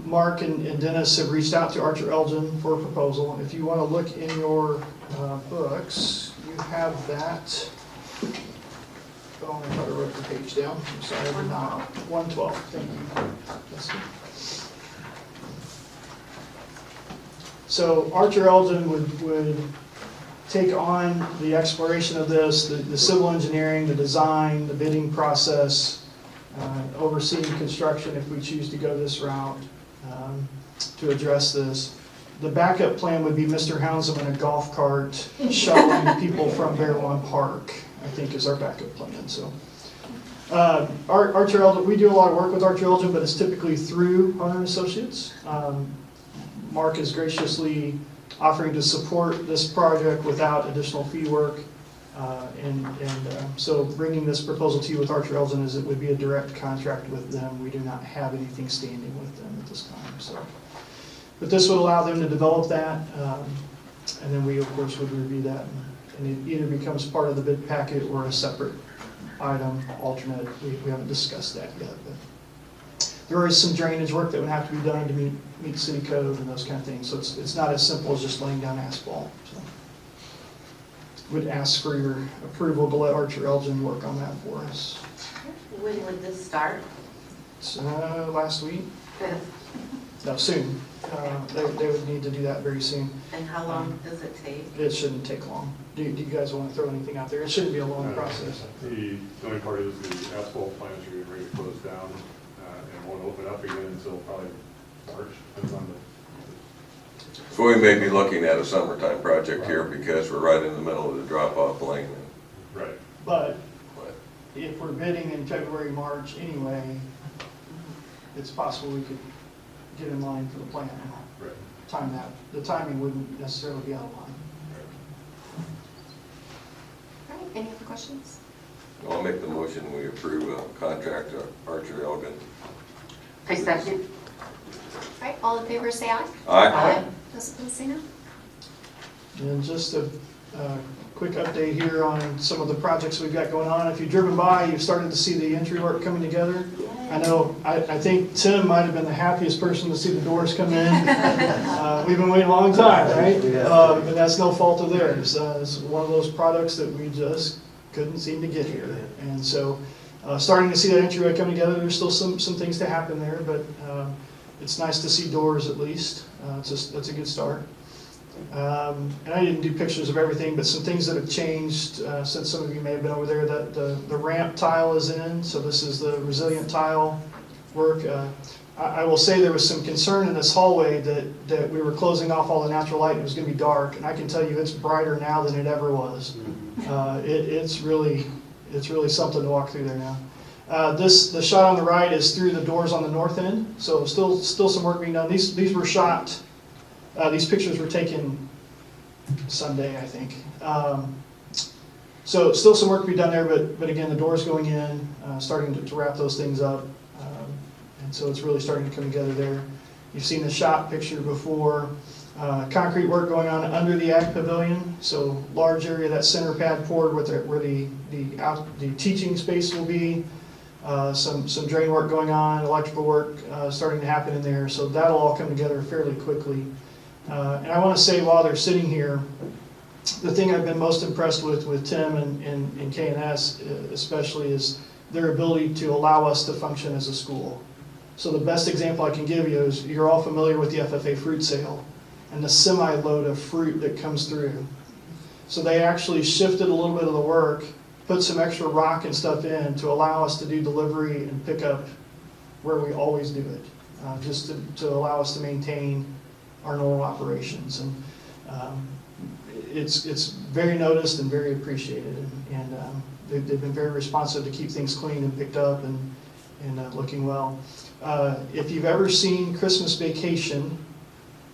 Mark and Dennis have reached out to Archer Elgin for a proposal. If you want to look in your books, you have that. Oh, I thought I wrote the page down. I'm sorry, I did not. 112. Thank you. That's good. So Archer Elgin would take on the exploration of this, the civil engineering, the design, the bidding process, overseeing construction if we choose to go this route to address this. The backup plan would be Mr. Hounsem in a golf cart shuttling people from Bear Lawn Park, I think is our backup plan. So, Archer Elgin, we do a lot of work with Archer Elgin, but it's typically through Hunter Associates. Mark is graciously offering to support this project without additional fee work. So bringing this proposal to you with Archer Elgin is it would be a direct contract with them. We do not have anything standing with them at this time. So, but this would allow them to develop that, and then we of course would review that, and it either becomes part of the bid packet or a separate item, alternate. We haven't discussed that yet, but there is some drainage work that would have to be done to meet city code and those kind of things. So it's not as simple as just laying down asphalt. So would ask for your approval to let Archer Elgin work on that for us. When would this start? So, last week? No, soon. They would need to do that very soon. And how long does it take? It shouldn't take long. Do you guys want to throw anything out there? It shouldn't be a long process. The only part is the asphalt plants are getting ready to close down, and won't open up again until probably March, depends on the. So we may be looking at a summertime project here because we're right in the middle of the drop-off lane. Right. But if we're bidding in February, March anyway, it's possible we could get in line for the plan. Right. Time that. The timing wouldn't necessarily be out of line. All right, any other questions? I'll make the motion, we approve a contract to Archer Elgin. I second. All right, all in favor say aye. Aye. Those opposed say no. And just a quick update here on some of the projects we've got going on. If you've driven by, you've started to see the entry work coming together. I know, I think Tim might have been the happiest person to see the doors come in. We've been waiting a long time, right? And that's no fault of theirs. It's one of those products that we just couldn't seem to get here. And so starting to see that entryway coming together. There's still some things to happen there, but it's nice to see doors at least. That's a good start. And I didn't do pictures of everything, but some things that have changed since some of you may have been over there. That the ramp tile is in, so this is the resilient tile work. I will say there was some concern in this hallway that we were closing off all the natural light and it was going to be dark, and I can tell you it's brighter now than it ever was. It's really something to walk through there now. The shot on the right is through the doors on the north end, so still some work being done. These were shot. These pictures were taken Sunday, I think. So still some work to be done there, but again, the doors going in, starting to wrap those things up. And so it's really starting to come together there. You've seen the shop picture before. Concrete work going on under the Ag Pavilion. So large area, that center pad poured where the teaching space will be. Some drain work going on, electrical work starting to happen in there. So that'll all come together fairly quickly. And I want to say while they're sitting here, the thing I've been most impressed with Tim and K&S especially is their ability to allow us to function as a school. So the best example I can give you is you're all familiar with the FFA fruit sale and the semi-load of fruit that comes through. So they actually shifted a little bit of the work, put some extra rock and stuff in to allow us to do delivery and pick up where we always do it, just to allow us to maintain our normal operations. And it's very noticed and very appreciated, and they've been very responsive to keep things clean and picked up and looking well. If you've ever seen Christmas Vacation,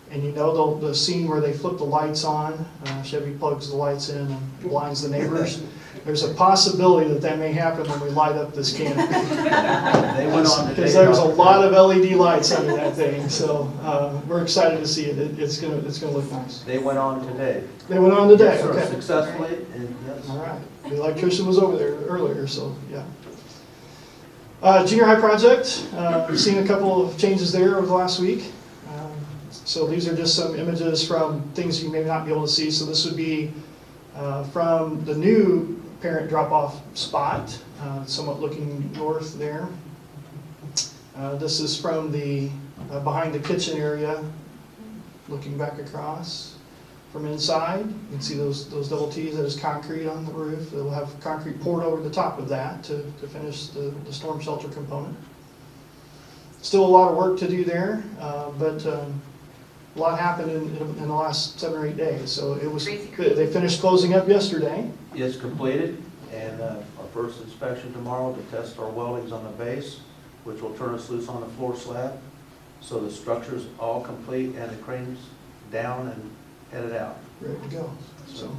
and you know the scene where they flip the lights on, Chevy plugs the lights in and blinds the neighbors, there's a possibility that may happen when we light up this canopy. They went on today. Because there's a lot of LED lights under that thing, so we're excited to see it. It's gonna look nice. They went on today. They went on today, Yes, sir, okay. successfully, and yes. All right. The electrician was over there earlier, so yeah. Junior high project, we've seen a couple of changes there over the last week. So these are just some images from things you may not be able to see. So this would be from the new parent drop-off spot, somewhat looking north there. This is from the behind the kitchen area, looking back across. from inside. You can see those double T's, that is concrete on the roof. They'll have concrete poured over the top of that to finish the storm shelter component. Still a lot of work to do there, but a lot happened in the last 7 or 8 days. So it was good. They finished closing up yesterday. It's completed, and our first inspection tomorrow to test our weldings on the base, which will turn us loose on the floor slab. So the structure's all complete and the crane's down and headed out. Ready to go. So,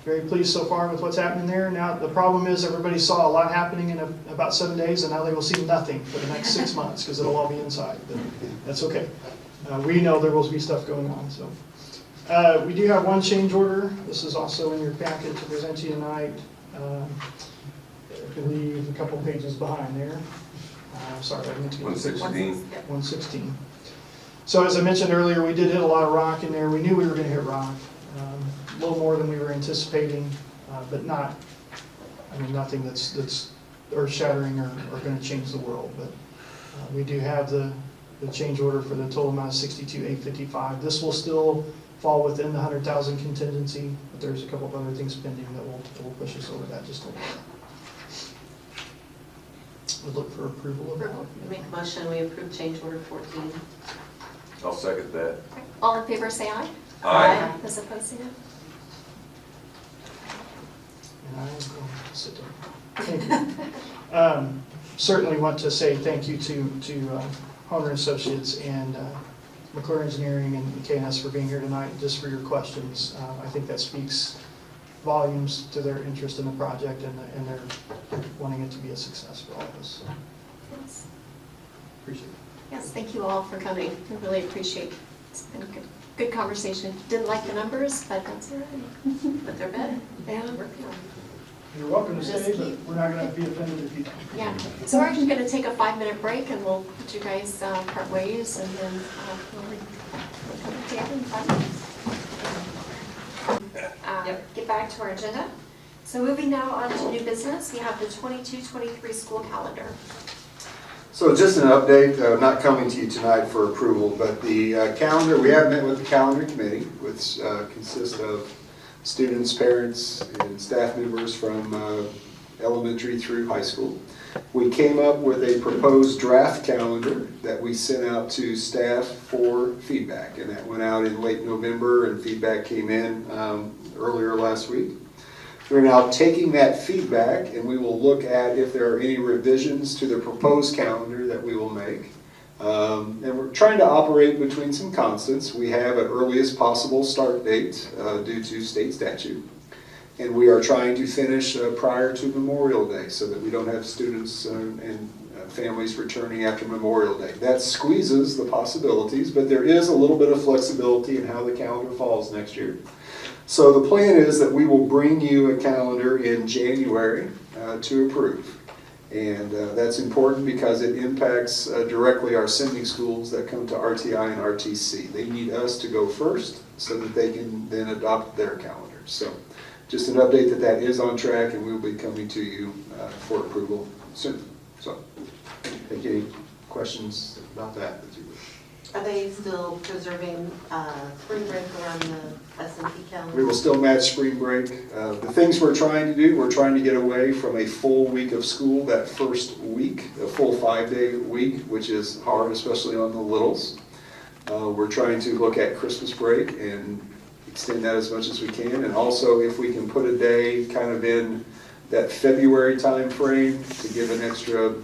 very pleased so far with what's happening there. Now, the problem is everybody saw a lot happening in about 7 days, and now they will see nothing for the next 6 months because it'll all be inside. But that's okay. We know there will be stuff going on. So, we do have one change order. This is also in your packet to present to you tonight. I believe a couple pages behind there. Sorry, I meant to get 116. 116. So as I mentioned earlier, we did hit a lot of rock in there. We knew we were going to hit rock, a little more than we were anticipating, but not, I mean, nothing that's earth-shattering or going to change the world. But we do have the change order for the total amount of $62,855. This will still fall within the 100,000 contingency, but there's a couple of other things pending that will push us over that just a little bit. We'll look for approval of that. Make a motion, we approve change order 14. I'll second that. All in favor, say aye. Aye. Those opposed, say no. And I am going to sit down. Thank you. Certainly want to say thank you to Honer Associates and McClure Engineering and K&S for being here tonight, just for your questions. I think that speaks volumes to their interest in the project and their wanting it to be a success for all of us. So, Yes. appreciate it. Yes, thank you all for coming. I really appreciate it. It's been a good conversation. Didn't like the numbers, but that's all right. But they're better. Yeah. Working on it. You're welcome to Just stay, but keep- we're not going to be offended if you don't. Yeah. So we're actually going to take a 5-minute break, and we'll put you guys part ways, and then we'll come together in 5 minutes. Get back to our agenda. So moving now on to new business, we have the 22-23 school calendar. So just an update, not coming to you tonight for approval, but the calendar, we have met with the calendar committee, which consists of students, parents, and staff members from elementary through high school. We came up with a proposed draft calendar that we sent out to staff for feedback, and that went out in late November, and feedback came in earlier last week. We're now taking that feedback, and we will look at if there are any revisions to the proposed calendar that we will make. And we're trying to operate between some constants. We have an earliest possible start date due to state statute. And we are trying to finish prior to Memorial Day so that we don't have students and families returning after Memorial Day. That squeezes the possibilities, but there is a little bit of flexibility in how the calendar falls next year. So the plan is that we will bring you a calendar in January to approve. And that's important because it impacts directly our sending schools that come to RTI and RTC. They need us to go first so that they can then adopt their calendar. So just an update that that is on track, and we'll be coming to you for approval soon. So, any questions about that you wish? Are they still preserving spring break around the S&P calendar? We will still match spring break. The things we're trying to do, we're trying to get away from a full week of school that first week, a full 5-day week, which is hard, especially on the littles. We're trying to look at Christmas break and extend that as much as we can. And also, if we can put a day kind of in that February time frame to give an extra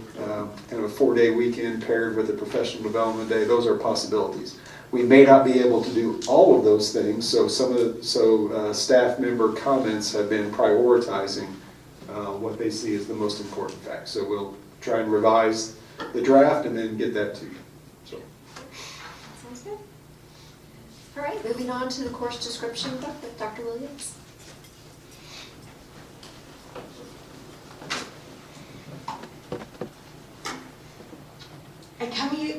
kind of a 4-day weekend paired with a professional development day, those are possibilities. We may not be able to do all of those things, so staff member comments have been prioritizing what they see as the most important facts. So we'll try and revise the draft and then get that to you. So. Sounds good. All right, moving on to the course description book with Dr. Williams.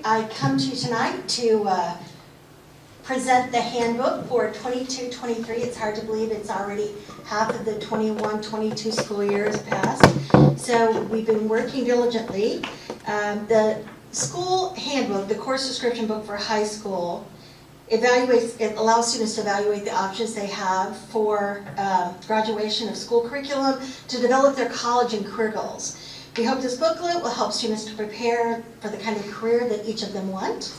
I come to you tonight to present the handbook for 22-23. It's hard to believe it's already half of the 21-22 school year has passed. So we've been working diligently. The school handbook, the course description book for high school, It allows students to evaluate the options they have for graduation of school curriculum to develop their college and career goals. We hope this booklet will help students to prepare for the kind of career that each of them want.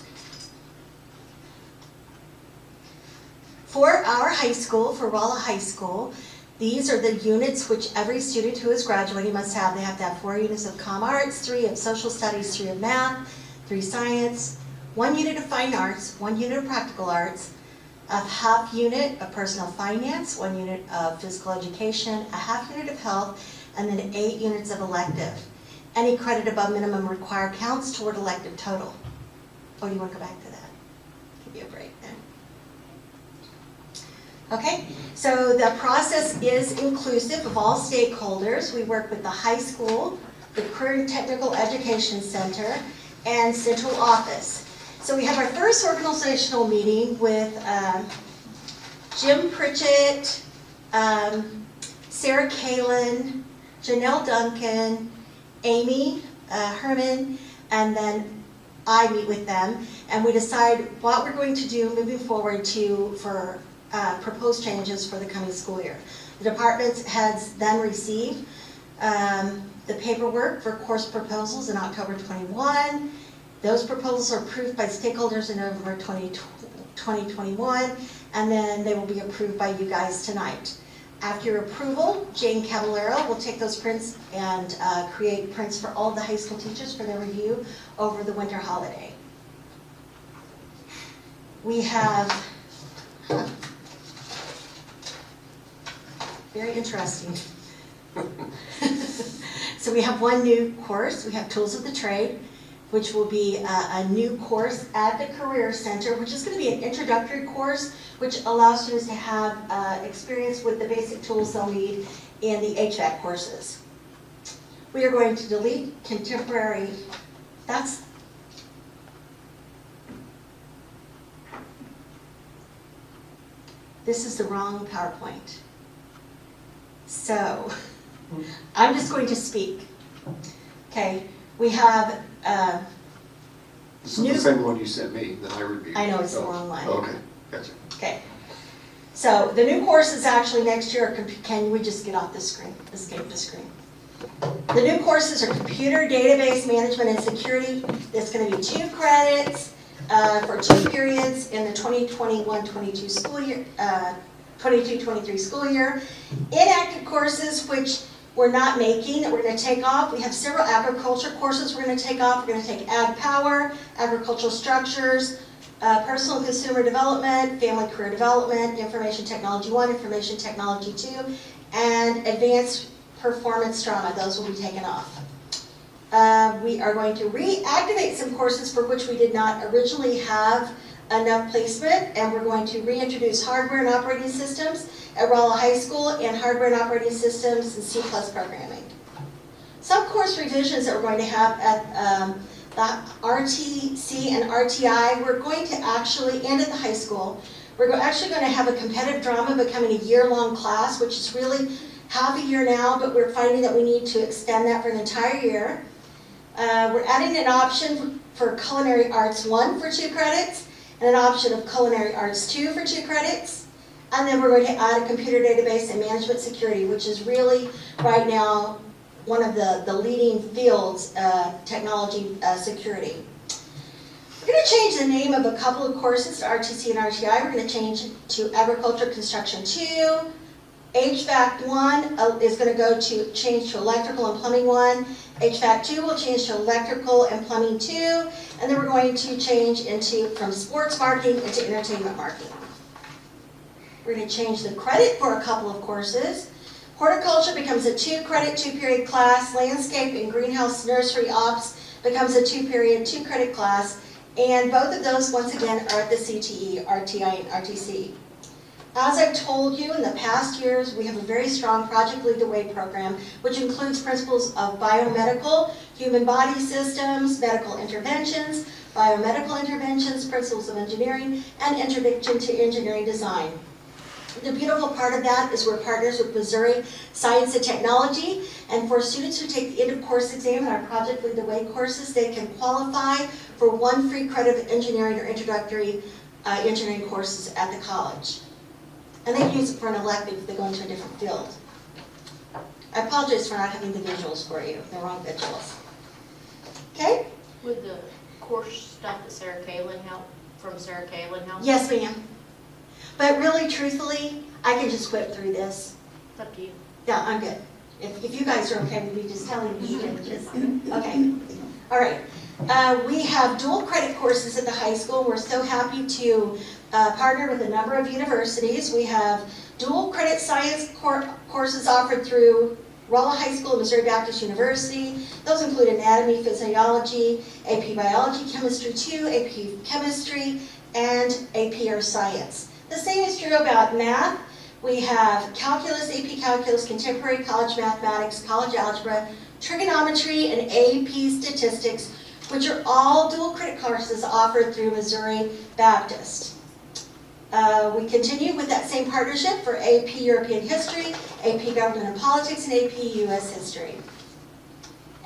For our high school, for Rolla High School, these are the units which every student who is graduating must have. They have to have 4 units of comm arts, 3 of social studies, 3 of math, 3 science, 1 unit of fine arts, 1 unit of practical arts, a half unit of personal finance, 1 unit of physical education, a half unit of health, and then 8 units of elective. Any credit above minimum required counts toward elective total. Oh, do you want to go back to that? Give you a break then. Okay, so the process is inclusive of all stakeholders. We work with the high school, the Career and Technical Education Center, and central office. So we have our first organizational meeting with Jim Pritchett, Sarah Kalin, Janelle Duncan, Amy Herman, and then I meet with them, and we decide what we're going to do moving forward for proposed changes for the coming school year. The department heads then receive the paperwork for course proposals in October 21. Those proposals are approved by stakeholders in November 2021, and then they will be approved by you guys tonight. After your approval, Jane Caballero will take those prints and create prints for all the high school teachers for their review over the winter holiday. We have, very interesting. So we have one new course. We have Tools of the Trade, which will be a new course at the Career Center, which is going to be an introductory course, which allows students to have experience with the basic tools they'll need in the HVAC courses. We are going to delete contemporary, this is the wrong PowerPoint. So, I'm just going to speak. Okay, we have This is the same one you sent me that I reviewed. I know, it's the wrong one. Okay, gotcha. Okay. So the new course is actually next year. Can we just get off the screen? Escape the screen. The new courses are computer, database management, and security. It's going to be 2 credits for 2 periods in the 2021-22 school year, 22-23 school year. Inactive courses, which we're not making, that we're going to take off. We have several agriculture courses we're going to take off. We're going to take Ag Power, Agricultural Structures, Personal and Consumer Development, Family Career Development, Information Technology 1, Information Technology 2, and Advanced Performance Drama. Those will be taken off. We are going to reactivate some courses for which we did not originally have enough placement, and we're going to reintroduce hardware and operating systems at Rolla High School and hardware and operating systems and C+ programming. Some course revisions that we're going to have at the RTC and RTI, we're going to actually, and at the high school, we're actually going to have a competitive drama becoming a year-long class, which is really half a year now, but we're finding that we need to extend that for an entire year. We're adding an option for Culinary Arts 1 for 2 credits, and an option of Culinary Arts 2 for 2 credits. And then we're going to add a computer database and management security, which is really, right now, one of the leading fields, technology security. We're going to change the name of a couple of courses to RTC and RTI. We're going to change to Agriculture Construction 2. HVAC 1 is going to change to Electrical and Plumbing 1. HVAC 2 will change to Electrical and Plumbing 2. And then we're going to change from sports marketing into entertainment marketing. We're going to change the credit for a couple of courses. Horticulture becomes a 2-credit, 2-period class. Landscape and Greenhouse Nursery Ops becomes a 2-period, 2-credit class. And both of those, once again, are at the CTE, RTI, and RTC. As I've told you in the past years, we have a very strong Project Lead the Way program, which includes principles of biomedical, human body systems, medical interventions, biomedical interventions, principles of engineering, and introduction to engineering design. The beautiful part of that is we're partners with Missouri Science and Technology, and for students who take the end of course exam in our Project Lead the Way courses, they can qualify for 1 free credit of engineering or introductory engineering courses at the college. And they can use it for an elective if they go into a different field. I apologize for not having the visuals for you, the wrong visuals. Okay? Would the course stuff that Sarah Kalin help, from Sarah Kalin help? Yes, ma'am. But really, truthfully, I can just whip through this. It's up to you. Yeah, I'm good. If you guys are okay with me just telling you, you can just, okay. All right. We have dual credit courses at the high school. We're so happy to partner with a number of universities. We have dual credit science courses offered through Rolla High School and Missouri Baptist University. Those include anatomy, physiology, AP biology, chemistry 2, AP chemistry, and AP earth science. The same is true about math. We have calculus, AP calculus, contemporary college mathematics, college algebra, trigonometry, and AP statistics, which are all dual credit courses offered through Missouri Baptist. We continue with that same partnership for AP European History, AP Government and Politics, and AP US History.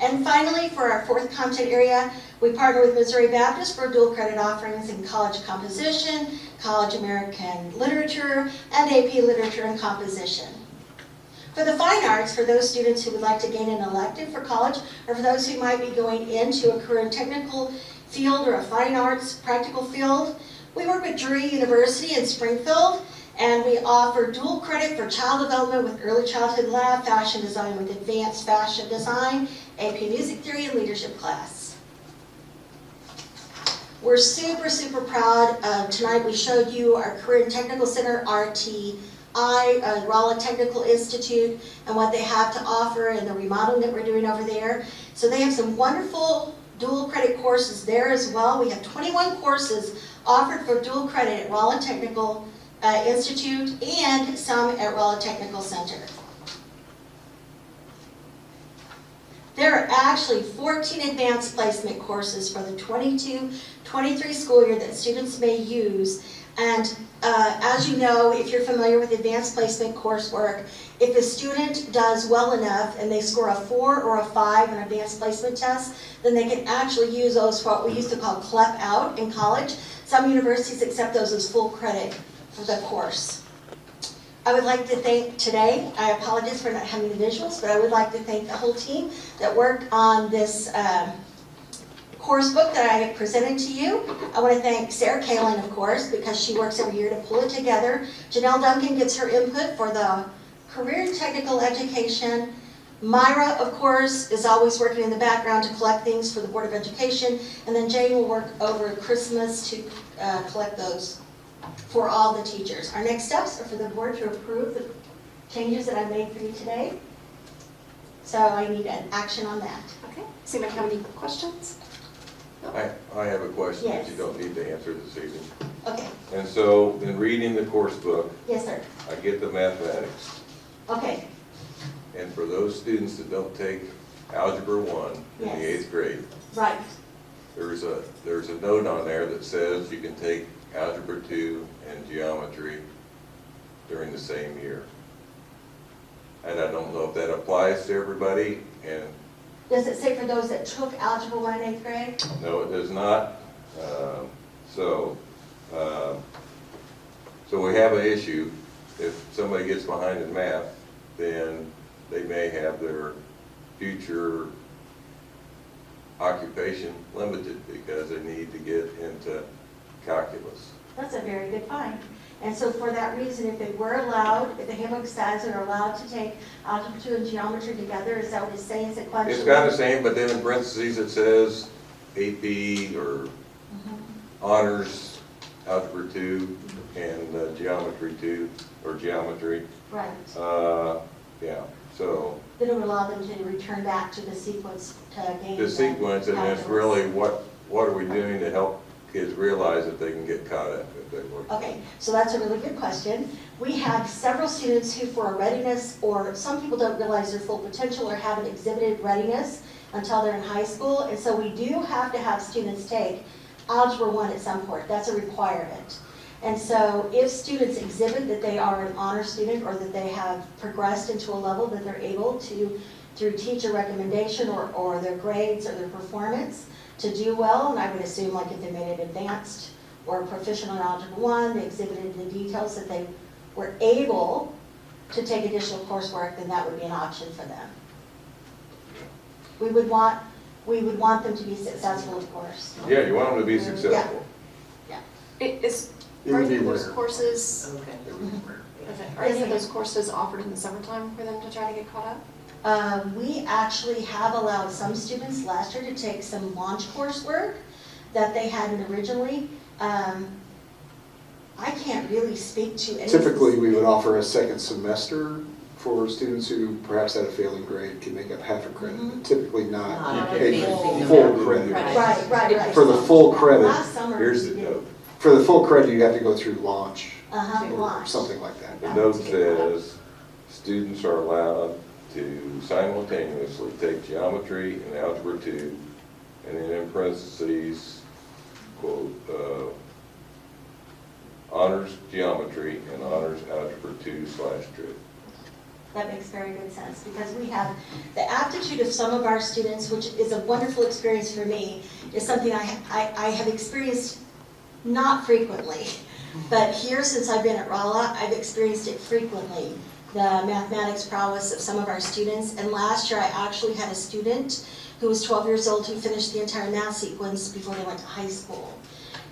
And finally, for our fourth content area, we partner with Missouri Baptist for dual credit offerings in college composition, college American literature, and AP literature and composition. For the fine arts, for those students who would like to gain an elective for college, or for those who might be going into a career technical field or a fine arts practical field, we work with Drury University in Springfield, and we offer dual credit for child development with early childhood lab, fashion design with advanced fashion design, AP music theory, and leadership class. We're super, super proud. Tonight we showed you our Career and Technical Center, RTI, Rolla Technical Institute, and what they have to offer and the remodeling that we're doing over there. So they have some wonderful dual credit courses there as well. We have 21 courses offered for dual credit at Rolla Technical Institute and some at Rolla Technical Center. There are actually 14 advanced placement courses for the 22-23 school year that students may use. And as you know, if you're familiar with advanced placement coursework, if a student does well enough and they score a 4 or a 5 in an advanced placement test, then they can actually use those for what we used to call CLEP out in college. Some universities accept those as full credit for the course. I would like to thank today, I apologize for not having the visuals, but I would like to thank the whole team that worked on this course book that I presented to you. I want to thank Sarah Kalin, of course, because she works every year to pull it together. Janelle Duncan gets her input for the career and technical education. Myra, of course, is always working in the background to collect things for the Board of Education. And then Jane will work over Christmas to collect those for all the teachers. Our next steps are for the board to approve the changes that I made for you today. So I need an action on that. Okay, does anybody have any questions? I have a question that Yes. you don't need to answer this evening. Okay, And so, in reading the course book, yes, sir. I get the mathematics. Okay, And for those students that don't take Algebra 1 in Yes. the 8th grade, right. there's a note on there that says you can take Algebra 2 and Geometry during the same year. And I don't know if that applies to everybody, and Does it say for those that took Algebra 1 in 8th grade? no, it does not. So we have an issue. If somebody gets behind in math, then they may have their future occupation limited because they need to get into calculus. That's a very good point. And so for that reason, if they were allowed, if the handbook says they're allowed to take Algebra 2 and Geometry together, is that what it's saying sequentially? It's kind of the same, but then in parentheses it says AP or honors Algebra 2 and Geometry 2, or Geometry. Right. Yeah, so Then it would allow them to return back to the sequence to gain. the sequence, and it's calculus. really what are we doing to help kids realize that they can get caught up if they work. Okay, so that's a really good question. We have several students who for a readiness, or some people don't realize their full potential or haven't exhibited readiness until they're in high school, and so we do have to have students take Algebra 1 at some point. That's a requirement. And so if students exhibit that they are an honor student or that they have progressed into a level that they're able to, through teacher recommendation or their grades or their performance, to do well, and I would assume like if they made an advanced or proficient on Algebra 1, they exhibited the details that they were able to take additional coursework, then that would be an option for them. We would want them to be successful, of course. Yeah, you want them to be successful. It would be Are those rare. courses, are any of those courses offered in the summertime for them to try to get caught up? We actually have allowed some students last year to take some launch coursework that they hadn't originally. I can't really speak to any. Typically, we would offer a second semester for students who perhaps had a failing grade, can make up half a credit, but typically not a full credit. Right. For the full credit, Last summer. Here's we the did. note. for the full credit, you have to go through launch or Launch. something like that. The note says, students are allowed to simultaneously take geometry and algebra 2, and then in parentheses, quote, honors geometry and honors algebra 2/trig. That makes very good sense, because we have the aptitude of some of our students, which is a wonderful experience for me, is something I have experienced not frequently, but here since I've been at Rolla, I've experienced it frequently, the mathematics prowess of some of our students. And last year I actually had a student who was 12 years old who finished the entire math sequence before they went to high school.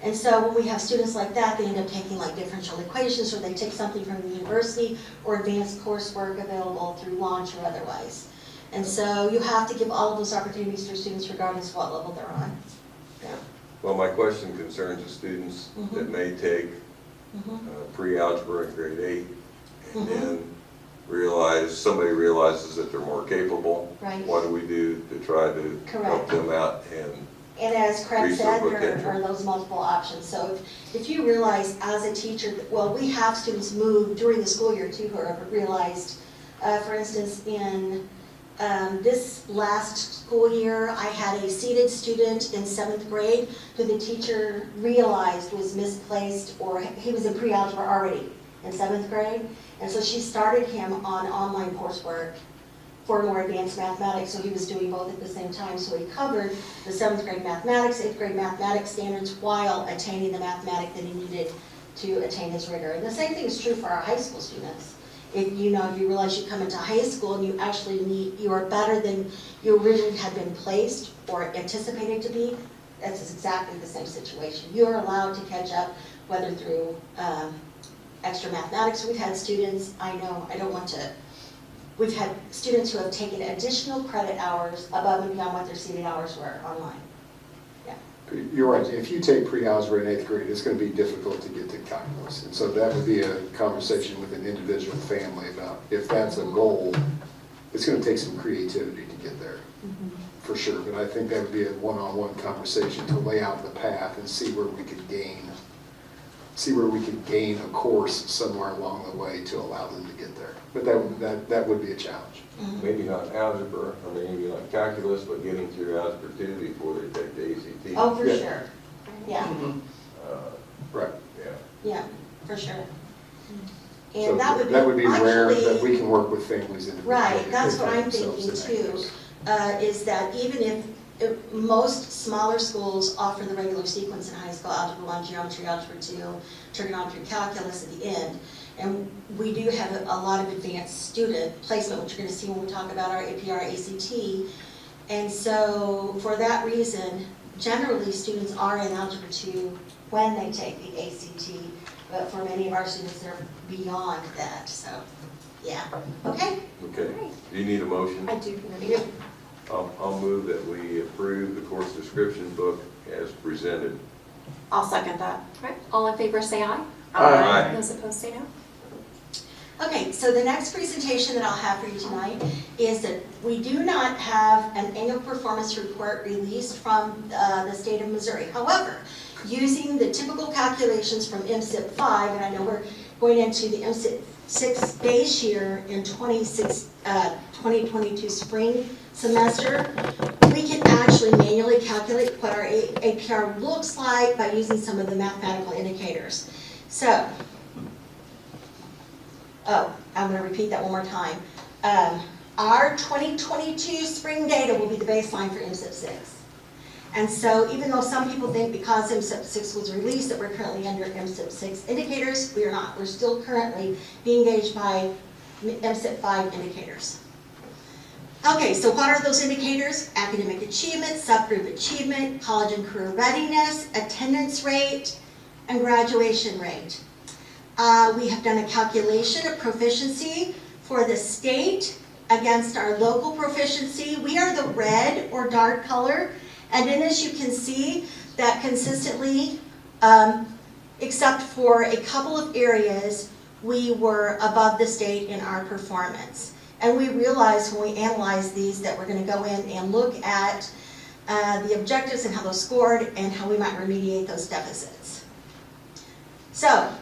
And so when we have students like that, they end up taking like differential equations, or they take something from the university, or advanced coursework available through launch or otherwise. And so you have to give all of those opportunities for students regardless of what level they're on. Yeah. Well, my question concerns the students that may take pre-algebra in grade 8 and then somebody realizes that they're more capable. Right. What do we do to try to help them out and And as Craig increase their said, potential? there are those multiple options. So if you realize as a teacher, well, we have students move during the school year too who have realized, for instance, in this last school year, I had a seated student in 7th grade who the teacher realized was misplaced, or he was in pre-algebra already in 7th grade. And so she started him on online coursework for more advanced mathematics, so he was doing both at the same time. So he covered the 7th grade mathematics, 8th grade mathematics standards while attaining the mathematics that he needed to attain his rigor. And the same thing is true for our high school students. If you realize you come into high school and you actually you are better than you originally had been placed or anticipated to be, that's exactly the same situation. You are allowed to catch up, whether through extra mathematics. We've had students, we've had students who have taken additional credit hours above and beyond what their seated hours were online. Yeah. You're right, if you take pre-algebra in 8th grade, it's going to be difficult to get to calculus. And so that would be a conversation with an individual family about if that's a goal, it's going to take some creativity to get there, for sure. But I think that would be a one-on-one conversation to lay out the path and see where we could gain a course somewhere along the way to allow them to get there. But that would be a challenge. maybe not algebra, or maybe not calculus, but getting through algebra 2 before they take the ACT. Oh, for sure. Yeah. Right. Yeah, for sure. So And that would be rare, actually- that we can work with families individually. Right, if that's they what find I'm themselves thinking in that too, case. is that even if most smaller schools offer the regular sequence in high school, algebra 1, geometry, algebra 2, trigonometry, calculus at the end, and we do have a lot of advanced student placement, which you're going to see when we talk about our APR, ACT, and so for that reason, generally students are in algebra 2 when they take the ACT, but for many of our students, they're beyond that, so, yeah. Okay? Okay, do you need a motion? I do. I'll move that we approve the course description book as presented. I'll second that. All right, all in favor say aye. Aye. Those opposed say no. Okay, so the next presentation that I'll have for you tonight is that we do not have an annual performance report released from the state of Missouri. However, using the typical calculations from MSIP 5, and I know we're going into the MSIP 6 base year in 2022 spring semester, we can actually manually calculate what our APR looks like by using some of the mathematical indicators. So, I'm going to repeat that one more time. Our 2022 spring data will be the baseline for MSIP 6. And so even though some people think because MSIP 6 was released that we're currently under MSIP 6 indicators, we are not. We're still currently being gauged by MSIP 5 indicators. Okay, so what are those indicators? Academic achievement, subgroup achievement, college and career readiness, attendance rate, and graduation rate. We have done a calculation of proficiency for the state against our local proficiency. We are the red or dark color, and in this you can see that consistently, except for a couple of areas, we were above the state in our performance. And we realized when we analyzed these that we're going to go in and look at the objectives and how those scored and how we might remediate those deficits. So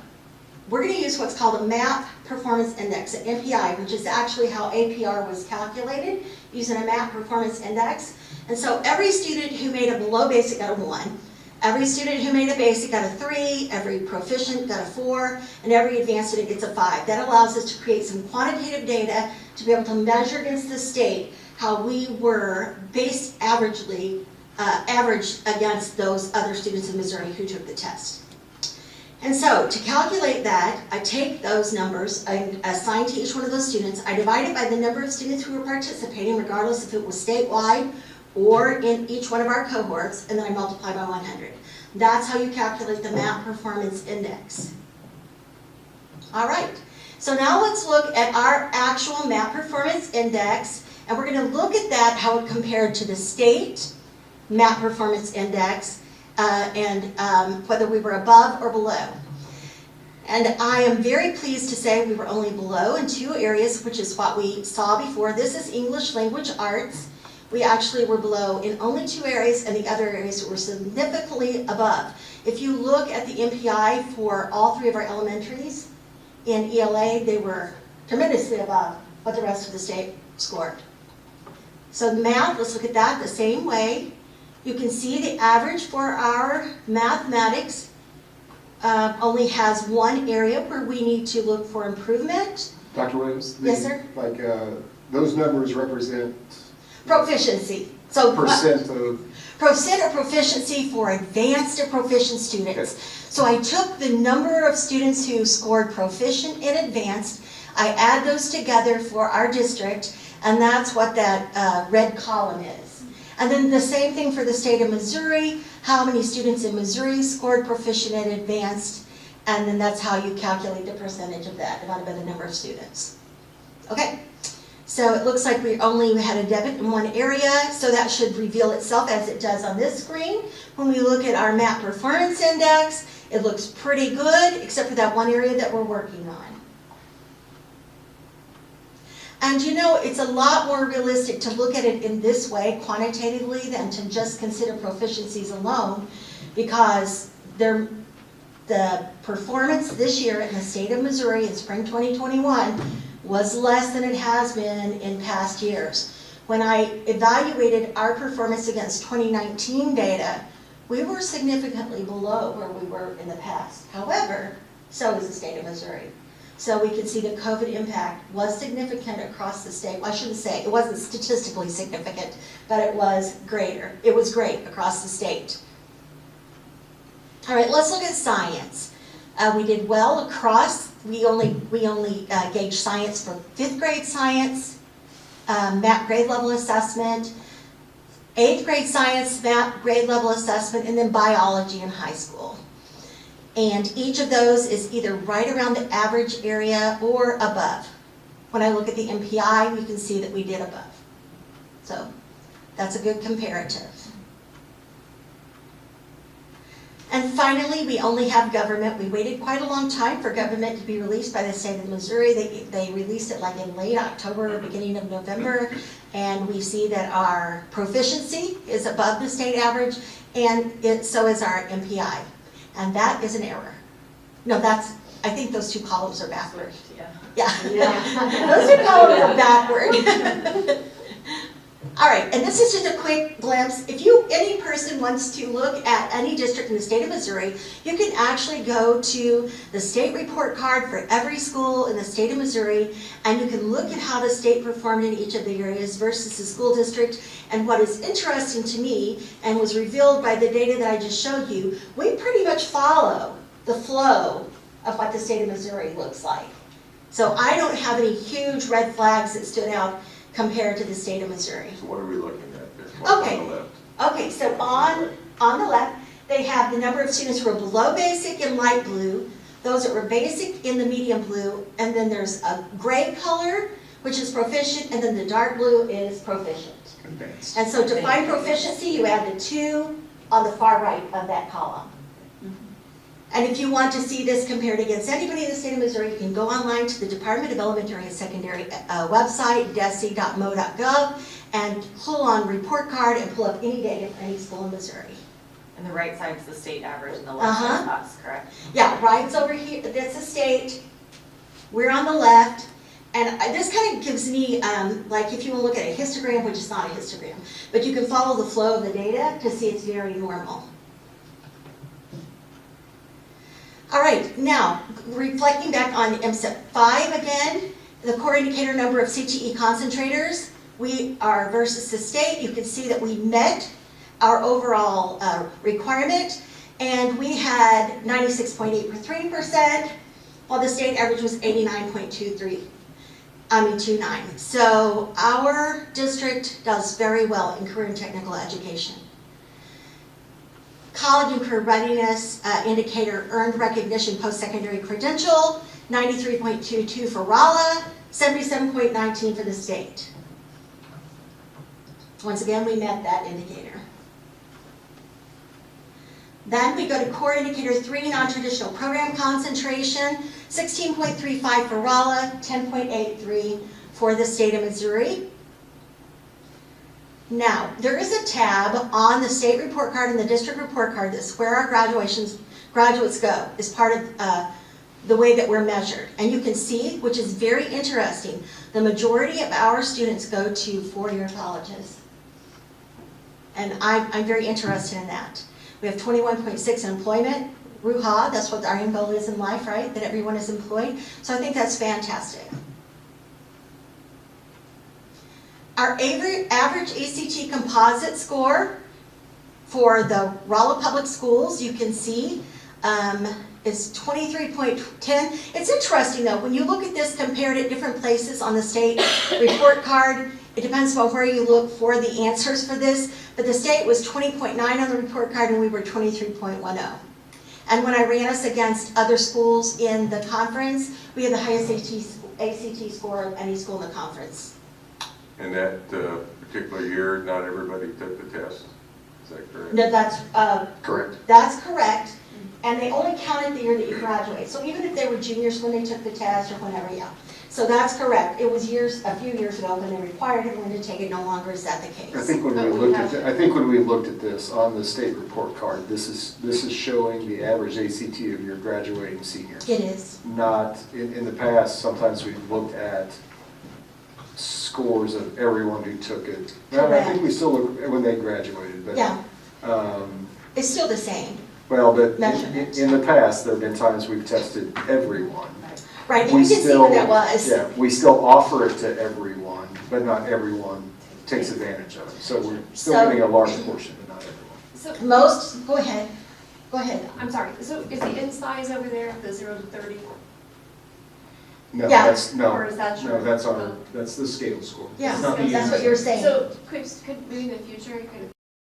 we're going to use what's called a MAP Performance Index, an MPI, which is actually how APR was calculated, using a MAP Performance Index. And so every student who made a below basic got a 1. Every student who made a basic got a 3, every proficient got a 4, and every advanced student gets a 5. That allows us to create some quantitative data to be able to measure against the state how we were based averaged against those other students in Missouri who took the test. And so to calculate that, I take those numbers, I assign to each one of those students, I divide it by the number of students who were participating, regardless if it was statewide or in each one of our cohorts, and then I multiply by 100. That's how you calculate the MAP Performance Index. All right, so now let's look at our actual MAP Performance Index, and we're going to look at that, how it compared to the state MAP Performance Index, and whether we were above or below. And I am very pleased to say we were only below in 2 areas, which is what we saw before. This is English Language Arts. We actually were below in only 2 areas, and the other areas were significantly above. If you look at the MPI for all 3 of our elementaries in ELA, they were tremendously above what the rest of the state scored. So math, let's look at that the same way. You can see the average for our mathematics only has 1 area where we need to look for improvement. Dr. Williams? Yes, sir? Like, those numbers represent Proficiency. So percent of... Percent of proficiency for advanced or proficient students. Okay. So I took the number of students who scored proficient and advanced, I add those together for our district, and that's what that red column is. And then the same thing for the state of Missouri, how many students in Missouri scored proficient and advanced, and then that's how you calculate the percentage of that, divided by the number of students. Okay, so it looks like we only had a debit in 1 area, so that should reveal itself as it does on this screen. When we look at our MAP Performance Index, it looks pretty good, except for that 1 area that we're working on. And you know, it's a lot more realistic to look at it in this way, quantitatively, than to just consider proficiencies alone, because the performance this year in the state of Missouri in spring 2021 was less than it has been in past years. When I evaluated our performance against 2019 data, we were significantly below where we were in the past. However, so is the state of Missouri. So we can see the COVID impact was significant across the state. Well, I shouldn't say, it wasn't statistically significant, but it was greater. It was great across the state. All right, let's look at science. We did well across. We only gauged science for 5th grade science, MAP grade level assessment, 8th grade science, MAP grade level assessment, and then biology in high school. And each of those is either right around the average area or above. When I look at the MPI, you can see that we did above. So that's a good comparative. And finally, we only have government. We waited quite a long time for government to be released by the state of Missouri. They released it like in late October, beginning of November, and we see that our proficiency is above the state average, and so is our MPI. And that is an error. No, I think those 2 columns are backward. Yeah. Those 2 columns are backward. All right, and this is just a quick glimpse. If any person wants to look at any district in the state of Missouri, you can actually go to the state report card for every school in the state of Missouri, and you can look at how the state performed in each of the areas versus the school district. And what is interesting to me, and was revealed by the data that I just showed you, we pretty much follow the flow of what the state of Missouri looks like. So I don't have any huge red flags that stood out compared to the state of Missouri. So what are we looking at there? What's Okay. on the left? Okay, so on the left, they have the number of students who are below basic in light blue, those that were basic in the medium blue, and then there's a gray color, which is proficient, and then the dark blue is proficient. Advanced. And so to find proficiency, you add the 2 on the far right of that column. And if you want to see this compared against anybody in the state of Missouri, you can go online to the Department of Elementary and Secondary website, desi.mo.gov, and pull on report card and pull up any data for any school in Missouri. And the right side's the state average and the left side's us, correct? Yeah, right's over here, that's the state, we're on the left, and this kind of gives me, like if you want to look at a histogram, which is not a histogram, but you can follow the flow of the data to see it's very normal. All right, now, reflecting back on MSEP 5 again, the core indicator number of CTE concentrators, we are versus the state, you can see that we met our overall requirement, and we had 96.83%, while the state average was 89.29. So our district does very well in career and technical education. College and career readiness indicator earned recognition post-secondary credential, 93.22 for Rolla, 77.19 for the state. Once again, we met that indicator. Then we go to core indicator 3, non-traditional program concentration, 16.35 for Rolla, 10.83 for the state of Missouri. Now, there is a tab on the state report card and the district report card that's where our graduates go, is part of the way that we're measured. And you can see, which is very interesting, the majority of our students go to four-year colleges. And I'm very interested in that. We have 21.6 in employment. Ruha, that's what our end goal is in life, right? That everyone is employed. So I think that's fantastic. Our average ACT composite score for the Rolla Public Schools, you can see, is 23.10. It's interesting though, when you look at this compared at different places on the state report card, it depends on where you look for the answers for this, but the state was 20.9 on the report card and we were 23.10. And when I ran us against other schools in the conference, we had the highest ACT score of any school in the conference. In that particular year, not everybody took the test, is that correct? No, that's Correct. That's correct. And they only counted the year that you graduate. So even if they were juniors when they took the test or whenever, yeah. So that's correct. It was a few years ago when they required everyone to take it. No longer is that the case. I think when we looked at this on the state report card, this is showing the average ACT of your graduating senior. It is. Not in the past. Sometimes we've looked at scores of everyone who took it. Now, I think we still look when they graduated, but yeah, it's still the same. Well, but measurement. in the past, there have been times we've tested everyone. Right, and you can see what that was. Yeah, we still offer it to everyone, but not everyone takes advantage of it. So we're still getting a large portion, but not everyone. So Most, go ahead. Go ahead. I'm sorry, so is the in size over there, the 0 to 30? No, Yeah. that's, no, Or is that no, that's the scale score. Yeah, It's not the that's what unit. you're saying. So could maybe in the future, you could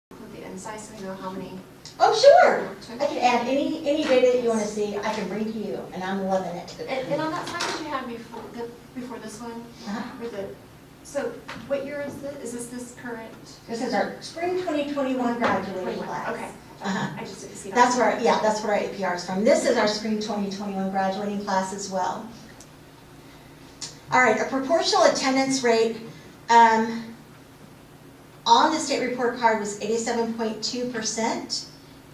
put the in size so we know how many? Oh, sure. I can add any data that you want to see. I can bring to you, and I'm loving it. And on that slide that you had before this one, with the, so what year is this? Is this current? This is our spring 2021 graduating class. Okay. Uh-huh. I just didn't see that. That's where our APR is from. This is our spring 2021 graduating class as well. All right, a proportional attendance rate on the state report card was 87.2%,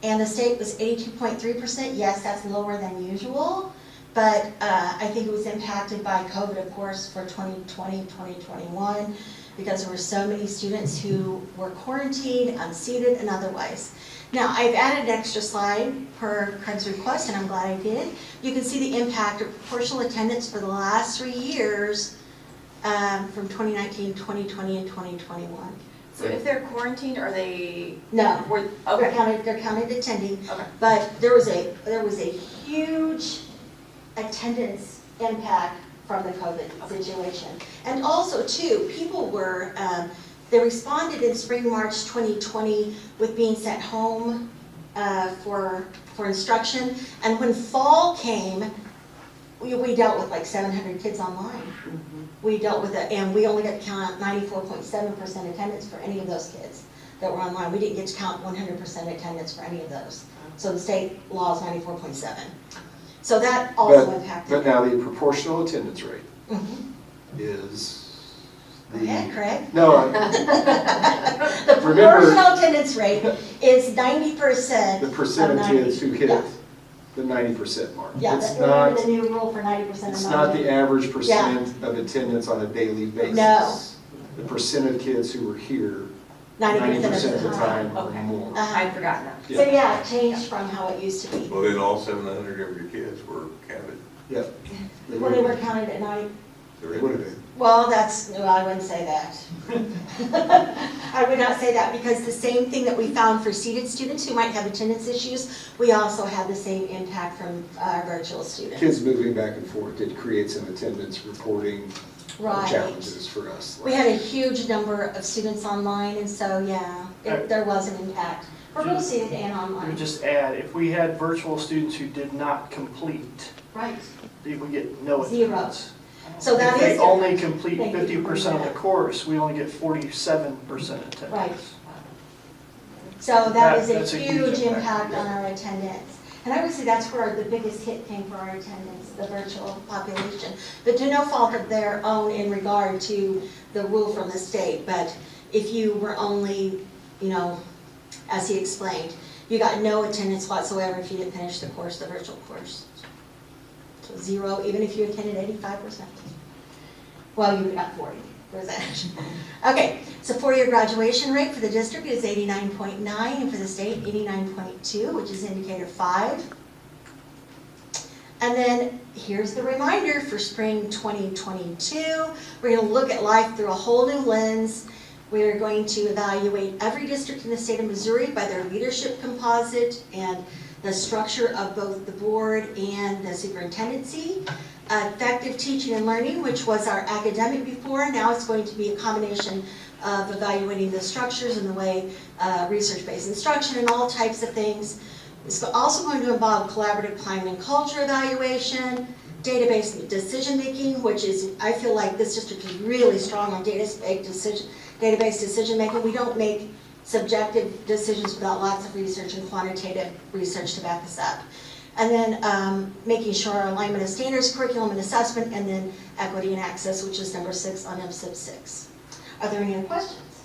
and the state was 82.3%. Yes, that's lower than usual, but I think it was impacted by COVID, of course, for 2020, 2021, because there were so many students who were quarantined, unseated, and otherwise. Now, I've added an extra slide per Craig's request, and I'm glad I did. You can see the impact of proportional attendance for the last 3 years from 2019, 2020, and 2021. So if they're quarantined, are they? No, Were, they're okay. counted attending, Okay. but there was a huge attendance impact from the COVID situation. And also too, people were, they responded in spring, March 2020 with being sent home for instruction. And when fall came, we dealt with like 700 kids online. We dealt with it, and we only got to count 94.7% attendance for any of those kids that were online. We didn't get to count 100% attendance for any of those. So the state law is 94.7. So that also impacted. But now the proportional attendance rate Mhm. is Go ahead, Craig. No. The Remember- proportional attendance rate is 90%. The percent of 90. kids who hit Yeah. the 90% mark. Yeah, It's that's not, the new rule for 90% of it's not the 90. average percent of attendance on a daily basis. No. The percent of kids who were here 90% of the time or Okay. more. I'd forgotten that. So yeah, it changed from how it used to be. Well, then all 700 of your kids were counted. Yep. When they were counted at night. They would have been. Well, no, I wouldn't say that. I would not say that, because the same thing that we found for seated students who might have attendance issues, we also had the same impact from our virtual students. Kids moving back and forth did create some attendance reporting Right. challenges for us. We had a huge number of students online, and so, yeah, there was an impact for both seated and Let me online. just add, if we had virtual students who did not complete, Right. they would get no Zero. attendance. So that If they is only different. complete Thank you for 50% of the that. course, we only get 47% attendance. Right. So that is a That's a huge huge impact. impact on our attendance. And I would say that's where the biggest hit came for our attendance, the virtual population. But to no fault of their own in regard to the rule from the state. But if you were only, as he explained, you got no attendance whatsoever if you didn't finish the course, the virtual course. So 0, even if you attended 85%. Well, you got 40%. Okay, so 4-year graduation rate for the district is 89.9, and for the state, 89.2, which is indicator 5. And then here's the reminder for spring 2022. We're going to look at life through a whole new lens. We are going to evaluate every district in the state of Missouri by their leadership composite and the structure of both the board and the superintendency. Effective teaching and learning, which was our academic before, now it's going to be a combination of evaluating the structures and the way research-based instruction and all types of things. It's also going to involve collaborative climate and culture evaluation, database decision-making, which is, I feel like this district is really strong on database decision-making. We don't make subjective decisions without lots of research and quantitative research to back us up. And then making sure our alignment of standards, curriculum and assessment, and then equity and access, which is number 6 on MSIP 6. Are there any other questions?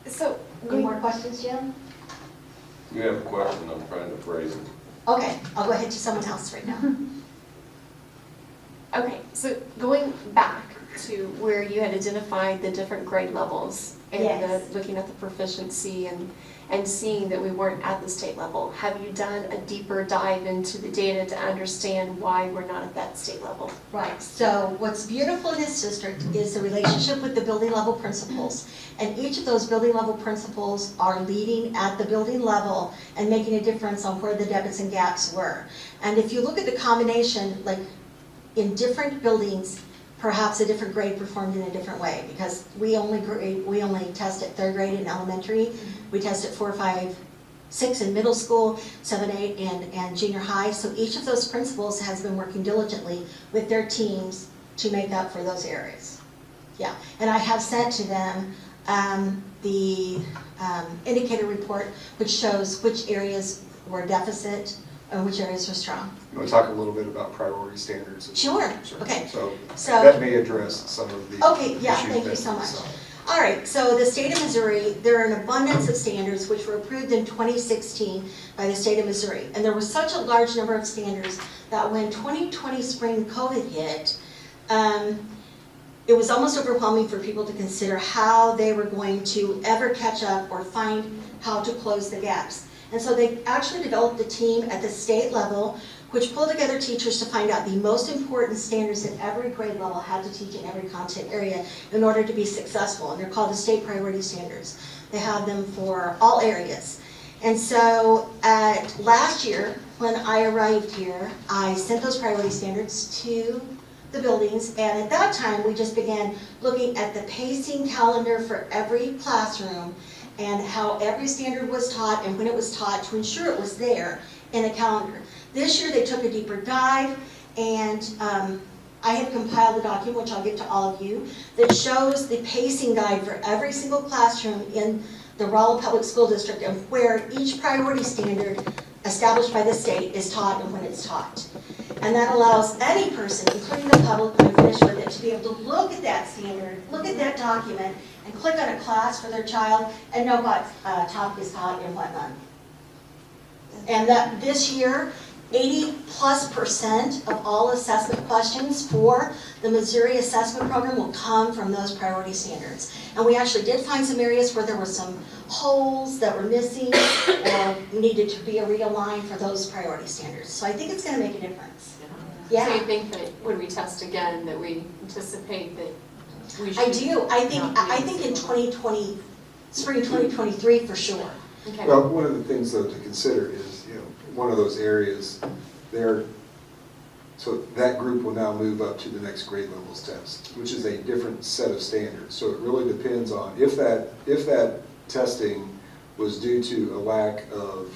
So, Any more questions, Jim? You have a question, I'm trying to phrase it. Okay, I'll go ahead to someone else right now. Okay, so going back to where you had identified the different grade levels and Yes. looking at the proficiency and seeing that we weren't at the state level, have you done a deeper dive into the data to understand why we're not at that state level? Right, so what's beautiful in this district is the relationship with the building level principals. And each of those building level principals are leading at the building level and making a difference on where the debits and gaps were. And if you look at the combination, like in different buildings, perhaps a different grade performed in a different way, because we only test at 3rd grade in elementary. We test at 4, 5, 6 in middle school, 7, 8 and junior high. So each of those principals has been working diligently with their teams to make up for those areas. Yeah, and I have sent to them the indicator report, which shows which areas were deficit and which areas were strong. You want to talk a little bit about priority standards? Sure, okay. So So- that may address some of the Okay, yeah, issues thank you that so much. saw. All right, so the state of Missouri, there are an abundance of standards which were approved in 2016 by the state of Missouri. And there was such a large number of standards that when 2020 spring COVID hit, it was almost overwhelming for people to consider how they were going to ever catch up or find how to close the gaps. And so they actually developed a team at the state level which pulled together teachers to find out the most important standards that every grade level had to teach in every content area in order to be successful. And they're called the state priority standards. They have them for all areas. And so last year, when I arrived here, I sent those priority standards to the buildings, and at that time we just began looking at the pacing calendar for every classroom and how every standard was taught and when it was taught to ensure it was there in a calendar. This year they took a deeper dive, and I have compiled a document, which I'll give to all of you, that shows the pacing guide for every single classroom in the Rolla Public School District and where each priority standard established by the state is taught and when it's taught. And that allows any person, including the public, when finished with it, to be able to look at that standard, look at that document, and click on a class for their child and know what topic is taught in what month. And that this year, 80+% of all assessment questions for the Missouri assessment program will come from those priority standards. And we actually did find some areas where there were some holes that were missing or needed to be realigned for those priority standards. So I think it's going to make a difference. Yeah. So you think that when we test again, that we anticipate that we should? I do. I think in 2020, spring 2023 for sure. Okay. Well, one of the things though to consider is, one of those areas there, so that group will now move up to the next grade levels test, which is a different set of standards. So it really depends on if that testing was due to a lack of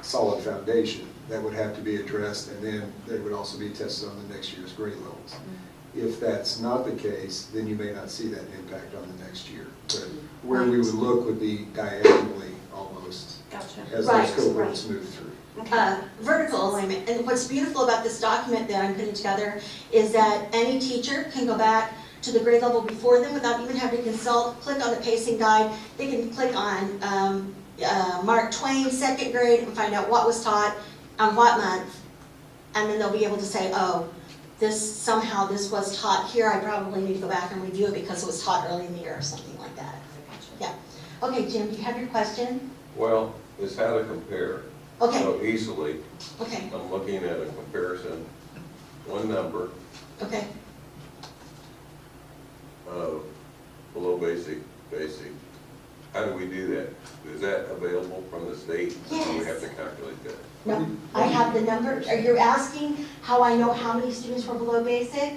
solid foundation, that would have to be addressed, and then they would also be tested on the next year's grade levels. If that's not the case, then you may not see that impact on the next year. But where we would look would be diagonally almost, Gotcha. as Right, those cohorts right. move through. Vertical alignment. And what's beautiful about this document that I'm putting together is that any teacher can go back to the grade level before them without even having to consult, click on the pacing guide. They can click on Mark Twain, second grade, and find out what was taught on what month. And then they'll be able to say, oh, somehow this was taught here. I probably need to go back and review it because it was taught early in the year or something like that. Yeah. Okay, Jim, do you have your question? Well, it's how to compare. Okay. So easily, Okay. I'm looking at a comparison, one number Okay. of below basic. How do we do that? Is that available from the state? Or do we have to calculate that? No, I have the number. Are you asking how I know how many students were below basic?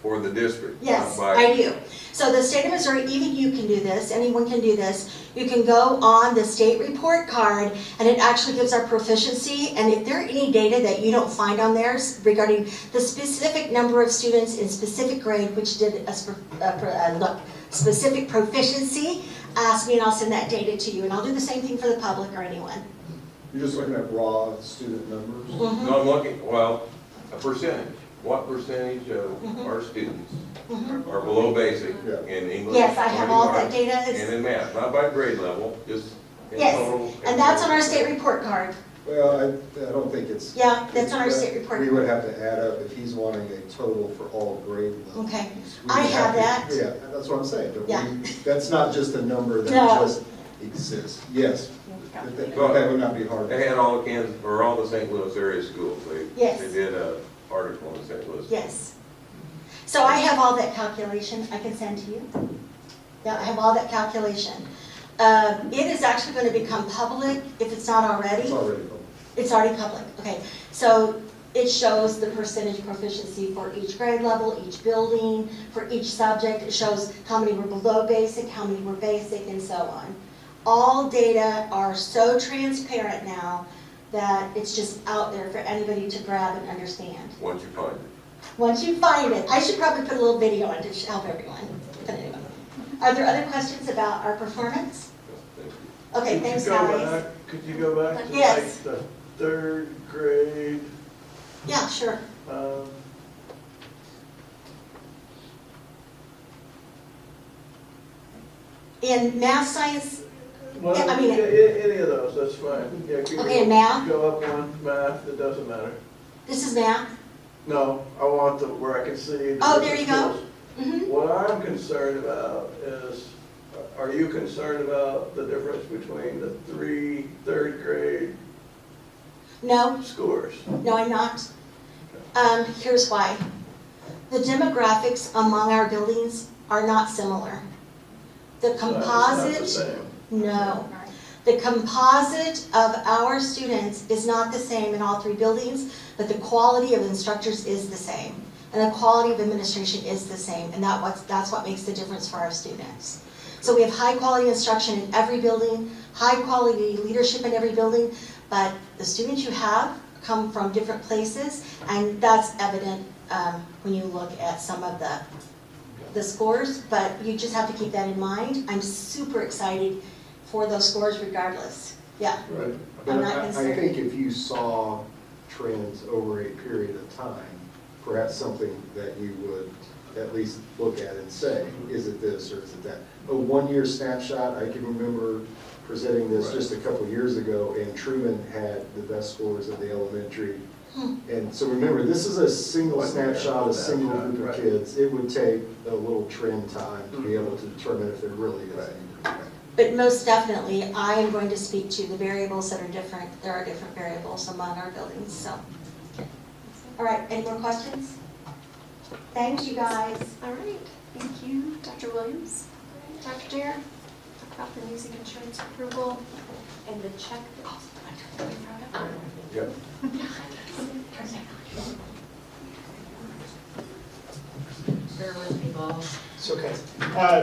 For the district? Yes, not by- I do. So the state of Missouri, even you can do this, anyone can do this. You can go on the state report card and it actually gives our proficiency. And if there are any data that you don't find on there regarding the specific number of students in specific grade which did a specific proficiency, ask me and I'll send that data to you. And I'll do the same thing for the public or anyone. You're just looking at raw student numbers? Mhm. No, I'm looking, well, a percentage. What percentage of our students are below basic in English? Yes, I have all that learning data. arts, And in math, not by grade level, just in Yes, total. and that's on our state report card. Well, I don't think it's. Yeah, that's on our state report. We would have to add up if he's wanting a total for all grade levels. Okay, We I would have to- that. Yeah, that's what I'm saying. But Yeah. that's not just a number that No. just exists. Yes, that would not be hard. They had all the Kansas, or all the St. Louis area schools. Yes. They did a article in St. Louis. Yes. So I have all that calculation I can send to you. Yeah, I have all that calculation. It is actually going to become public if it's not already. It's already public. It's already public, okay. So it shows the percentage proficiency for each grade level, each building, for each subject. It shows how many were below basic, how many were basic, and so on. All data are so transparent now that it's just out there for anybody to grab and understand. Once you find it. Once you find it, I should probably put a little video on to help everyone. But anyway. Are there other questions about our performance? Okay, thanks guys. Could you go back to Yes. like the third grade? Yeah, sure. In math, science, Well, I mean- any of those, that's fine. Yeah, can you Okay, math? Go up one, math, it doesn't matter. this is math. No, I want where I can see. the Oh, there you go. schools. Mhm. What I'm concerned about is, are you concerned about the difference between the 3 third grade No, scores? no, I'm not. Here's why. The demographics among our buildings are not similar. The It's not the composite, same. no. The composite of our students is not the same in all 3 buildings, but the quality of instructors is the same. And the quality of administration is the same, and that's what makes the difference for our students. So we have high-quality instruction in every building, high-quality leadership in every building, but the students you have come from different places, and that's evident when you look at some of the scores, but you just have to keep that in mind. I'm super excited for those scores regardless. Yeah, Right. I'm But not I concerned. think if you saw trends over a period of time, perhaps something that you would at least look at and say, is it this or is it that? A 1-year snapshot, I can remember presenting this just a couple years ago, and Truman had the best scores of the elementary. And so remember, this is a single snapshot, a single group of kids. It would take a little trend time to be able to determine if there really is anything. But most definitely, I am going to speak to the variables that are different. There are different variables among our buildings, so. All right, any more questions? Thanks, you guys. All right, thank you, Dr. Williams. Dr. Dare, talk about the music insurance approval and the check that you brought up. Yep. Bear with me, Bob. It's okay.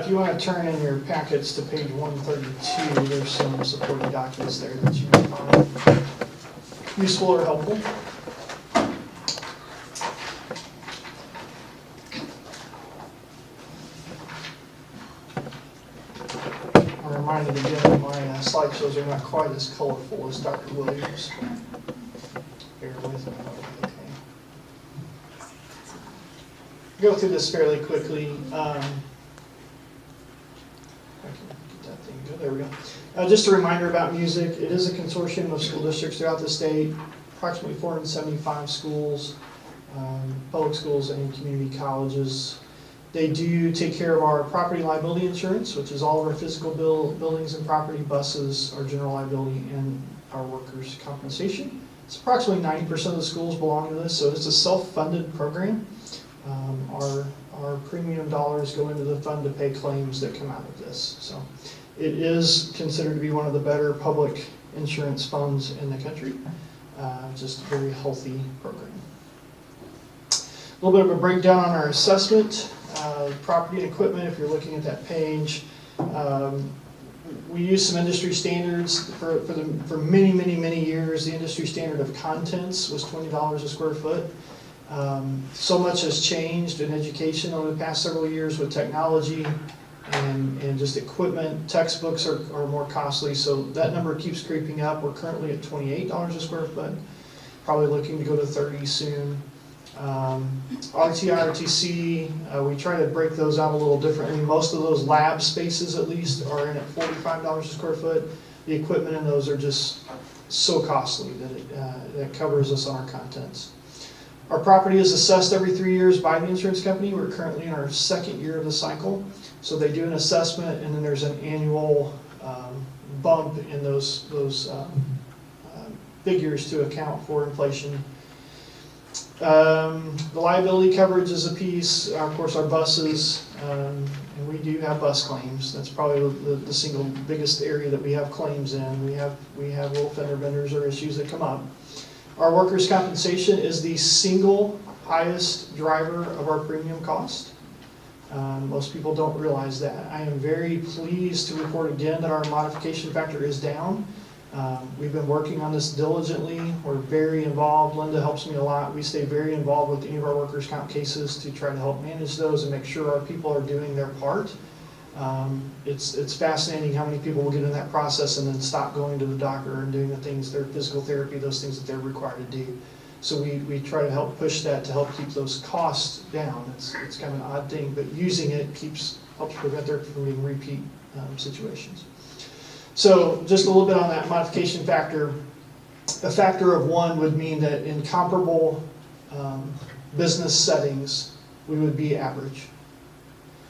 If you want to turn in your packets to page 132, there's some supporting documents there that you may find useful or helpful. I'm reminded again, my slideshows are not quite as colorful as Dr. Williams. Bear with me. Okay. Go through this fairly quickly. I can get that thing to go. There we go. Just a reminder about music. It is a consortium of school districts throughout the state, approximately 475 schools, public schools and community colleges. They do take care of our property liability insurance, which is all of our physical buildings and property, buses, our general liability, and our workers' compensation. It's approximately 90% of the schools belong to this, so it's a self-funded program. Our premium dollars go into the fund to pay claims that come out of this. So it is considered to be one of the better public insurance funds in the country. Just a very healthy program. A little bit of a breakdown on our assessment. Property and equipment, if you're looking at that page. We use some industry standards for many years. The industry standard of contents was $20 a square foot. So much has changed in education over the past several years with technology and just equipment. Textbooks are more costly, so that number keeps creeping up. We're currently at $28 a square foot, probably looking to go to $30 soon. RTI, RTC, we try to break those out a little differently. Most of those lab spaces, at least, are in at $45 a square foot. The equipment in those are just so costly that that covers us on our contents. Our property is assessed every 3 years by the insurance company. We're currently in our 2nd year of the cycle. So they do an assessment, and then there's an annual bump in those figures to account for inflation. The liability coverage is a piece, of course, our buses, and we do have bus claims. That's probably the single biggest area that we have claims in. We have little fender benders or issues that come up. Our workers' compensation is the single highest driver of our premium cost. Most people don't realize that. I am very pleased to report again that our modification factor is down. We've been working on this diligently. We're very involved. Linda helps me a lot. We stay very involved with any of our workers' comp cases to try to help manage those and make sure our people are doing their part. It's fascinating how many people will get in that process and then stop going to the doctor and doing the things, their physical therapy, those things that they're required to do. So we try to help push that to help keep those costs down. It's kind of an odd thing, but using it helps prevent there from being repeat situations. So just a little bit on that modification factor. A factor of 1 would mean that in comparable business settings, we would be average.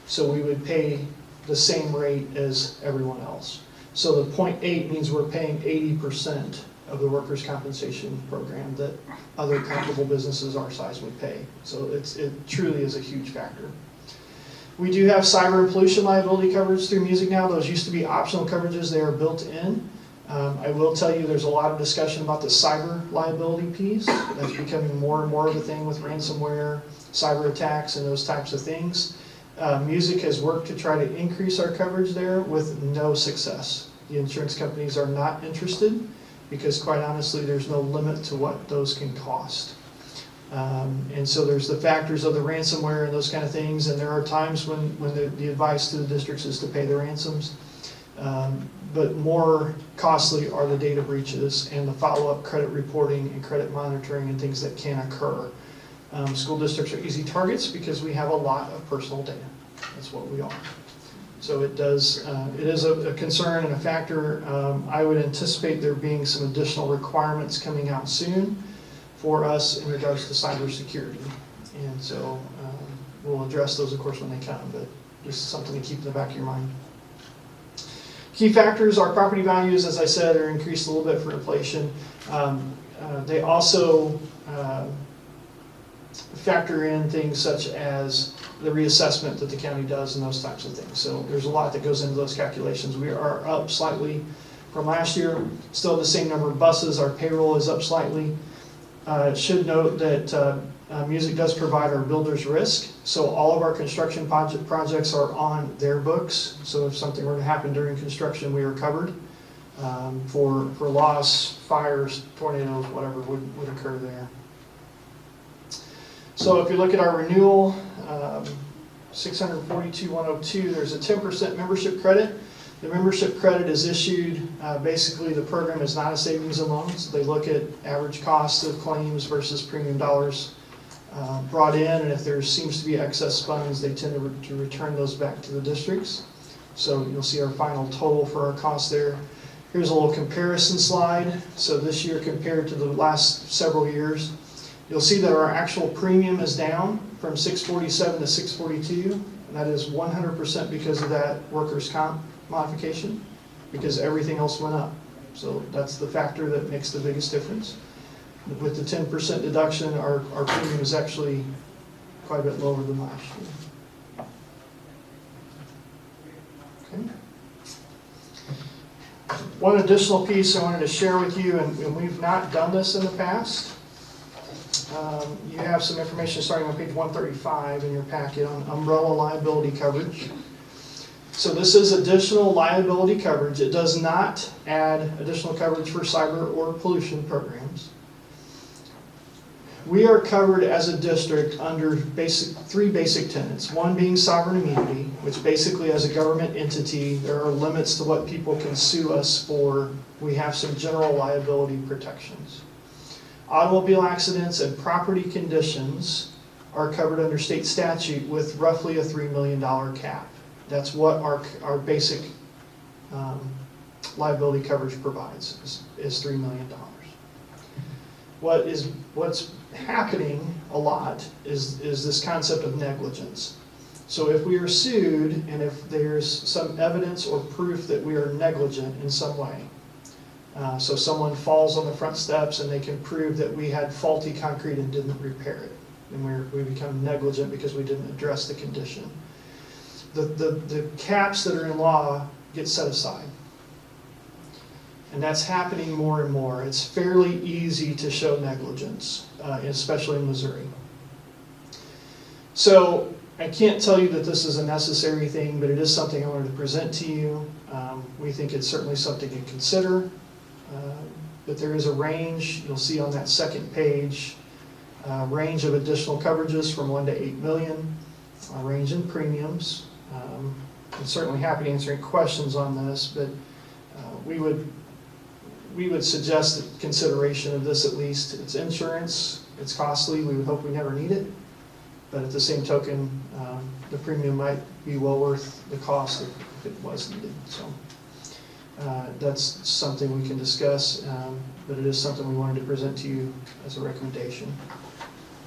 So we would pay the same rate as everyone else. So the 0.8 means we're paying 80% of the workers' compensation program that other comparable businesses our size would pay. So it truly is a huge factor. We do have cyber and pollution liability coverage through music now. Those used to be optional coverages. They are built in. I will tell you there's a lot of discussion about the cyber liability piece. That's becoming more and more of a thing with ransomware, cyber attacks, and those types of things. Music has worked to try to increase our coverage there with no success. The insurance companies are not interested because, quite honestly, there's no limit to what those can cost. And so there's the factors of the ransomware and those kind of things, and there are times when the advice to the districts is to pay the ransoms. But more costly are the data breaches and the follow-up credit reporting and credit monitoring and things that can occur. School districts are easy targets because we have a lot of personal data. That's what we are. So it is a concern and a factor. I would anticipate there being some additional requirements coming out soon for us in regards to cybersecurity. And so we'll address those, of course, when they come, but just something to keep in the back of your mind. Key factors are property values, as I said, are increased a little bit for inflation. They also factor in things such as the reassessment that the county does and those types of things. So there's a lot that goes into those calculations. We are up slightly from last year, still the same number of buses. Our payroll is up slightly. Should note that music does provide our builder's risk. So all of our construction projects are on their books. So if something were to happen during construction, we are covered for loss, fires, tornadoes, whatever would occur there. So if you look at our renewal, 642,102, there's a 10% membership credit. The membership credit is issued, basically the program is not a savings and loan, so they look at average cost of claims versus premium dollars brought in, and if there seems to be excess funds, they tend to return those back to the districts. So you'll see our final total for our cost there. Here's a little comparison slide. So this year compared to the last several years, you'll see that our actual premium is down from 647 to 642, and that is 100% because of that workers' comp modification, because everything else went up. So that's the factor that makes the biggest difference. With the 10% deduction, our premium is actually quite a bit lower than last year. Okay. One additional piece I wanted to share with you, and we've not done this in the past. You have some information starting on page 135 in your packet on umbrella liability coverage. So this is additional liability coverage. It does not add additional coverage for cyber or pollution programs. We are covered as a district under three basic tenets. One being sovereign immunity, which basically as a government entity, there are limits to what people can sue us for. We have some general liability protections. Automobile accidents and property conditions are covered under state statute with roughly a $3 million cap. That's what our basic liability coverage provides, is $3 million. What's happening a lot is this concept of negligence. So if we are sued and if there's some evidence or proof that we are negligent in some way, so someone falls on the front steps and they can prove that we had faulty concrete and didn't repair it, and we become negligent because we didn't address the condition. The caps that are in law get set aside. And that's happening more and more. It's fairly easy to show negligence, especially in Missouri. So I can't tell you that this is a necessary thing, but it is something I wanted to present to you. We think it's certainly something to consider. But there is a range, you'll see on that second page, range of additional coverages from 1 to 8 million, a range in premiums. I'm certainly happy to answer any questions on this, but we we would suggest consideration of this at least. It's insurance, it's costly, we would hope we never need it. But at the same token, the premium might be well worth the cost if it was needed. So that's something we can discuss, but it is something we wanted to present to you as a recommendation.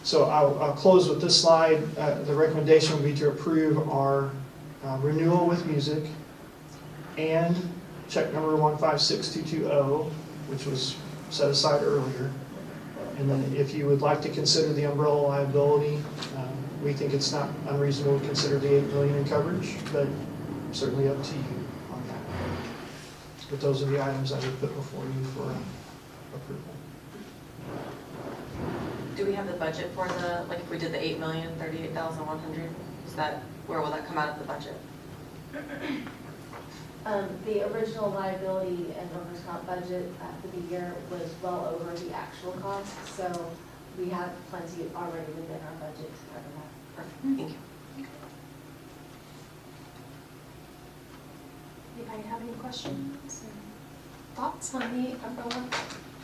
So I'll close with this slide. The recommendation would be to approve our renewal with music and check number 156220, which was set aside earlier. And then if you would like to consider the umbrella liability, we think it's not unreasonable to consider the $8 million in coverage, but certainly up to you on that. But those are the items I would put before you for approval. Do we have the budget for the, like if we did the 8,038,100, is that, where will that come out of the budget? The original liability and workers' comp budget for the year was well over the actual cost, so we have plenty already within our budget to cover that. Perfect, thank you. Anybody have any questions or thoughts on the umbrella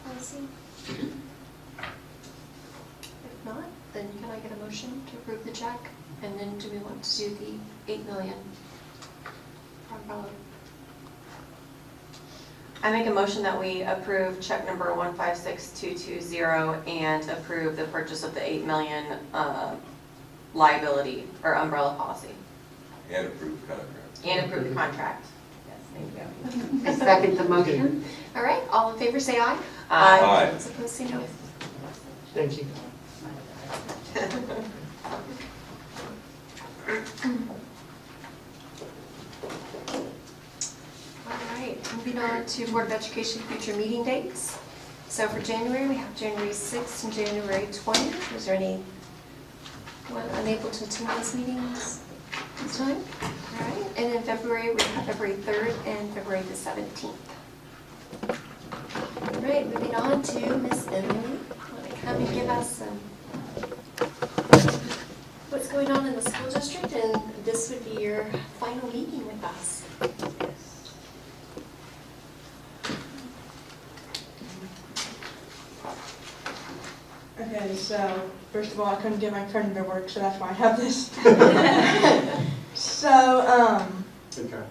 policy? If not, then can I get a motion to approve the check? And then do we want to do the $8 million umbrella? I make a motion that we approve check number 156220 and approve the purchase of the 8 million liability or umbrella policy. And approved contract. And approve the contract. Yes, thank you. I second the motion. All right, all in favor say aye. Aye. Those opposed say no. Thank you. All right, moving on to Board of Education future meeting dates. So for January, we have January 6th and January 20th. Is there anyone unable to attend those meetings this time? All right, and in February, we have February 3rd and February the 17th. All right, moving on to Miss Emily. Want to come and give us what's going on in the school district, and this would be your final meeting with us. Okay, so first of all, I couldn't get my printer to work, so that's why I have this. So,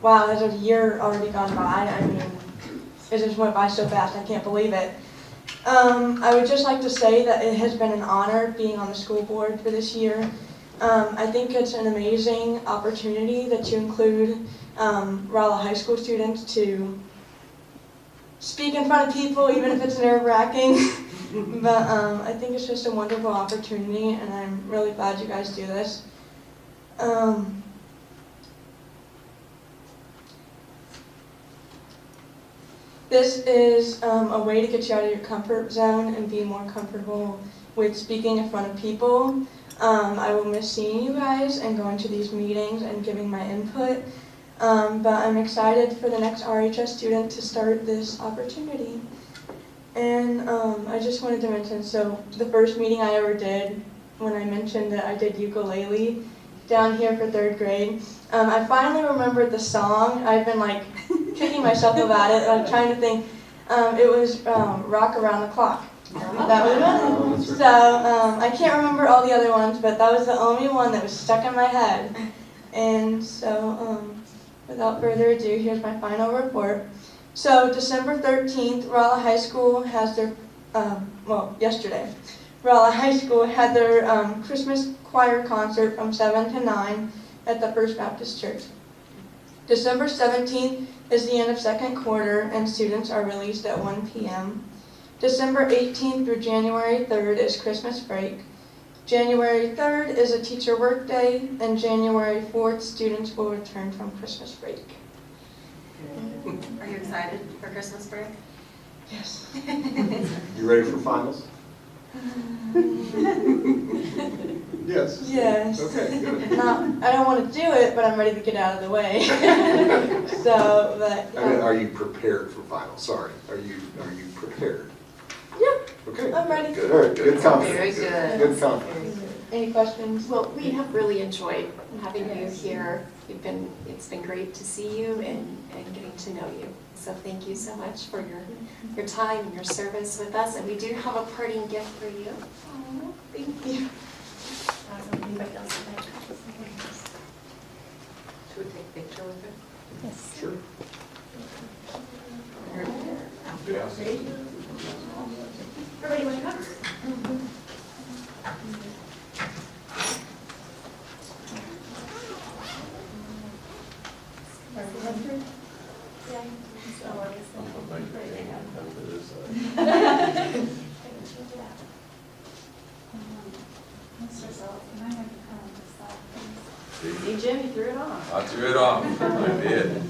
wow, there's a year already gone by. I mean, it just went by so fast, I can't believe it. I would just like to say that it has been an honor being on the school board for this year. I think it's an amazing opportunity that you include Rolla High School students to speak in front of people, even if it's nerve-wracking. But I think it's just a wonderful opportunity, and I'm really glad you guys do this. This is a way to get you out of your comfort zone and be more comfortable with speaking in front of people. I will miss seeing you guys and going to these meetings and giving my input. But I'm excited for the next RHS student to start this opportunity. And I just wanted to mention, so the first meeting I ever did, when I mentioned that I did ukulele down here for 3rd grade, I finally remembered the song. I've been like kicking myself about it. I'm trying to think. It was Rock Around the Clock. That was it. So I can't remember all the other ones, but that was the only one that was stuck in my head. And so without further ado, here's my final report. So December 13th, Rolla High School has their, yesterday, Rolla High School had their Christmas choir concert from 7 to 9 at the First Baptist Church. December 17th is the end of 2nd quarter and students are released at 1 p.m. December 18th through January 3rd is Christmas break. January 3rd is a teacher work day, and January 4th students will return from Christmas break. Are you excited for Christmas break? Yes. You ready for finals? Yes. Yes. Okay, good. I don't want to do it, but I'm ready to get out of the way. So, but. I mean, are you prepared for finals? Sorry. Are you prepared? Yep. Okay. I'm ready. Good. All right. Good confidence. Very good. Good confidence. Any questions? Well, we have really enjoyed having you here. It's been great to see you and getting to know you. So thank you so much for your time and your service with us. And we do have a parting gift for you. Oh, thank you. I don't know if anybody else would like copies. Should we take a picture with her? Yes. Sure. Everybody want to come? See, Jim, you threw it off. I threw it off. I did.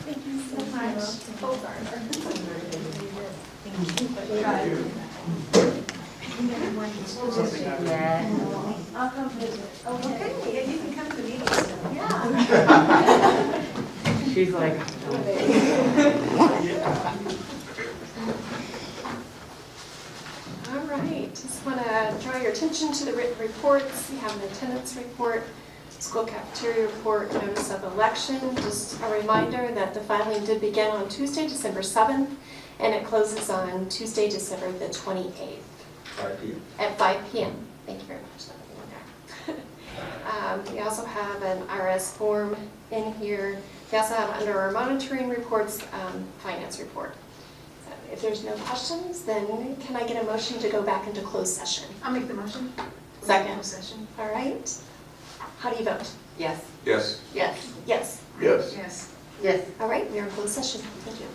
Thank you so much. Both are. I'll come visit. Okay, you can come to the meetings. Yeah. She's like, All right, just want to draw your attention to the written reports. We have an attendance report, school cafeteria report, notice of election. Just a reminder that the filing did begin on Tuesday, December 7th, and it closes on Tuesday, December the 28th. 5 p.m. At 5 p.m. Thank you very much. That was in there. We also have an IRS form in here. We also have under our monitoring reports, finance report. So if there's no questions, then can I get a motion to go back into closed session? I'll make the motion. Second. Closed session. All right. How do you vote? Yes. Yes. Yes. Yes. Yes. Yes. yes. All right, we are in closed session. Thank you.